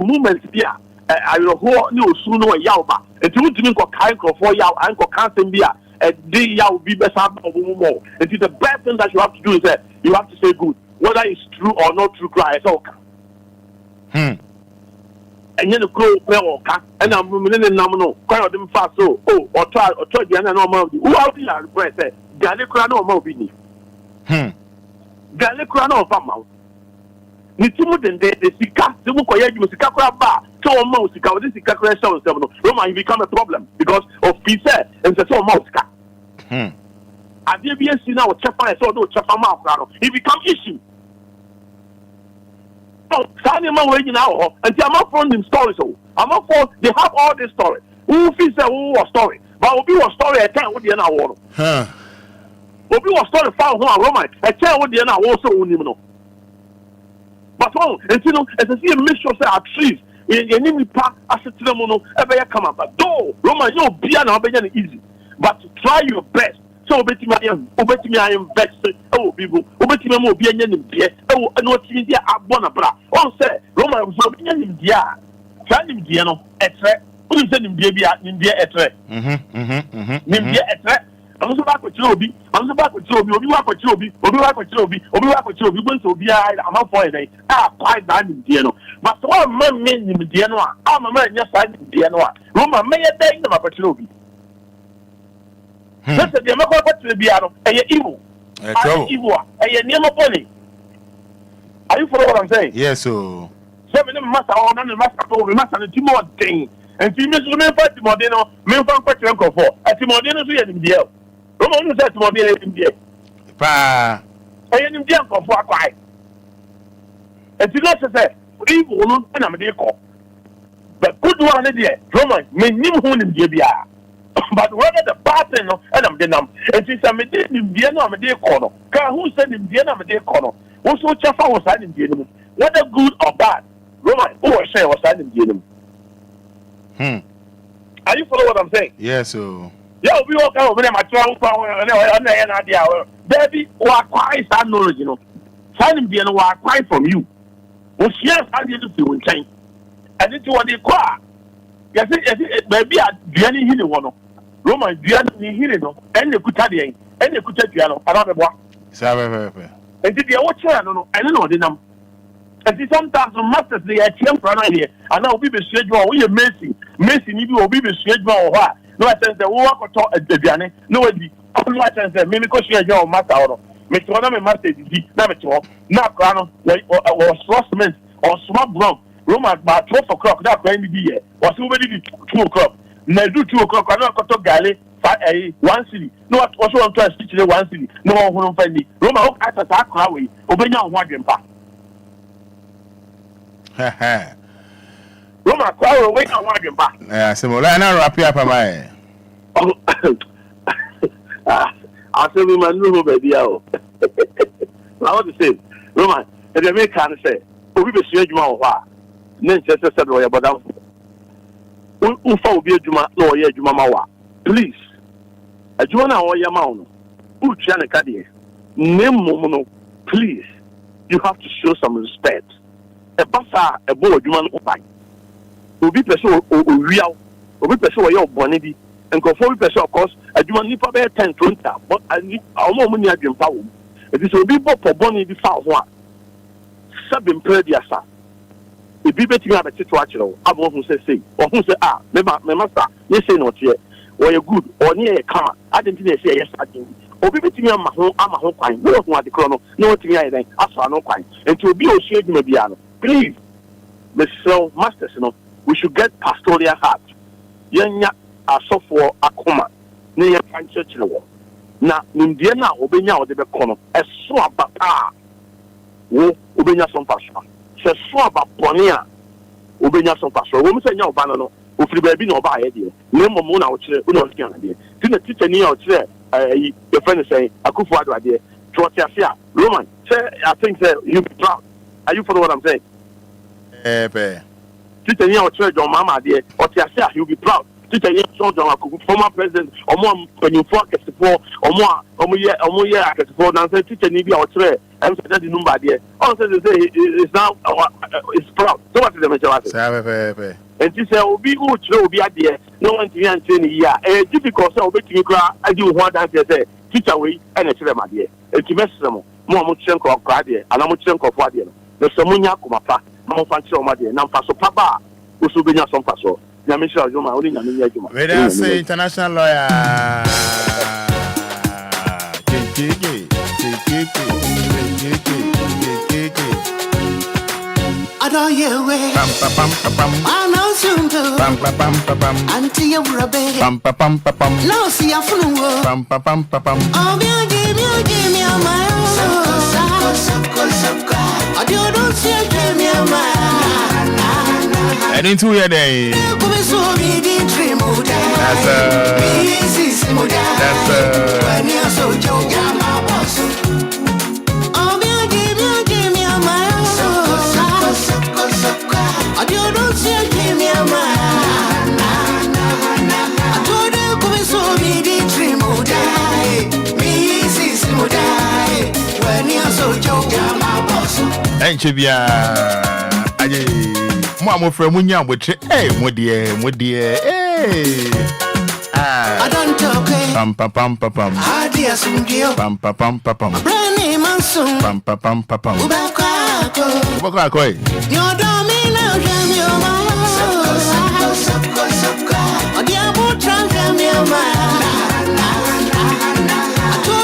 movement here. I will hold no sooner Yauba. And you didn't go kind of for Yao and go can't be a day will be better more. And the best thing that you have to do is that you have to say good, whether it's true or not true. Cry, okay. And then the crow play okay. And I'm moving in nominal. Quite of them fast so. Oh, or try the other normal. Who out here? Request say, Galicrano Mobini. Galicrano of Pamau. Nitumu then the Sika, the Mukoya, you Sika bar. So mouse, this is calculation. Roma, you become a problem because of pizza and so mouse. And the BNC now chapa so no chapa mouth. It become issue. So, Sunny man waiting now, and I'm not from them stories. I'm not for they have all this story. Who feels a story? But will be a story at 10 with the now. Will be a story found one Roma at 10 with the now also know. But and as I see a mixture of trees. In any part, as a Tilamono, ever come up. But though, Roma, you'll be an easy. But try your best. So, obey me, I am vexed. Oh, people, obey me, will be an India. Oh, and what's India, Abonabra. Oh, say, Roma was in India. Tell him, Diano, etre. Who is in India, etre? India, etre. I'm so back with Joby. I'm back with Joby. Obi work with Joby. Going to be I'm not for a day. Quite bad in Diano. But one man in Diano. I'm a man, yes, I in Diano. Roma may a day in the opportunity. That's the Democrat to be out of a evil. Evil. A name of money. Are you follow what I'm saying? Yes, so. 7 master or none of master over master and 2 more things. And if you miss women for Timodino, men from question for at Timodino to get in the air. Roman said to be in the Pa. I am in the for quite. And to not say, evil, and I'm a dear call. But good one, dear, Roman, may new one in the but whether the pattern and I'm the num, and since I'm a dear in Vienna, I'm a dear corner. Who said in Vienna, I'm a dear corner? Also, Chaffa was signing the enemy. Whether good or bad, Roman, who was saying was signing the enemy. Are you follow what I'm saying? Yes, so. Yo, we walk out with them. I travel from an idea. Baby, or acquire some knowledge, you know. Sign be and acquire from you. Well, she has had you to do in time. And it's what they call. Yes, baby, Diani Hino. Roman Diani Hino, and the Kutadian, and the Kutadiano, another one. And did you watch her? No, I don't know the number. And sometimes the masters they are champ for an idea. And now we be schedule, we are Messi, you will be schedule or what? No, I sense the walk or talk at the Diane. No, I sense that maybe because you are your master. Make one of my masters, never talk, not crown or Slossman or Swamp Brown. Roma about 12 o'clock, that going to be here. Was already 2 o'clock. Now do 2 o'clock, I don't got to Galley, 1 city. No, also I'm trying to speak to 1 city. No one will find me. Roma hope at that crowd, Obia one grandpa. Roma crowd, wait on one grandpa. Yeah, similar. Now wrap up, my. I said, we man, no baby. I want to say, Roma, and the American say, we be sure you are. Then just said, "Roya, but Ufa be a Juma, no, yeah, Jumamawa. Please, a Juna or Yamano, Uchana Kadi, Nemono, please, you have to show some respect. A passa, a boy, Juman Opai. Will be person real, will be person your bonity, and conform person, of course, a Juman Nipa bear 10 20, but I need our money at Jim Power. It is a big for Bonnie the foul one. Sabin Prediasa. The people think about it, I won't say, or who say, my master, you say not yet, or you're good, or near a car. I didn't say yes, I didn't. Or people think I'm a home crime, no one the chrono, no thing I think, I saw no crime. And to be a shade, Mediano, please, Mr. Masters, you know, we should get pastoral heart. Yanya are so for a coma, near French church. Now, Indiana, Obina, or the corner, a swap, Obina some passion. Se so abaponia obenya so paso wo mse nya obano no ofiri ba bi na oba ayede ne momo na wo kire wo na o kian ade ti na teacher ni ya o kire your friend say akufu ado ade trot afia Roman say I think say you be proud. Are you follow what I'm saying? Be teacher ni ya o kire John Mama ade o ti afia you be proud. Teacher ni so John akufu former president omo panyimfo akesefo omo ye akesefo na say teacher ni bi a o kire I'm saying that the Lumba there. Also, they say it's now it's proud. So what is the matter? And she said, "Obi Uchi at there. No one to answer the year. Difficult. So Obi to cry. I do what I say. Teach away and a children, my dear. And to mess them more much chunk of Gradia and I'm much chunk of Guardian. The Samunia Kumapa, no fancy my dear. Now Paso Papa, who should be not some Paso. Yamisha, you my only Yamisha. Where I say international lawyer. I don't hear way. I know soon to. Until you were a baby. No, see a fool. Oh, give me a mile. I don't see a give me a mile. And into your day. When you're so joking, my boss. Oh, give me a mile. I don't see a give me a mile. I told you, come so me the dream would die. Me is would die. When you're so joking, my boss. And Chibia, Mamma from Munya, which, dear, I don't talk. Pam. I dear some deal. Pam. Brand name and soon. Pam. Ubako. Your domino, your mama.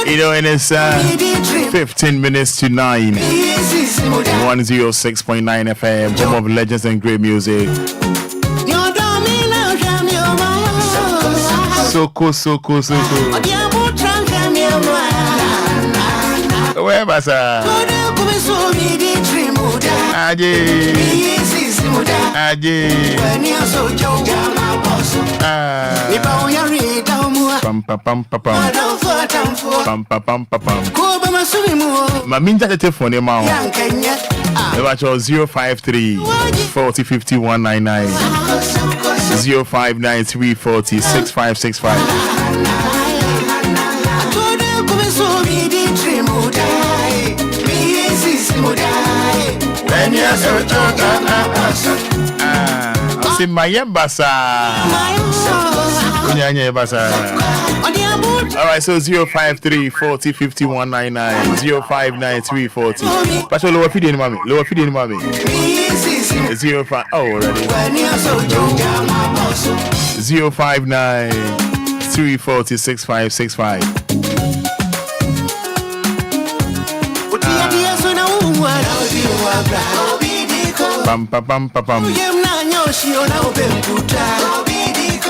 You know, and it's 15 minutes to 9. 106.9 FM, home of legends and great music. Soko. Where was Maminja the telephone amount. 053 40 50 199 0593 40 6565. See my embassa. All right, so 053 40 51 99 059 40. But lower feeding mommy, 05. Oh, already. 059 340 6565. Pam pam pam pam pam.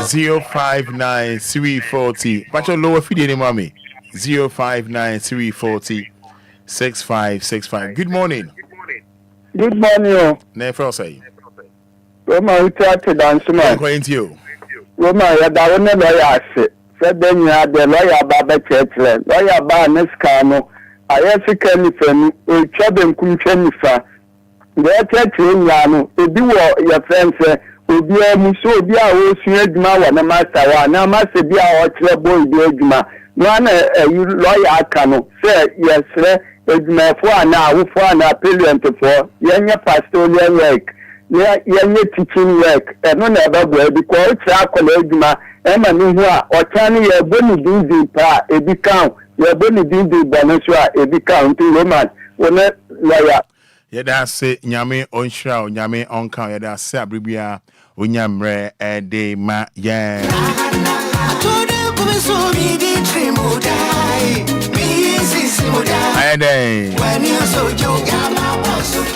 059 340. What's your lower feeding, mommy? 059 340 6565. Good morning. Good morning. Never say. Roma, we try to dance, man. I'm going to you. Roma, you're down the lawyer. Said then you had the lawyer Baba Churchland. Lawyer Barnescano. I have to come from a children Kunchenifa. The church in Yano, if you were your friends, Obia Muso, Obia, who said Mawa, no master, no master, be our boy, the Edma. One lawyer Cano, say, yes, sir, Edma for now, who for an appealant for young pastoral work, young teaching work, and no never go because Edma, Emma Nua, or Tani, a bonny duty pa, a big count, your bonny duty bonusua, a big count to Roman, when a lawyer. Yada say nyame onhra nyame onka yada say abribia onyamre de ma ye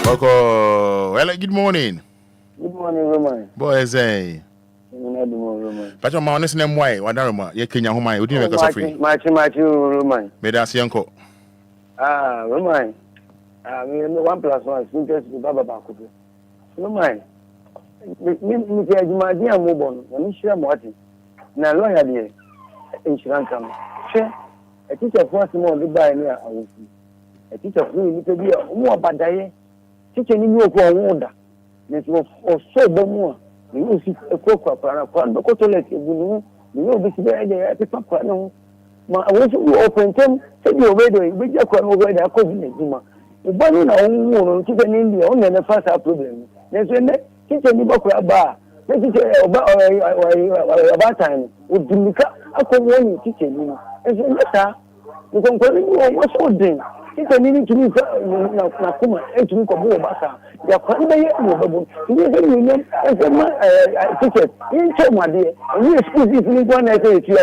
Boko. Hello, good morning. Good morning, Roman. Boy say Pacho ma honest name why wadaroma ye Kenya homa odi me kasa free Machi Roman. Me da se yanko Roman. Me 1+1 synthesis to Baba Bakutu. No mind. Me say Juma dia mo bon. Na share mo ati. Na lawyer dey insurance am. Share. A teacher force mo dey buy me awufu. A teacher for me to be mo abadaye. Teacher ni yo ko oda. Me so so bo mo. Me yo si ekoko para do ko toilet ebunu. Me yo bi si be dey paper kwa no. Ma awufu open tem. Say you obedo, we just kwa no go dey akọ bi na Juma. Ubani na unwo nti ni India o na face problem. Neso ne kiche ni bokura ba. Ne kiche oba time udumika akomo ni kiche ni. Neso neta ni konkori ni o so den. Kiche ni tuni na kuma tuni ko bo ba sa. Ya kwanda ye ni babu. Ni se ni ne ma kiche ni chomade. Ni excuse ni go na se ti o.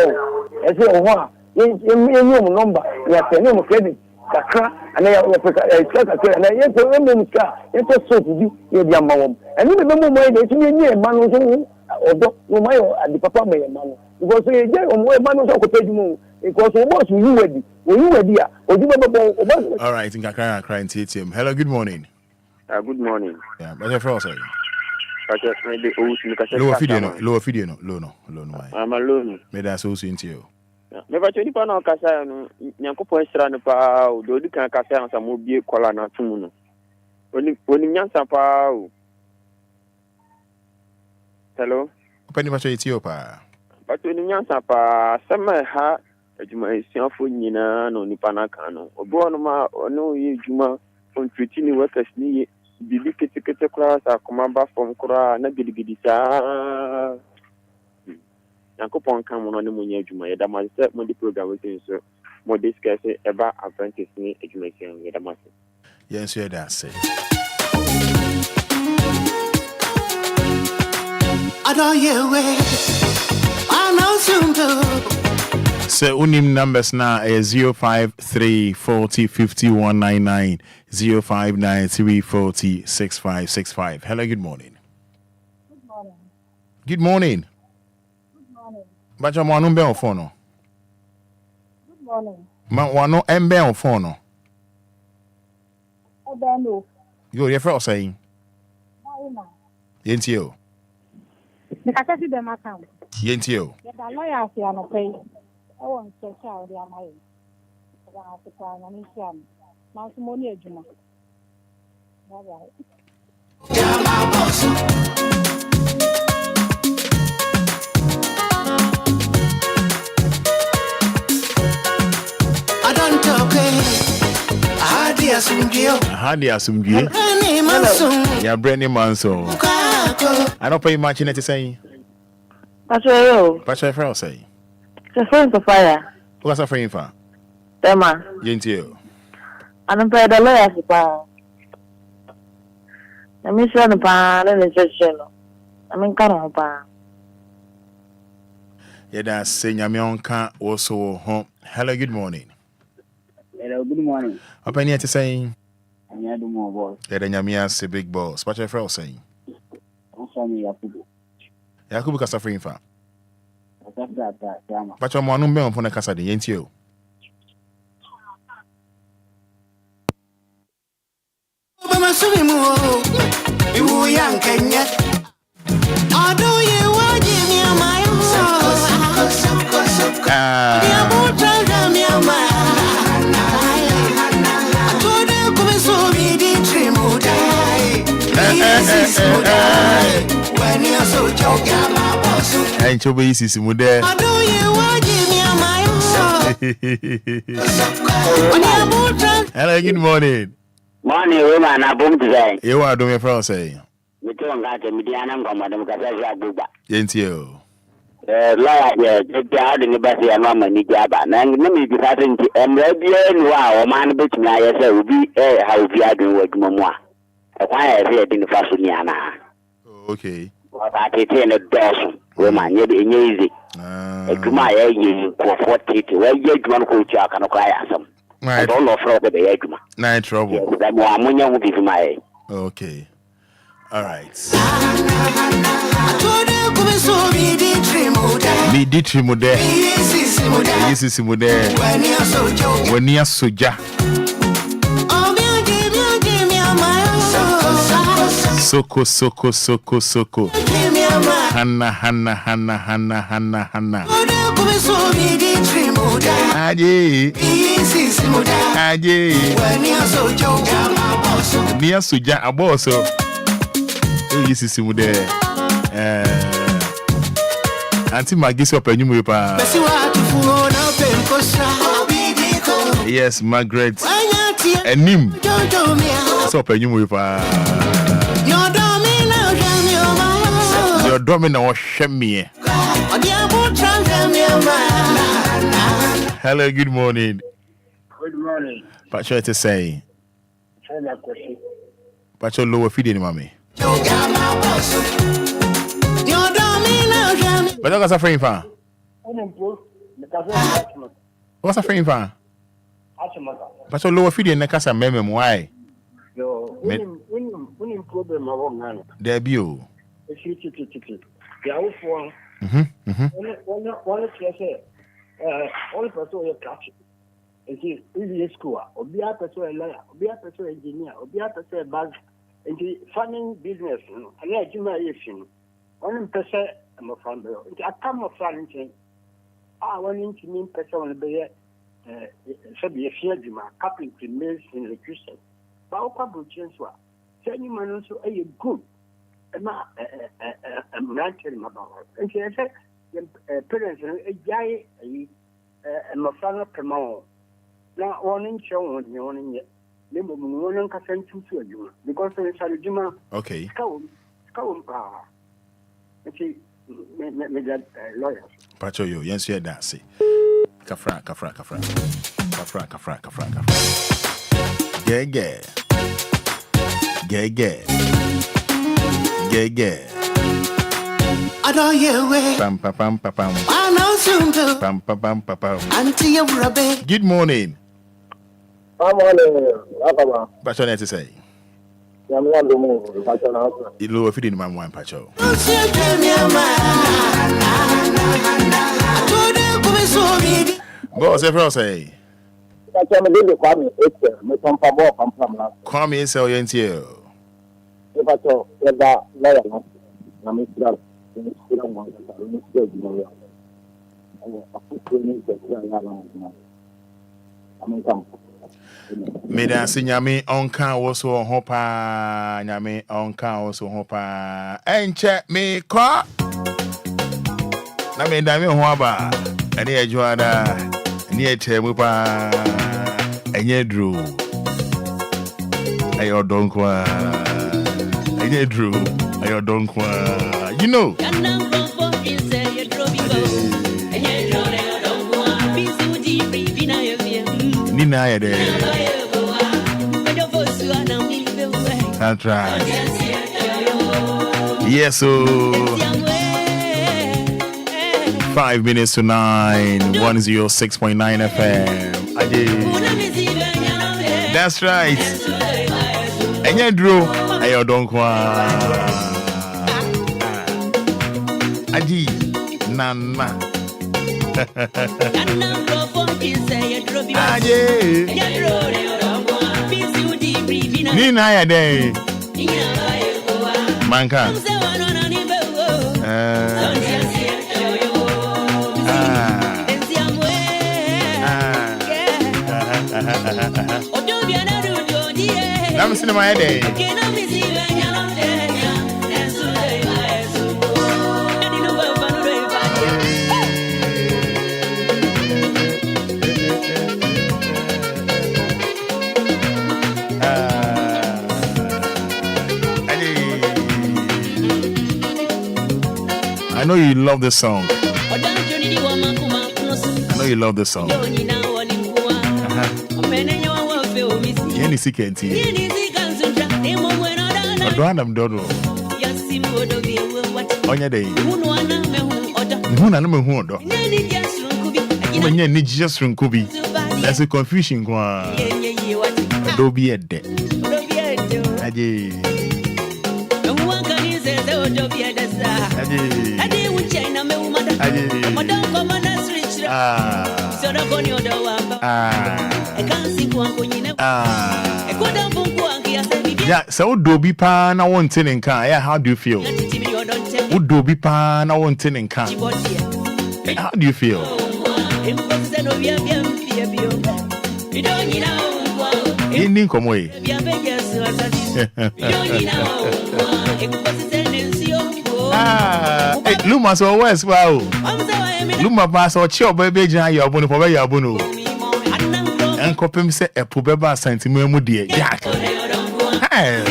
Ese o wa. Ye mo number ya tene mo credit. Kakra and I and I yet so to do ye be among and you remember my day to me man or my at the papa may man because we get on my man so pay you because almost you ready or you all right in Kakra crying TTM. Hello, good morning. Good morning. Yeah, but your first sorry. Lower video no. I'm alone. May that so soon to you. Never 20 no kasa no nyankopon sira no pa o do di kan kasa na samo bie kola na tumu no oni nyansa pa o hello pani pa cheti pa but oni nyansa pa sama ha adwuma esiafo nyina no nipa na kan no obo no ma ono ye adwuma on treat ni workers ni bibi kete kura sa koma ba form kura na gidigidi sa Yankopon kan mo no ne munya adwuma ye da ma se mo di program we so mo discuss eba apprentice ni adwuma kian ye da ma se yes ye da say I don't hear way I know soon to so unim numbers now is 053 40 51 99 059 40 6565. Hello, good morning. Good morning. But I'm one on phone. Good morning. One embe on phone. Obano. You're first saying. Yentio. The capacity them account. Yentio. The lawyer here no pay. I want to check out their money. I have to plan an issue. Now some money ejuma. All right. Hadi asumdue. Ya Brenny Manso. I don't pay much in it saying. Pacho, Pacho, say. The friend of fire. What's a friend for? Tema. Gentile. I don't pay the lawyer for pound. I miss the pan and the channel. I mean, come on, pan. Yeah, saying Yamionka also home. Hello, good morning. Hello, good morning. Open here to saying. I do more boss. Yeah, then Yamia's a big boss. Pacho Frau saying. Yakubu kasa free fa. Pacho mo anu me on pona kasa de yentio. Bama sumi mu iwu yan kenya. Ado ye waji mi amayo. Ya buta da mi amayo. Atode kume so mi di trimu dai. Yes is dai. When you so joke my boss. And chobe isi mu there. Ado ye waji mi amayo. Hello, good morning. Morning, woman, I boom today. You are doing for say. We don't got a median and madam Casabuba. Yentio. Lawyer, the out in the Bassy and Mama Nijaba, and maybe having to wow, man, bitch, me, I say, will be how we are doing with Momoa. Why I said in the Fasuniana. Okay. What I take a dozen, woman, you're easy. To my age, for 40, where you one coach, I can acquire some. I don't know for the Egma. No trouble. That one will be my. Okay. All right. Me did trimude. This is Simude. When you're soja. Soko. Hanna. Aje. Nia suja aboso. This is Simude. Auntie Maggie so penyumu pa. Yes, Margaret. Enim. So penyumu pa. Your domina was shemie. Hello, good morning. Good morning. Pacho to say. Pacho lower feeding mommy. But that's a frame fan. What's a frame fan? Pacho lower feeding the casa meme why? Winning problem of man. Debut. All person you catch. It is school. Obia person lawyer. Obia person engineer. Obia person bank. And the farming business. And I do my issue. One person I'm a farmer. I come of farming. I want to mean person on the bay. Should be a field carpentry mills in electrician. But I'll probably change what. Sending man also a good. I'm not telling about it. And she said, parents, a guy, a father promote. Now, one in show on your own yet. Limbo, one can send to you because it's a Juma. Okay. Come power. And she made that lawyer. Pacho, yes, yeah, that's it. Kafra. Gege. I don't hear way. Pam. I know soon to. Pam. Auntie, you're a Good morning. Good morning. Pacho, need to say. I'm going to move. Pacho, you lower feeding my one, Pacho. Boss, everyone say. Come here, sell your NTL. Pacho, that lawyer. Me dan nyame onka wo so ho pa nyame onka wo so ho pa enche me kwa na me dan me ho aba ene ejuada ene etemu pa enye dru Ayo donkwa. Enye Drew. Ayo donkwa. You know. Nina ya de. That's right. Yes, so 5 minutes to 9, 106.9 FM. That's right. Enye Drew, ayo donkwa. Aji, nana. Aje. Nina ya de. Manka. I'm seeing my day. I know you love this song. I know you love this song. Yeni sikenti. Odwanam dodo. Onya dey. Hu na no me hu odo. Manya ni just runkubi. There's a confusion kwa. Do be ede. Aje. Yeah, so do be pa na one thing in car. Yeah, how do you feel? Would do be pa na one thing in car. How do you feel? Indin come away. Hey, Lumba so west wow. Lumba pass or chop baby jan your bono for your bono. And copim say a pubeba sentiment dear Jack. Hey,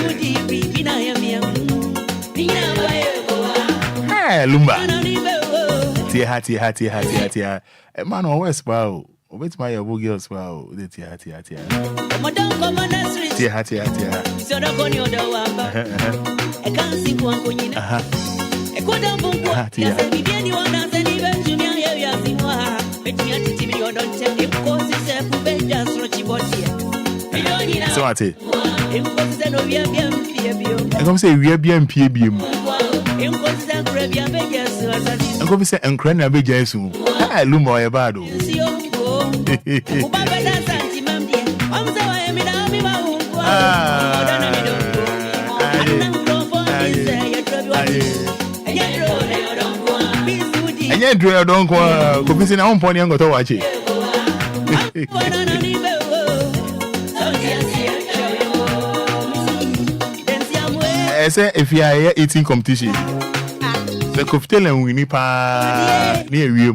Lumba. Tia. A man or west wow. Wait my girls wow. The tia. I can't see one coin. I couldn't book. So I say, I'm going to say we are bien PBM. I'm going to say Enquires be Jesu. Ah, Lumba Ebado. Enye Drew don't go busy na pony and go to watch it. I say if you are eating competition, the cocktail and winnie pa near you.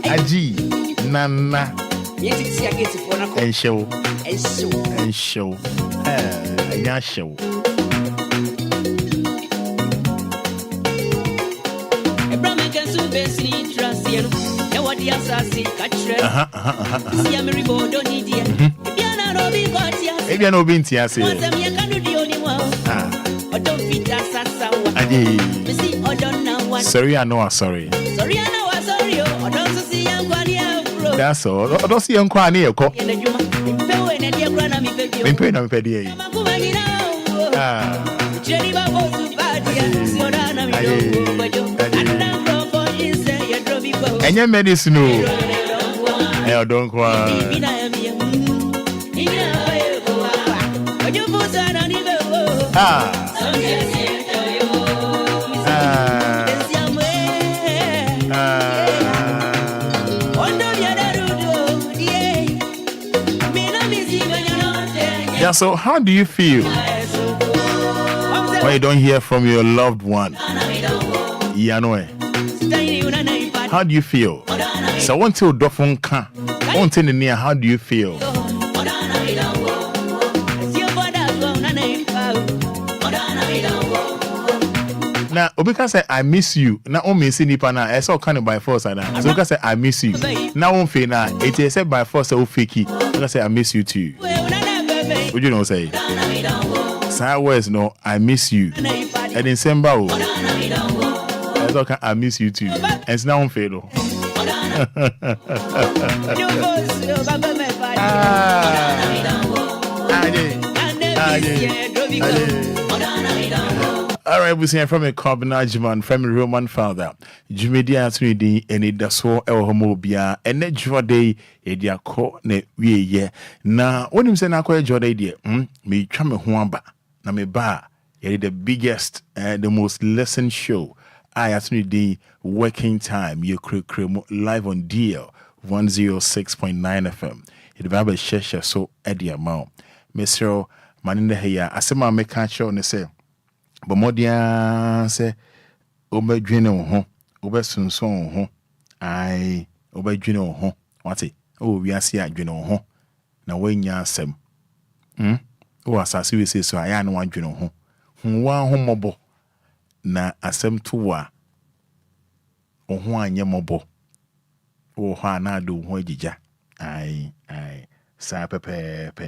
Aji nana and show. Yeah, show. Sorry, I know. Sorry. That's all. I don't see Enquires. And your medicine, I don't cry. Yeah, so how do you feel when you don't hear from your loved one? Yeah, no way. How do you feel? So one till Dofon can. One till near, how do you feel? Now, Obika say I miss you. Now, on me see nipa na. I saw kind of by force and so Obika say I miss you. Now, on fe na. It is said by force so fakey. Obika say I miss you too. Would you know say? Side words no. I miss you. And in December, I saw I miss you too. And it's now on fe no. All right, we see from a Carbonage from a Roman father. Jumedia 3D and Anidaso Wɔhɔ and net draw day a dear co ne we ye. Now, when you say na quite joy idea, me chame huamba, na me ba, the biggest and the most listened show. I actually the working time, you crew live on DL 106.9 FM. It will be share so at the amount. Mr. Maninda here, I say my make catch on the say. But more dear say, Obe Juno ho, Obe Sunson ho, I Obe Juno ho. What's it? Oh, we are see at Juno ho. Now when ya sem. Oh, as I see say so, I am one Juno ho. One homobo. Na asem tuwa. Oho anye mobo. Oho na do ho jija. Ai. Sa pepe.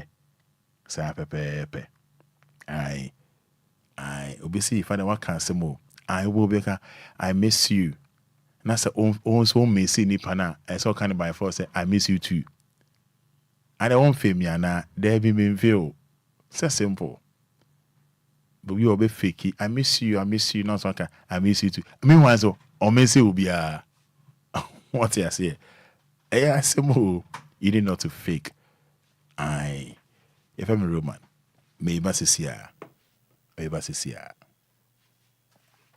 Ai. Obviously, Fada, what can say more? I will be. I miss you. And that's also may see Nipana. I saw kind of by force say, I miss you too. I don't want fame, Yana. There be me feel. So simple. But we will be fakey. I miss you. Not so I miss you too. Meanwhile, so or miss you will be what I say. I say more. You did not to fake. If I'm a Roman, maybe see ya.